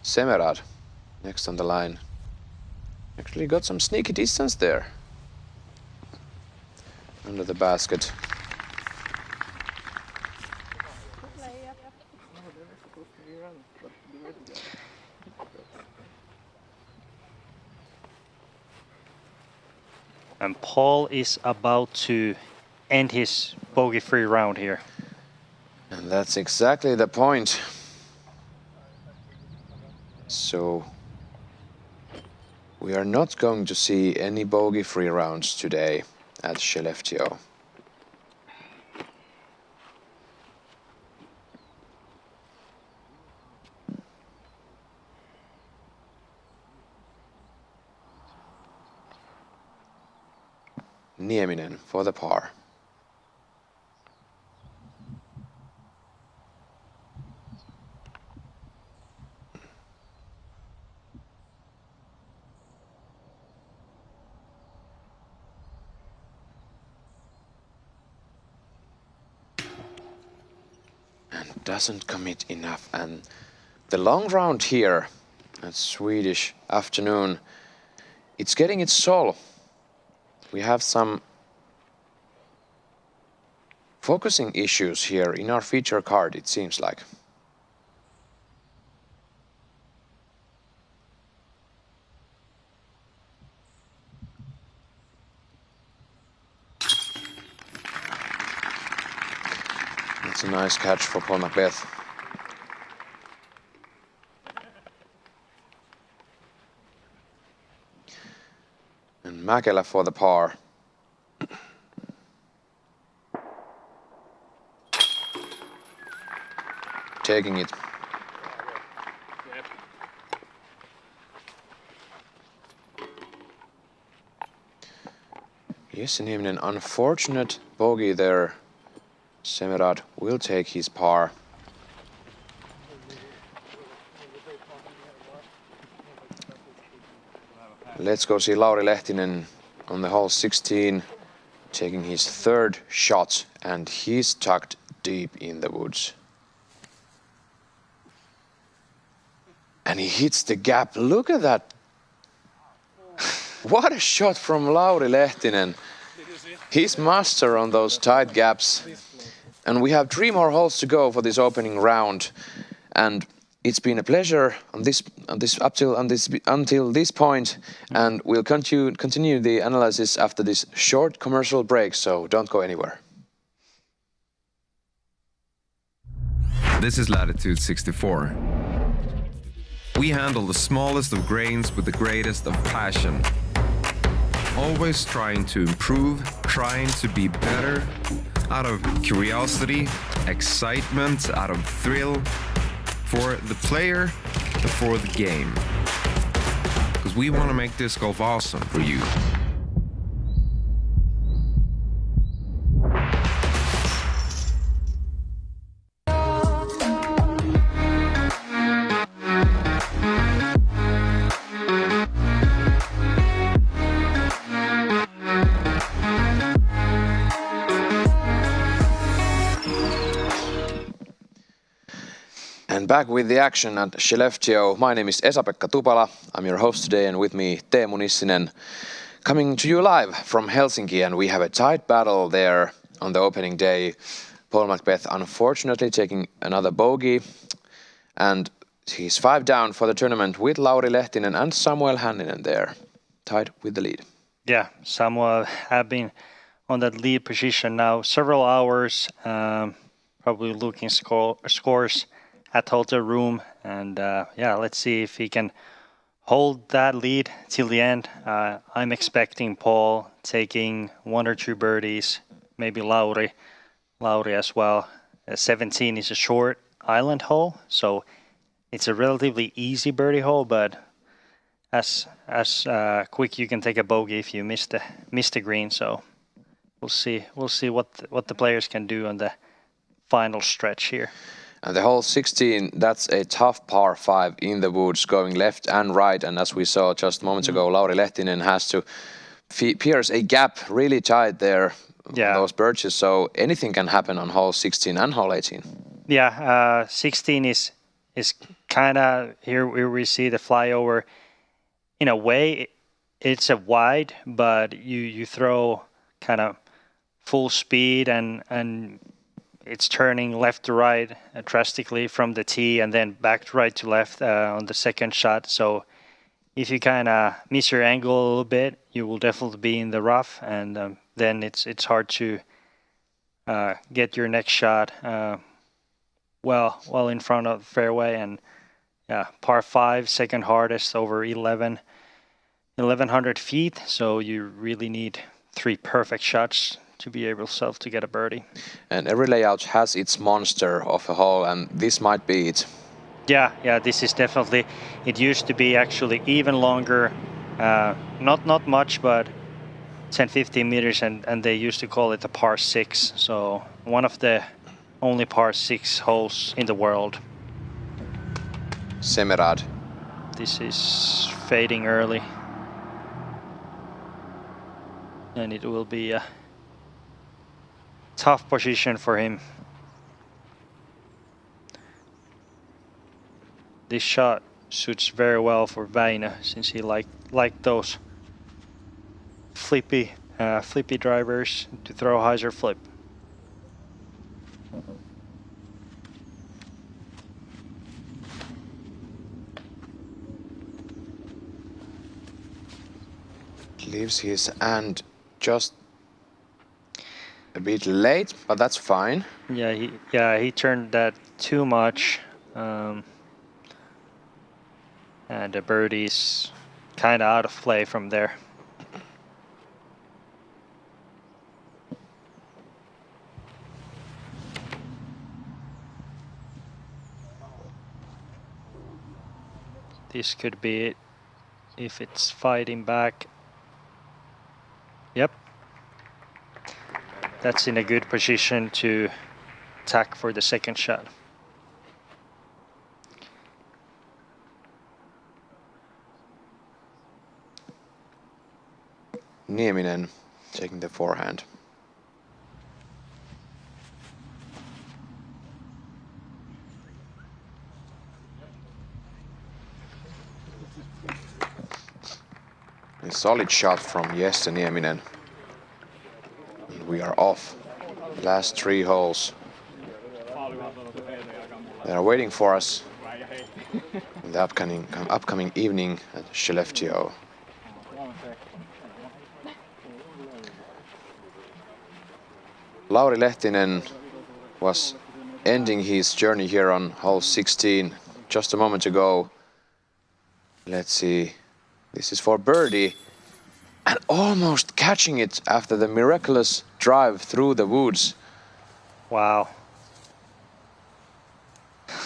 Semerad, next on the line. Actually got some sneaky distance there. Under the basket. And Paul is about to end his bogey-free round here. And that's exactly the point. So we are not going to see any bogey-free rounds today at Skellefteå. Nieminen for the par. And doesn't commit enough. And the long round here at Swedish afternoon, it's getting its soul. We have some focusing issues here in our feature card, it seems like. That's a nice catch for Paul Macbeth. And Mäkelä for the par. Taking it. Yes, and an unfortunate bogey there. Semerad will take his par. Let's go see Lauri Lehtinen on the hole 16, taking his third shot, and he's tucked deep in the woods. And he hits the gap. Look at that. What a shot from Lauri Lehtinen. He's master on those tight gaps. And we have 3 more holes to go for this opening round. And it's been a pleasure until this point, and we'll continue the analysis after this short commercial break, so don't go anywhere. This is Latitude 64. We handle the smallest of grains with the greatest of passion. Always trying to improve, trying to be better, out of curiosity, excitement, out of thrill, for the player, for the game. Because we want to make disc golf awesome for you. And back with the action at Skellefteå. My name is Esa-Pekka Tupala. I'm your host today, and with me Teemu Nissinen, coming to you live from Helsinki. And we have a tight battle there on the opening day. Paul Macbeth unfortunately taking another bogey, and he's 5 down for the tournament with Lauri Lehtinen and Samuel Hänninen there, tied with the lead. Yeah, Samuel have been on that lead position now several hours, probably looking scores at hotel room, and yeah, let's see if he can hold that lead till the end. I'm expecting Paul taking 1 or 2 birdies, maybe Lauri as well. 17 is a short island hole, so it's a relatively easy birdie hole, but as quick you can take a bogey if you miss the green. So we'll see what the players can do on the final stretch here. And the hole 16, that's a tough par 5 in the woods, going left and right. And as we saw just moments ago, Lauri Lehtinen has to pierce a gap really tight there. Yeah. Those birches. So anything can happen on hole 16 and hole 18. Yeah, 16 is kind of here we see the flyover. In a way, it's a wide, but you throw kind of full speed and it's turning left to right drastically from the tee and then back to right to left on the second shot. So if you kind of miss your angle a little bit, you will definitely be in the rough, and then it's hard to get your next shot well in front of the fairway. And yeah, par 5, second hardest, over 1100 feet. So you really need 3 perfect shots to be able to get a birdie. And every layout has its monster of a hole, and this might be it. Yeah, this is definitely. It used to be actually even longer, not much, but 10-15 meters, and they used to call it a par 6. So one of the only par 6 holes in the world. Semerad. This is fading early, and it will be a tough position for him. This shot suits very well for Väinö, since he liked those flippy drivers to throw hyzer flip. Leaves his hand just a bit late, but that's fine. Yeah, he turned that too much, and the birdie's kind of out of play from there. This could be it if it's fighting back. Yep. That's in a good position to attack for the second shot. Nieminen taking the forehand. A solid shot from Jesse Nieminen. We are off. Last 3 holes. They are waiting for us in the upcoming evening at Skellefteå. Lauri Lehtinen was ending his journey here on hole 16 just a moment ago. Let's see. This is for birdie, and almost catching it after the miraculous drive through the woods. Wow.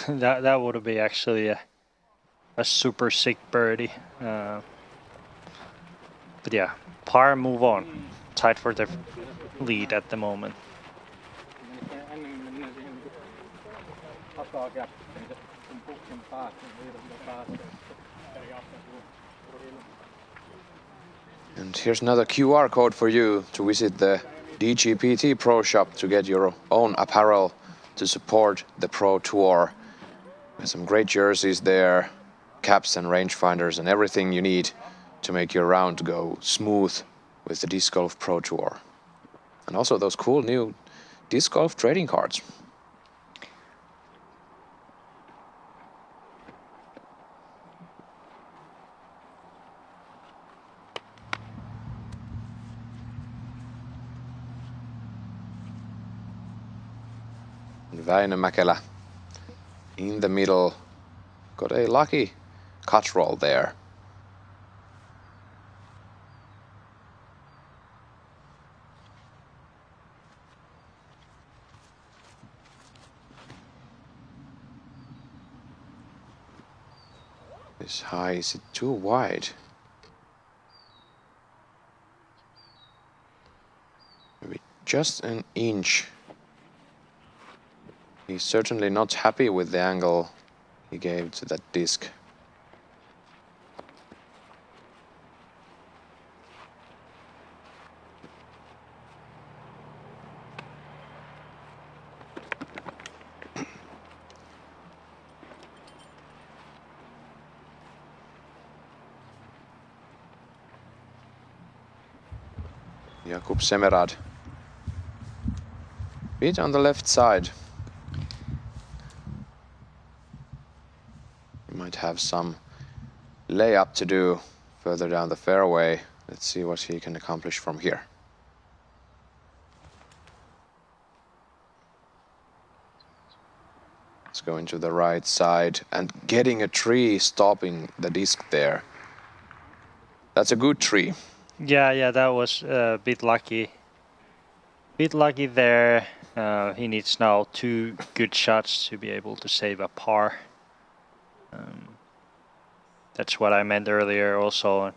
that would be actually a super sick birdie. But yeah, par, move on. Tied for the lead at the moment. And here's another QR code for you to visit the DGPT Pro Shop to get your own apparel to support the Pro Tour. There's some great jerseys there, caps and rangefinders and everything you need to make your round go smooth with the Disc Golf Pro Tour. And also those cool new Disc Golf trading cards. Väinö Mäkelä in the middle, got a lucky cut roll there. This high, is it too wide? Maybe just an inch. He's certainly not happy with the angle he gave to that disc. Jakub Semerad. Bit on the left side. He might have some layup to do further down the fairway. Let's see what he can accomplish from here. Let's go into the right side and getting a tree stopping the disc there. That's a good tree. Yeah, that was a bit lucky. Bit lucky there. He needs now 2 good shots to be able to save a par. That's what I meant earlier also.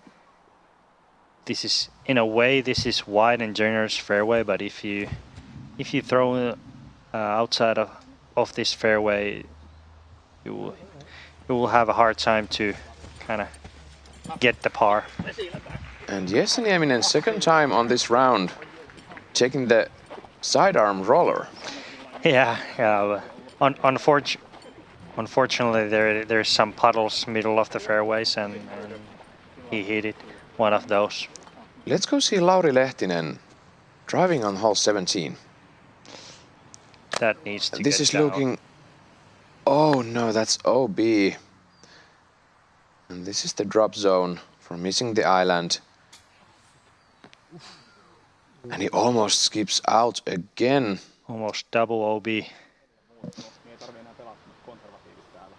This is, in a way, this is wide and generous fairway, but if you throw outside of this fairway, you will have a hard time to kind of get the par. And Jesse Nieminen, second time on this round, taking the sidearm roller. Yeah. Unfortunately, there's some puddles middle of the fairways, and he hit it, one of those. Let's go see Lauri Lehtinen driving on hole 17. That needs to This get is down. looking... Oh no, that's OB. And this is the drop zone for missing the island. And he almost skips out again. Almost double OB.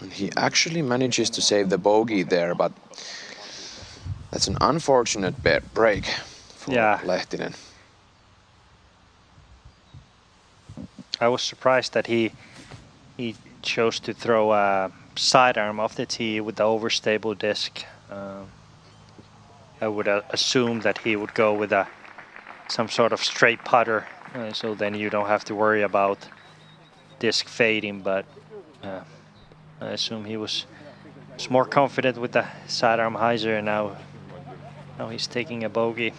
And he actually manages to save the bogey there, but that's an unfortunate break for Lehtinen. I was surprised that he chose to throw a sidearm off the tee with the overstable disc. I would assume that he would go with some sort of straight putter, so then you don't have to worry about disc fading, but I assume he was more confident with the sidearm hyzer, and now he's taking a bogey.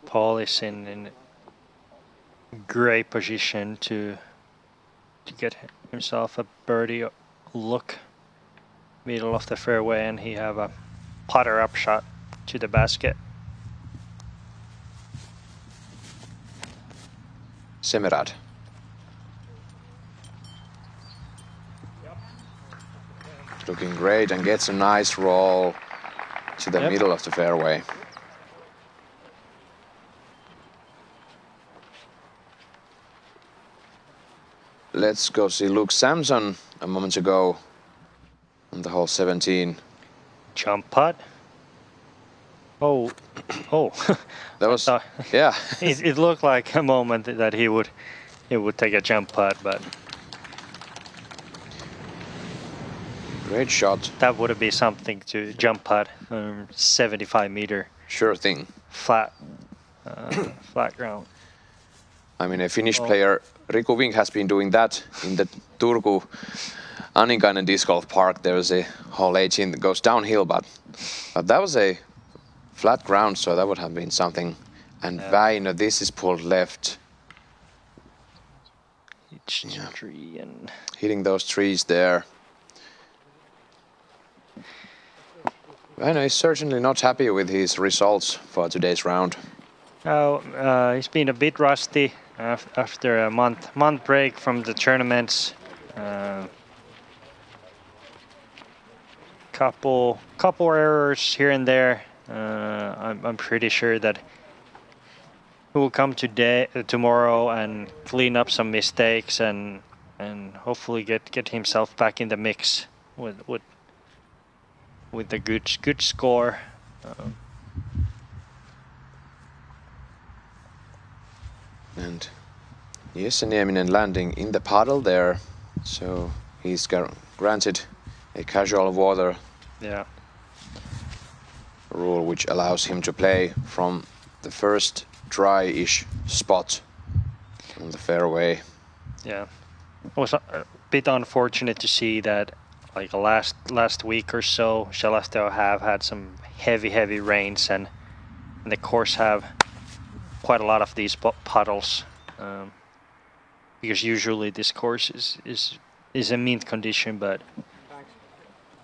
Paul is in great position to get himself a birdie look middle of the fairway, and he have a putter up shot to the basket. Semerad. Looking great and gets a nice roll to the middle of the fairway. Let's go see Luke Samson a moment ago on the hole 17. Jump putt. Oh. That was, yeah. It looked like a moment that he would take a jump putt, but great shot. That would be something to jump putt, 75-meter. Sure thing. Flat ground. I mean, a Finnish player, Riku Vink, has been doing that in the Turku Aninkainen Disc Golf Park. There was a hole 18 that goes downhill, but that was a flat ground, so that would have been something. And Väinö, this is pulled left. Tree and hitting those trees there. Väinö is certainly not happy with his results for today's round. He's been a bit rusty after a month break from the tournaments. Couple errors here and there. I'm pretty sure that he will come tomorrow and clean up some mistakes and hopefully get himself back in the mix with the good score. And Jesse Nieminen landing in the puddle there, so he's granted a casual water rule, which allows him to play from the first dry-ish spot on the fairway. Yeah, it was a bit unfortunate to see that, like last week or so, Skellefteå have had some heavy rains, and the course have quite a lot of these puddles, because usually this course is a mint condition, but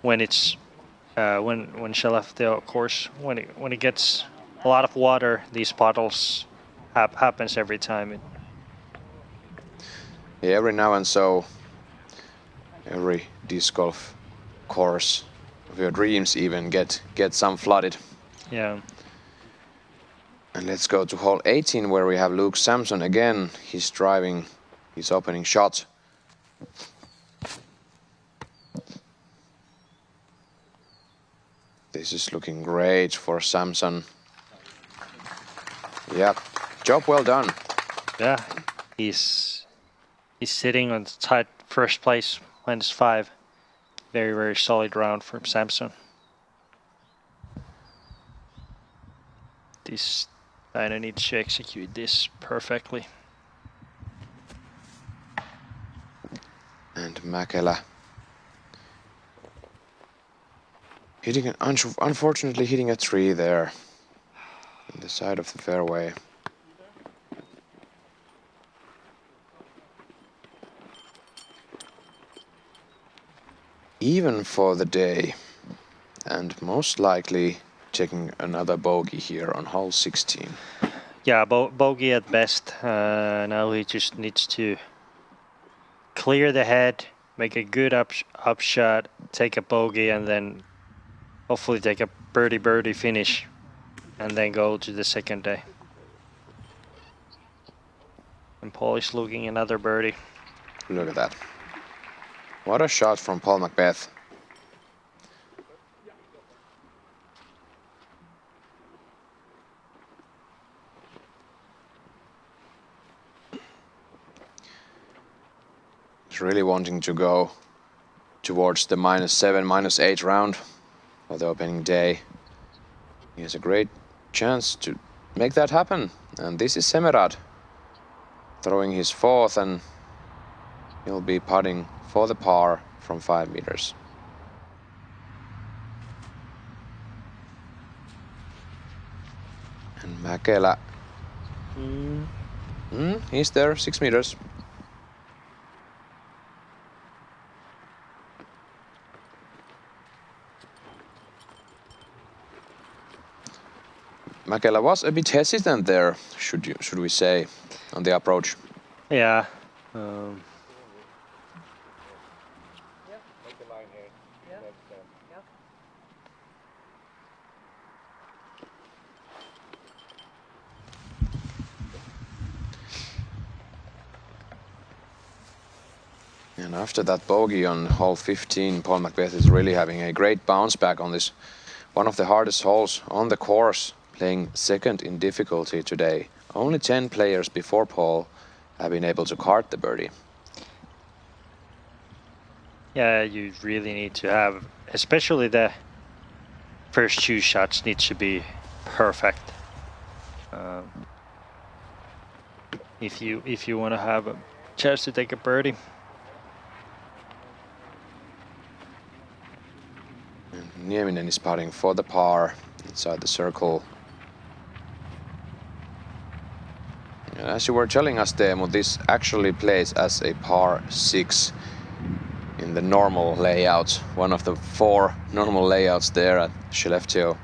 when it's when Skellefteå course, when it gets a lot of water, these puddles happens every time. Yeah, every now and so, every disc golf course of your dreams even get some flooded. Yeah. And let's go to hole 18, where we have Luke Sampson again. He's driving his opening shot. This is looking great for Sampson. Yeah, job well done. Yeah, he's sitting on the tight first place, -5. Very solid round from Sampson. This Väinö needs to execute this perfectly. And Mäkelä hitting unfortunately hitting a tree there on the side of the fairway. Even for the day, and most likely checking another bogey here on hole 16. Yeah, bogey at best. Now he just needs to clear the head, make a good up shot, take a bogey, and then hopefully take a birdie finish, and then go to the second day. And Paul is looking another birdie. Look at that. What a shot from Paul Macbeth. He's really wanting to go towards the -7, -8 round for the opening day. He has a great chance to make that happen. And this is Semerad throwing his 4th, and he'll be putting for the par from 5 meters. And Mäkelä. He's there, 6 meters. Mäkelä was a bit hesitant there, should we say, on the approach. Yeah. And after that bogey on hole 15, Paul Macbeth is really having a great bounce back on this, one of the hardest holes on the course, playing second in difficulty today. Only 10 players before Paul have been able to cart the birdie. Yeah, you really need to have, especially the first 2 shots needs to be perfect. If you want to have a chance to take a birdie. And Nieminen is putting for the par inside the circle. And as you were telling us, Teemu, this actually plays as a par 6 in the normal layout, one of the 4 normal layouts there at Skellefteå.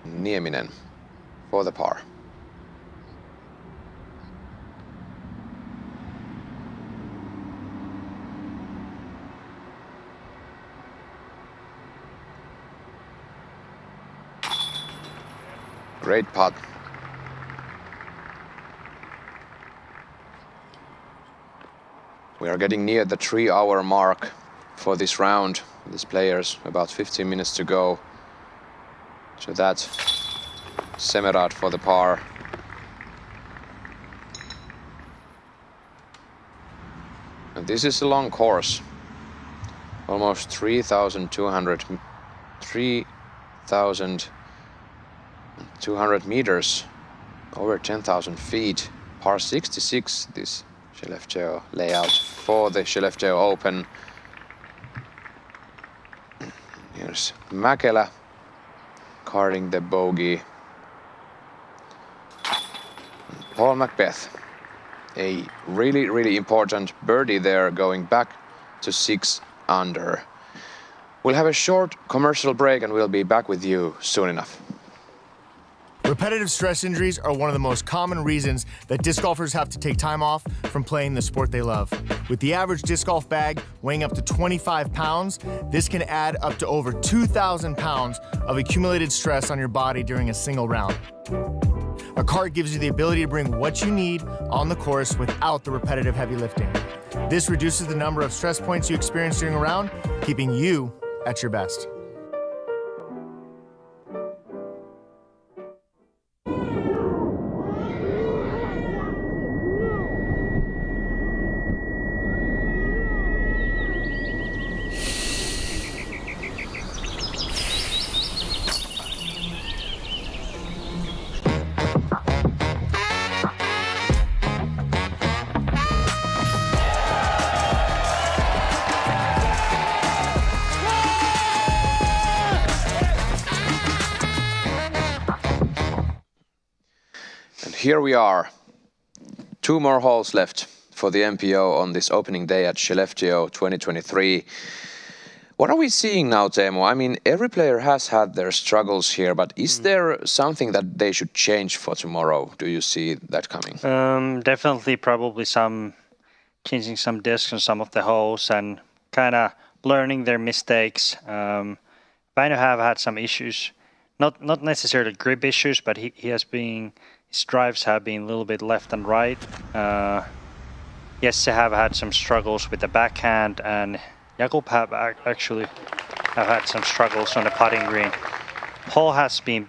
Nieminen for the par. Great putt. We are getting near the 3-hour mark for this round. These players, about 15 minutes to go. So that's Semerad for the par. And this is a long course. Almost 3,200 meters, over 10,000 feet. Par 66, this Skellefteå layout for the Skellefteå Open. Here's Mäkelä carding the bogey. Paul Macbeth, a really important birdie there, going back to 6 under. We'll have a short commercial break and we'll be back with you soon enough. Repetitive stress injuries are one of the most common reasons that disc golfers have to take time off from playing the sport they love. With the average disc golf bag weighing up to 25 pounds, this can add up to over 2,000 pounds of accumulated stress on your body during a single round. A cart gives you the ability to bring what you need on the course without the repetitive heavy lifting. This reduces the number of stress points you experience during a round, keeping you at your best. Here we are, 2 more holes left for the MPO on this opening day at Skellefteå 2023. What are we seeing now, Teemu? I mean, every player has had their struggles here, but is there something that they should change for tomorrow? Do you see that coming? Definitely, probably changing some discs on some of the holes and kind of learning their mistakes. Väinö have had some issues, not necessarily grip issues, but his drives have been a little bit left and right. Jesse have had some struggles with the backhand, and Jakub have actually had some struggles on the putting green. Paul has been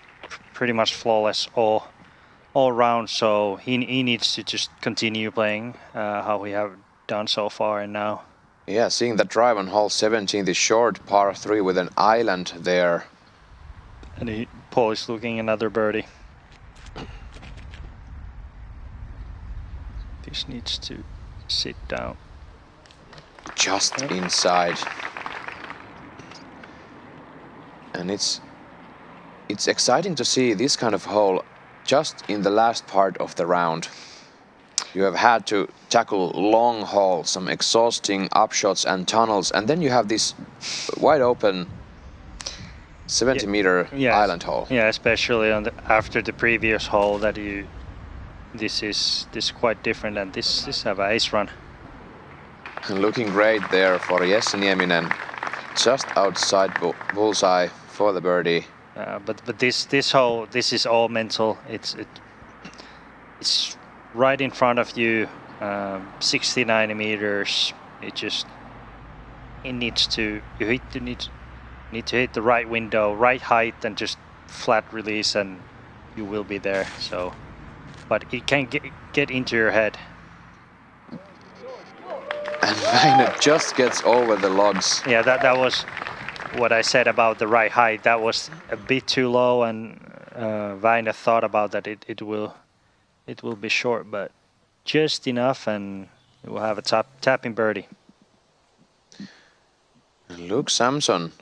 pretty much flawless all round, so he needs to just continue playing how we have done so far and now. Yeah, seeing that drive on hole 17, the short par 3 with an island there. And Paul is looking another birdie. This needs to sit down. Just inside. And it's exciting to see this kind of hole just in the last part of the round. You have had to tackle long holes, some exhausting upshots and tunnels, and then you have this wide open 70-meter island hole. Yeah, especially after the previous hole that this is quite different, and this have an ace run. Looking great there for Jesse Nieminen, just outside bullseye for the birdie. But this hole, this is all mental. It's right in front of you, 69 meters. You need to hit the right window, right height, and just flat release, and you will be there. So. But it can get into your head. And Väinö just gets over the logs. Yeah, that was what I said about the right height. That was a bit too low, and Väinö thought about that it will be short, but just enough, and it will have a tapping birdie. And Luke Samson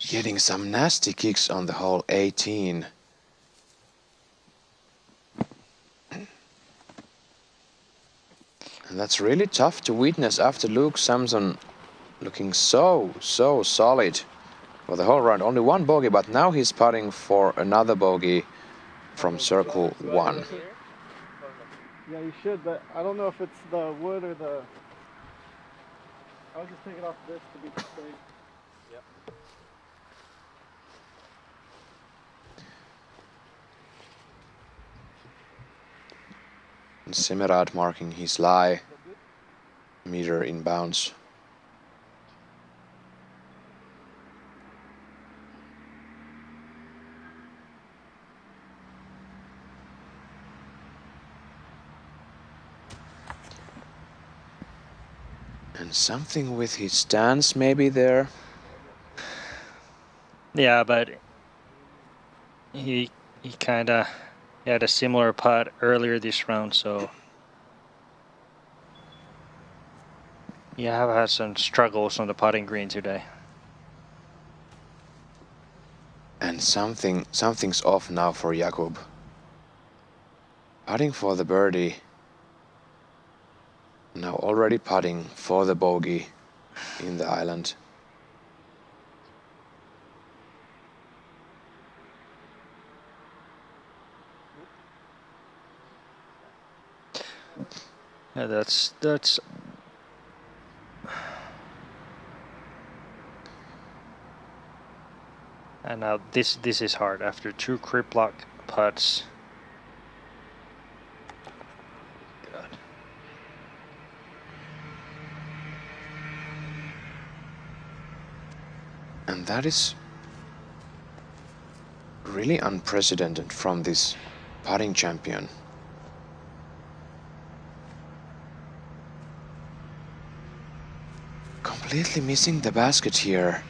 getting some nasty kicks on the hole 18. And that's really tough to witness after Luke Samson looking so solid for the whole round. Only 1 bogey, but now he's putting for another bogey from circle 1. Yeah, you should, but I don't know if it's the wood or the... I was just taking off this to be safe. Yep. And Semerad marking his lie. Meter inbounds. And something with his stance maybe there. Yeah, but he kind of had a similar putt earlier this round, so you have had some struggles on the putting green today. And something's off now for Jakub. Putting for the birdie. Now already putting for the bogey in the island. Yeah, that's and now this is hard after 2 grip lock putts. God. And that is really unprecedented from this putting champion. Completely missing the basket here.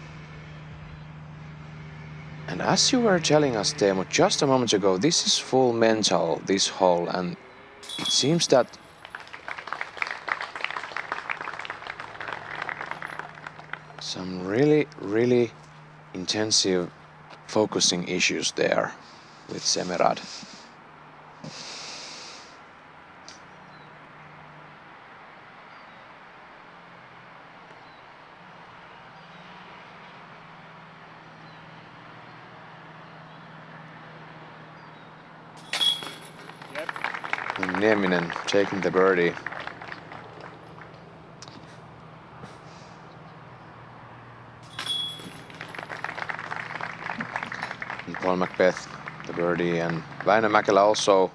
And as you were telling us, Teemu, just a moment ago, this is full mental, this hole, and it seems that some really intensive focusing issues there with Semerad. And Nieminen taking the birdie. And Paul Macbeth the birdie, and Väinö Mäkelä also.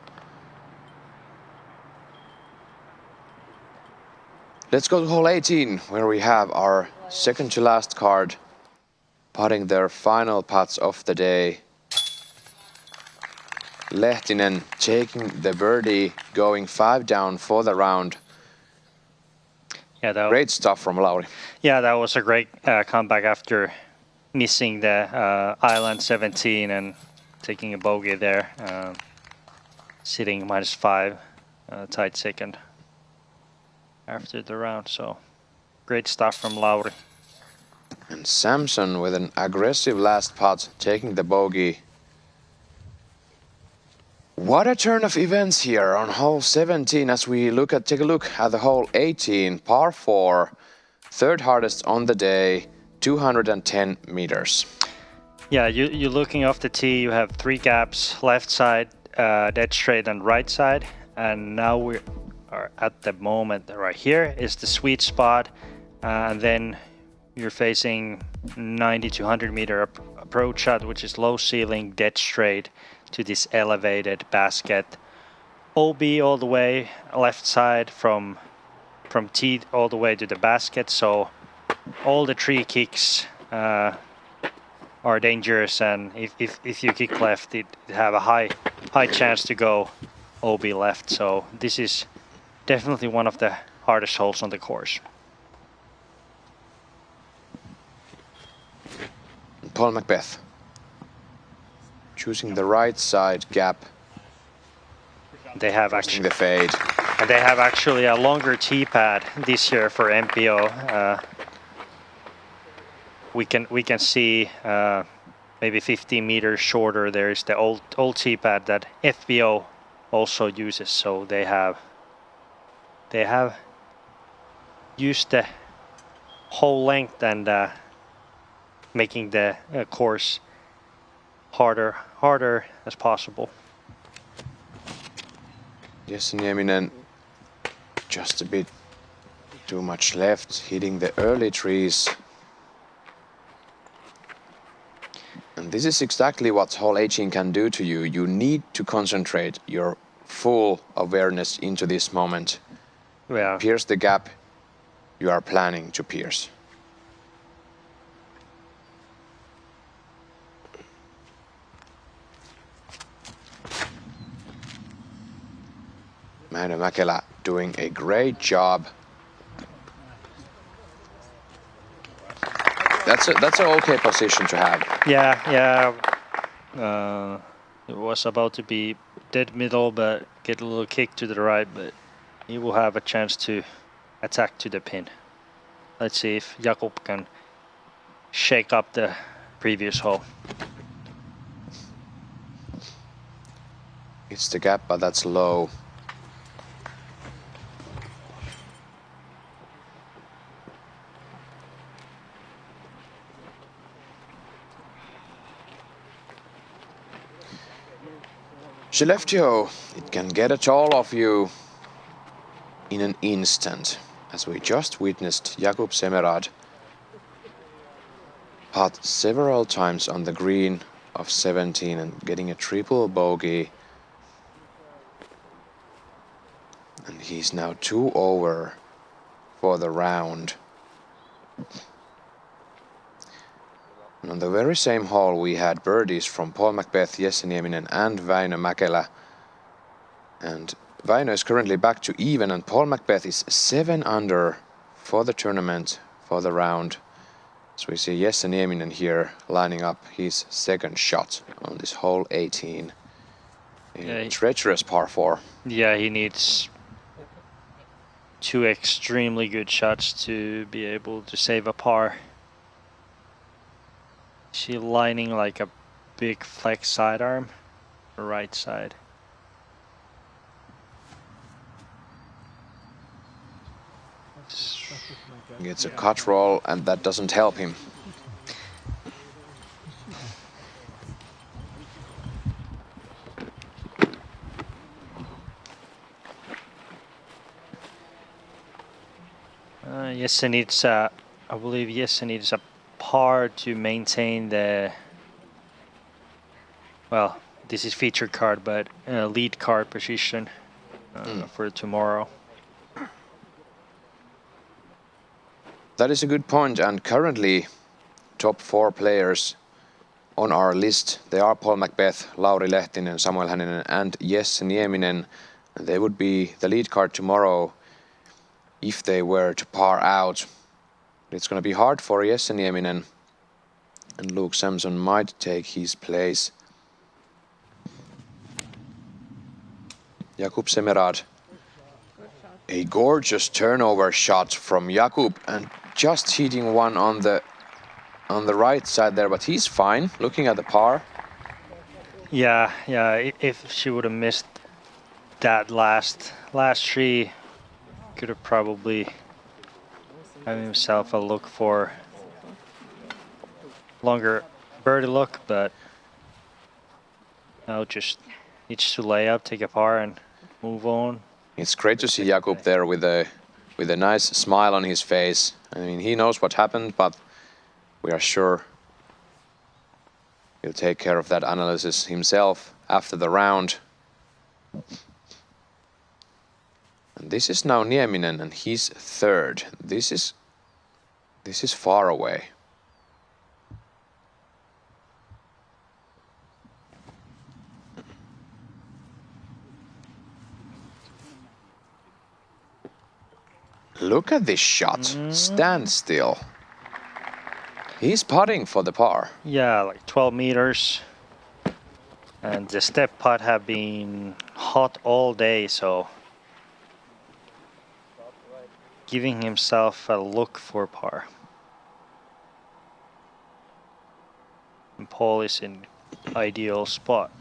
Let's go to hole 18, where we have our second to last card putting their final putts of the day. Lehtinen taking the birdie, going 5 down for the round. Yeah, great stuff from Lauri. Yeah, that was a great comeback after missing the island 17 and taking a bogey there, sitting -5, tied second after the round. So great stuff from Lauri. And Samson with an aggressive last putt, taking the bogey. What a turn of events here on hole 17 as we take a look at the hole 18, par 4, third hardest on the day, 210 meters. Yeah, you're looking off the tee, you have 3 gaps, left side, dead straight, and right side. And now we are at the moment right here is the sweet spot. And then you're facing 90 to 100 meter approach shot, which is low ceiling, dead straight to this elevated basket. OB all the way, left side from tee all the way to the basket. So all the 3 kicks are dangerous, and if you kick left, it have a high chance to go OB left. So this is definitely one of the hardest holes on the course. Paul Macbeth choosing the right side gap. They have actually the fade, and they have actually a longer tee pad this year for MPO. We can see maybe 15 meters shorter. There is the old tee pad that FPO also uses. So they have used the whole length and making the course harder as possible. Yes, Nieminen just a bit too much left, hitting the early trees. And this is exactly what hole 18 can do to you. You need to concentrate your full awareness into this moment. Yeah. Pierce the gap you are planning to pierce. Väinö Mäkelä doing a great job. That's an okay position to have. Yeah. It was about to be dead middle, but get a little kick to the right, but he will have a chance to attack to the pin. Let's see if Jakub can shake up the previous hole. It's the gap, but that's low. Skellefteå, it can get a toll of you in an instant, as we just witnessed Jakub Semerad putt several times on the green of 17 and getting a triple bogey. And he's now 2 over for the round. And on the very same hole we had birdies from Paul Macbeth, Jesse Nieminen and Väinö Mäkelä. And Väinö is currently back to even and Paul Macbeth is 7 under for the tournament, for the round. So we see Jesse Nieminen here lining up his second shot on this hole 18. A treacherous par 4. Yeah, he needs 2 extremely good shots to be able to save a par. She lining like a big flex sidearm, right side. Gets a cut roll and that doesn't help him. Jesse needs I believe Jesse needs a par to maintain the, well, this is featured card, but lead card position for tomorrow. That is a good point, and currently top 4 players on our list, they are Paul Macbeth, Lauri Lehtinen, Samuel Hänninen and Jesse Nieminen. They would be the lead card tomorrow if they were to par out. It's going to be hard for Jesse Nieminen, and Luke Samson might take his place. Jakub Semerad. A gorgeous turnover shot from Jakub and just hitting one on the right side there, but he's fine looking at the par. Yeah, if she would have missed that last tree, could have probably have himself a look for longer birdie look, but now just needs to lay up, take a par and move on. It's great to see Jakub there with a nice smile on his face. I mean, he knows what happened, but we are sure he'll take care of that analysis himself after the round. And this is now Nieminen, and he's third. This is far away. Look at this shot. Stand still. He's putting for the par. Yeah, like 12 meters. And the step putt have been hot all day, so giving himself a look for par. And Paul is in ideal spot.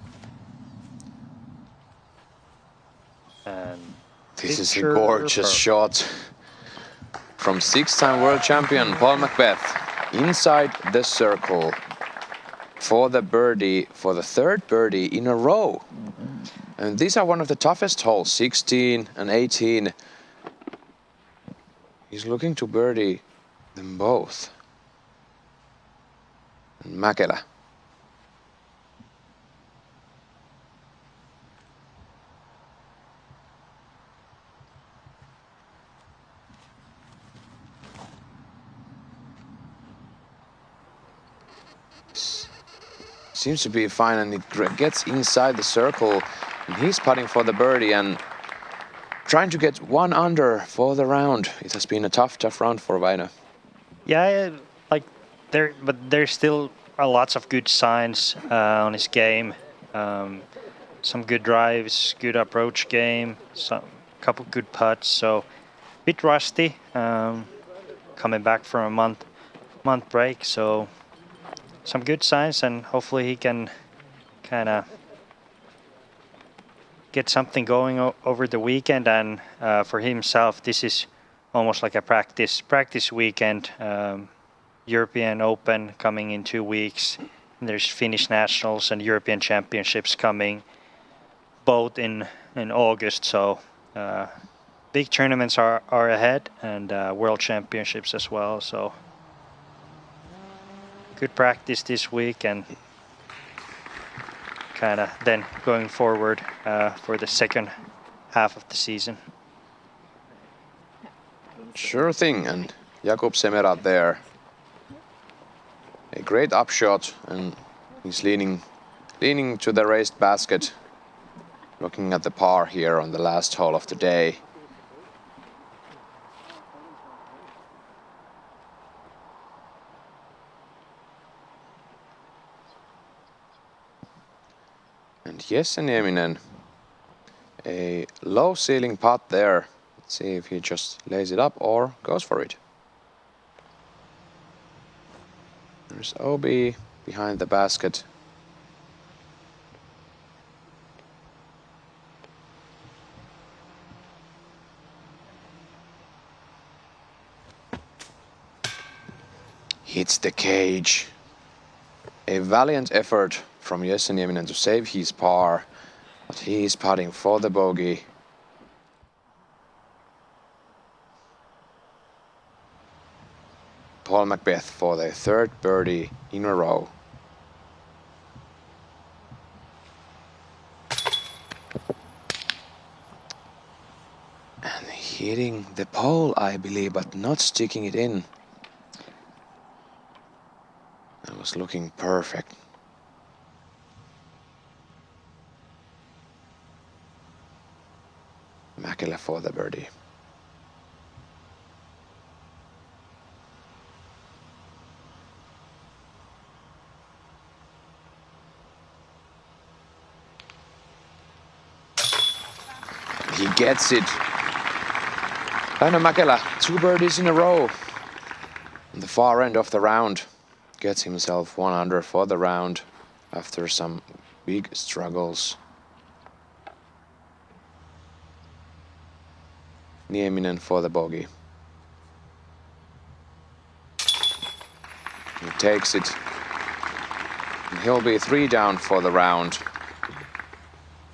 And this is a gorgeous shot from 6-time world champion Paul Macbeth inside the circle for the birdie, for the third birdie in a row. And these are one of the toughest holes, 16 and 18. He's looking to birdie them both. And Mäkelä. seems to be fine, and it gets inside the circle. And he's putting for the birdie and trying to get 1 under for the round. It has been a tough round for Väinö. Yeah, like there's still lots of good signs on his game. Some good drives, good approach game, some couple good putts. So a bit rusty, coming back from a month break. So some good signs, and hopefully he can kind of get something going over the weekend. And for himself, this is almost like a practice weekend. European Open coming in 2 weeks. And there's Finnish Nationals and European Championships coming both in August. So big tournaments are ahead, and World Championships as well. So good practice this week, and kind of then going forward for the second half of the season. Sure thing, and Jakub Semera there. A great upshot, and he's leaning to the raised basket, looking at the par here on the last hole of the day. And Jesse Nieminen, a low ceiling putt there. Let's see if he just lays it up or goes for it. There's Obi behind the basket. Hits the cage. A valiant effort from Jesse Nieminen to save his par, but he's putting for the bogey. Paul Macbeth for the 3rd birdie in a row. And hitting the pole, I believe, but not sticking it in. That was looking perfect. Mäkelä for the birdie. He gets it. Väinö Mäkelä, 2 birdies in a row. On the far end of the round. Gets himself 100 for the round after some big struggles. Nieminen for the bogey. He takes it. And he'll be 3 down for the round.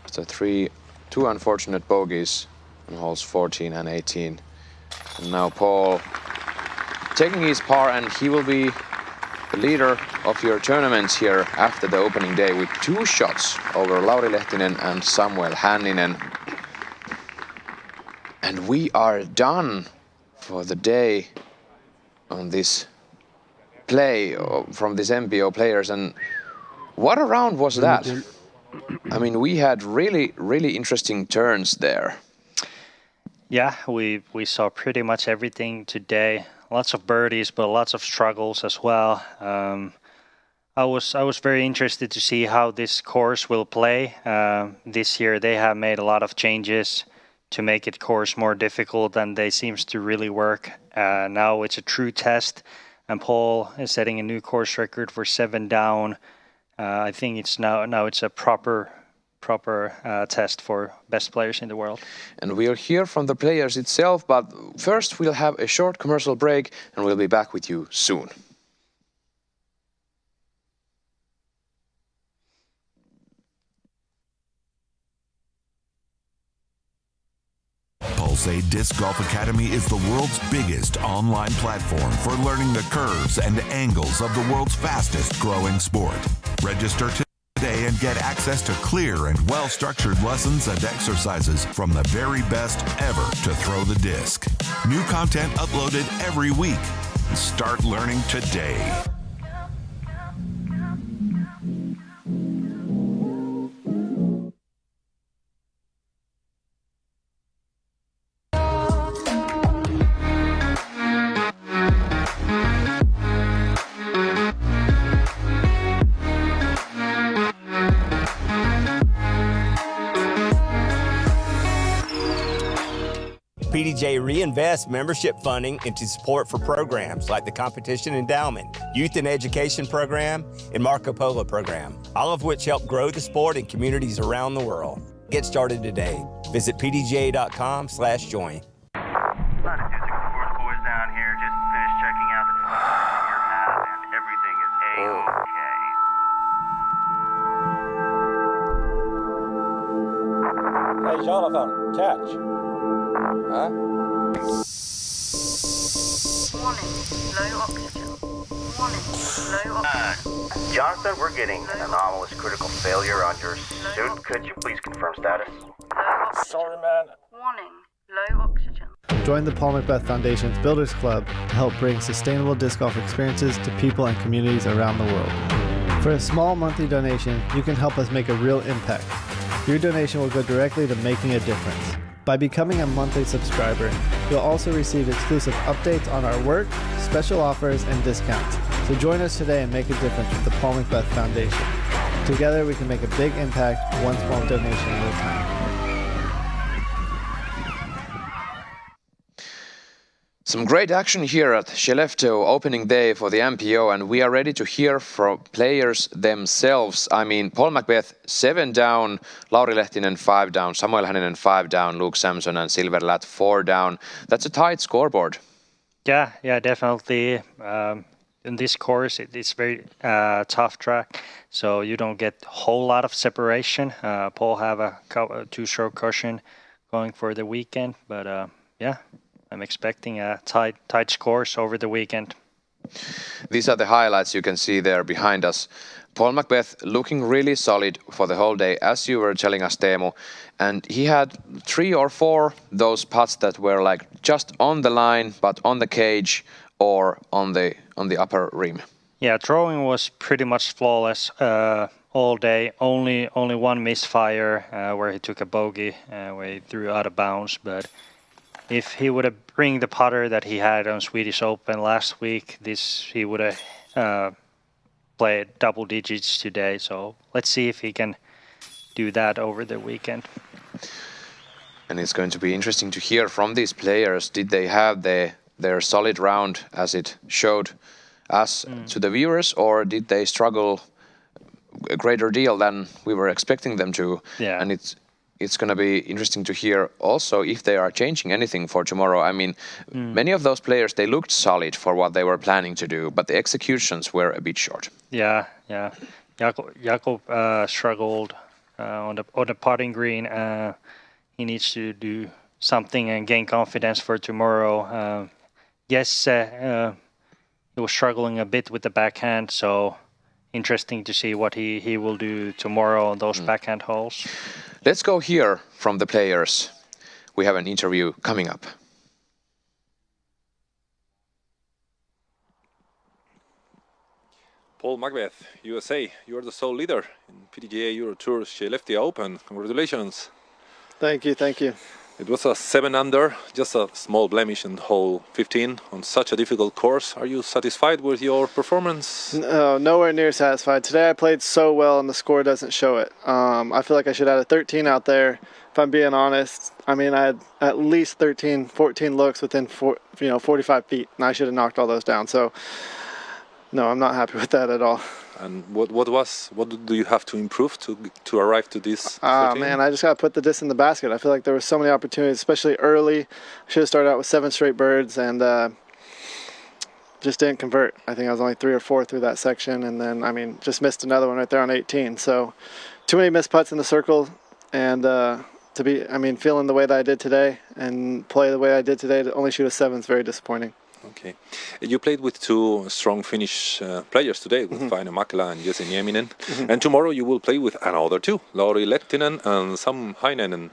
After 2 unfortunate bogeys on holes 14 and 18. And now Paul taking his par, and he will be the leader of your tournament here after the opening day with 2 shots over Lauri Lehtinen and Samuel Hänninen. And we are done for the day on this play from these MPO players. And what a round was that? I mean, we had really interesting turns there. Yeah, we saw pretty much everything today. Lots of birdies, but lots of struggles as well. I was very interested to see how this course will play. This year they have made a lot of changes to make it course more difficult, and they seems to really work. Now it's a true test, and Paul is setting a new course record for 7 down. I think it's now it's a proper test for best players in the world. And we'll hear from the players itself, but first we'll have a short commercial break, and we'll be back with you soon. Pulse Disc Golf Academy is the world's biggest online platform for learning the curves and angles of the world's fastest growing sport. Register today and get access to clear and well-structured lessons and exercises from the very best ever to throw the disc. New content uploaded every week. Start learning today. PDJ reinvests membership funding into support for programs like the Competition Endowment, Youth and Education Program, and Marco Polo Program, all of which help grow the sport in communities around the world. Get started today. Visit pdja.com/join. Boys down here, just finished checking out the your map, and everything is A-okay. Hey, Jonathan, catch. Huh? Warning, low oxygen. Warning, low oxygen. Jonathan, we're getting an anomalous critical failure on your suit. Could you please confirm status? Sorry, man. Warning, low oxygen. Join the Paul Macbeth Foundation's Builders Club to help bring sustainable disc golf experiences to people and communities around the world. For a small monthly donation, you can help us make a real impact. Your donation will go directly to making a difference. By becoming a monthly subscriber, you'll also receive exclusive updates on our work, special offers, and discounts. So join us today and make a difference with the Paul Macbeth Foundation. Together we can make a big impact, one small donation at a time. Some great action here at Skellefteå opening day for the MPO, and we are ready to hear from players themselves. I mean, Paul Macbeth 7 down, Lauri Lehtinen 5 down, Samuel Hänninen 5 down, Luke Samson and Silverlat 4 down. That's a tight scoreboard. Yeah, definitely. In this course, it's very tough track, so you don't get a whole lot of separation. Paul have a 2-stroke cushion going for the weekend, but yeah. I'm expecting a tight scores over the weekend. These are the highlights you can see there behind us. Paul Macbeth looking really solid for the whole day, as you were telling us, Teemu. And he had 3 or 4 those putts that were like just on the line, but on the cage or on the upper rim. Yeah, throwing was pretty much flawless all day. Only one misfire where he took a bogey, where he threw out of bounds, but if he would have bring the putter that he had on Swedish Open last week, he would have played double digits today. So let's see if he can do that over the weekend. And it's going to be interesting to hear from these players. Did they have their solid round as it showed us to the viewers, or did they struggle a greater deal than we were expecting them to? Yeah. And it's going to be interesting to hear also if they are changing anything for tomorrow. I mean, many of those players, they looked solid for what they were planning to do, but the executions were a bit short. Yeah. Jakob struggled on the putting green. He needs to do something and gain confidence for tomorrow. He was struggling a bit with the backhand, so interesting to see what he will do tomorrow on those backhand holes. Let's go hear from the players. We have an interview coming up. Paul Macbeth, USA, you are the sole leader in PDGA Euro Tour Skellefteå Open. Congratulations. Thank you. It was a 7 under, just a small blemish in hole 15 on such a difficult course. Are you satisfied with your performance? No, nowhere near satisfied. Today I played so well and the score doesn't show it. I feel like I should have had a 13 out there, if I'm being honest. I mean, I had at least 13, 14 looks within 45 feet, and I should have knocked all those down. So, no, I'm not happy with that at all. And what do you have to improve to arrive to this? Man, I just got to put the disc in the basket. I feel like there were so many opportunities, especially early. I should have started out with 7 straight birds and just didn't convert. I think I was only 3 or 4 through that section, and then, I mean, just missed another one right there on 18. So too many missed putts in the circle, and feeling the way that I did today and play the way I did today, to only shoot a 7 is very disappointing. Okay. You played with 2 strong Finnish players today, with Väinö Mäkelä and Jesse Nieminen. And tomorrow you will play with another 2, Lauri Lehtinen and Sam Hänninen.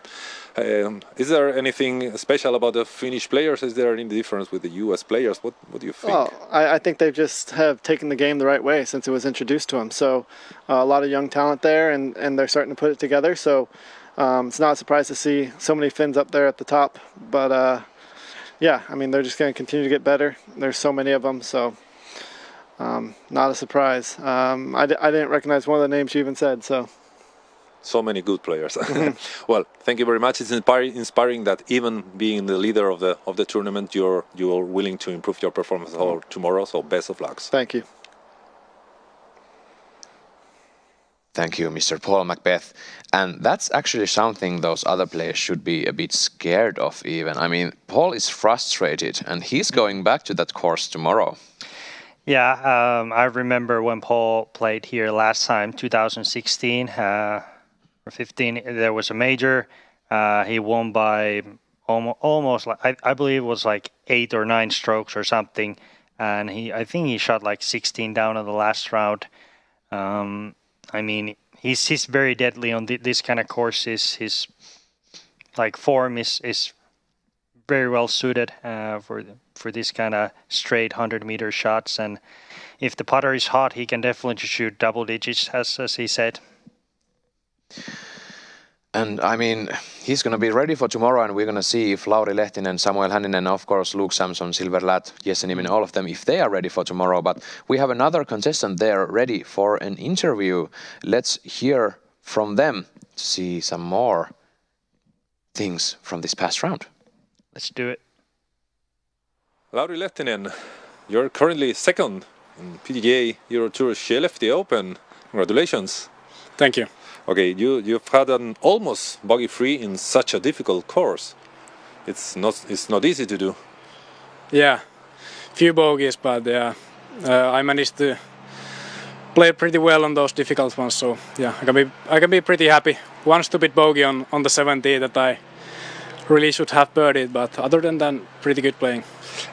Is there anything special about the Finnish players? Is there any difference with the US players? What do you think? Well, I think they just have taken the game the right way since it was introduced to them. So a lot of young talent there, and they're starting to put it together. So it's not a surprise to see so many Finns up there at the top. But yeah, I mean, they're just going to continue to get better. There's so many of them, so not a surprise. I didn't recognize one of the names you even said, so. so many good players. Well, thank you very much. It's inspiring that even being the leader of the tournament, you're willing to improve your performance tomorrow. So best of luck. Thank you. Thank you, Mr. Paul Macbeth. And that's actually something those other players should be a bit scared of even. I mean, Paul is frustrated and he's going back to that course tomorrow. Yeah, I remember when Paul played here last time, 2016 or 15, there was a major. He won by almost, like, I believe it was like 8 or 9 strokes or something. And I think he shot like 16 down in the last round. I mean, he's very deadly on this kind of courses. His like form is very well suited for this kind of straight 100-meter shots. And if the putter is hot, he can definitely shoot double digits, as he said. And I mean, he's going to be ready for tomorrow, and we're going to see if Lauri Lehtinen, Samuel Hänninen, of course, Luke Samson, Silver Latt, Jesse Nieminen, all of them, if they are ready for tomorrow. But we have another contestant there ready for an interview. Let's hear from them to see some more things from this past round. Let's do it. Lauri Lehtinen, you're currently second in PDGA Euro Tour Skellefteå Open. Congratulations. Thank you. Okay, you've had an almost bogey-free in such a difficult course. It's not easy to do. Yeah, few bogeys, but I managed to play pretty well on those difficult ones. So yeah, I can be pretty happy. One stupid bogey on the 70 that I really should have birdied, but other than that, pretty good playing.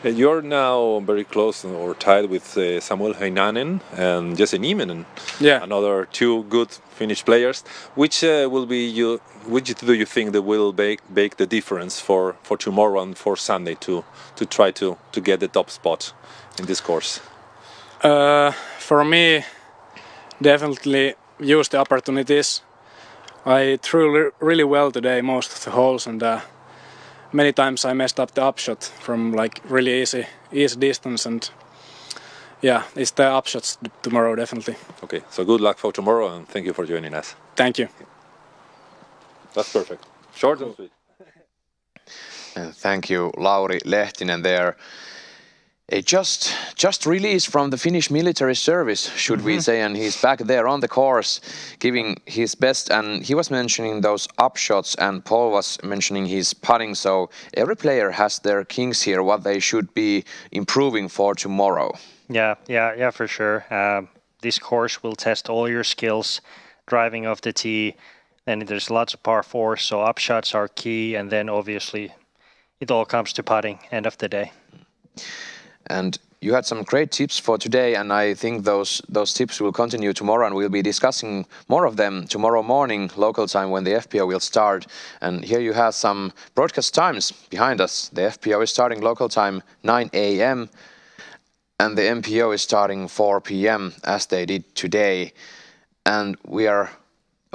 You're now very close or tied with Samuel Hänninen and Jesse Nieminen. Yeah. Another 2 good Finnish players. Which which do you think that will make the difference for tomorrow and for Sunday to try to get the top spot in this course? For me, definitely use the opportunities. I threw really well today, most of the holes, and many times I messed up the upshot from like really easy distance, and yeah, it's the upshots tomorrow definitely. Okay, so good luck for tomorrow, and thank you for joining us. Thank you. That's perfect. Short and sweet. And thank you, Lauri Lehtinen there. A just released from the Finnish military service, should we say, and he's back there on the course, giving his best. And he was mentioning those upshots, and Paul was mentioning his putting. So every player has their kings here, what they should be improving for tomorrow. Yeah, for sure. This course will test all your skills, driving off the tee. Then there's lots of par 4, so upshots are key, and then obviously it all comes to putting end of the day. And you had some great tips for today, and I think those tips will continue tomorrow, and we'll be discussing more of them tomorrow morning, local time, when the FPO will start. And here you have some broadcast times behind us. The FPO is starting local time 9 a.m. and the MPO is starting 4 p.m. as they did today. And we are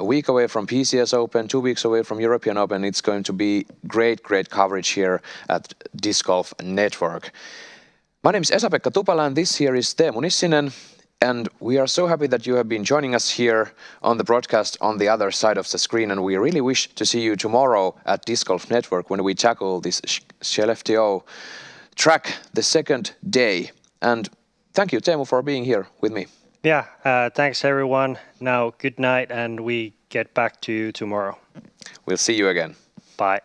a week away from PCS Open, 2 weeks away from European Open. It's going to be great coverage here at Disc Golf Network. My name is Esa-Pekka Tupala, and this here is Teemu Nissinen, and we are so happy that you have been joining us here on the broadcast on the other side of the screen, and we really wish to see you tomorrow at Disc Golf Network when we tackle this Skellefteå track, the second day. And thank you, Teemu, for being here with me. Yeah, thanks everyone. Now, good night, and we get back to you tomorrow. We'll see you again. Bye.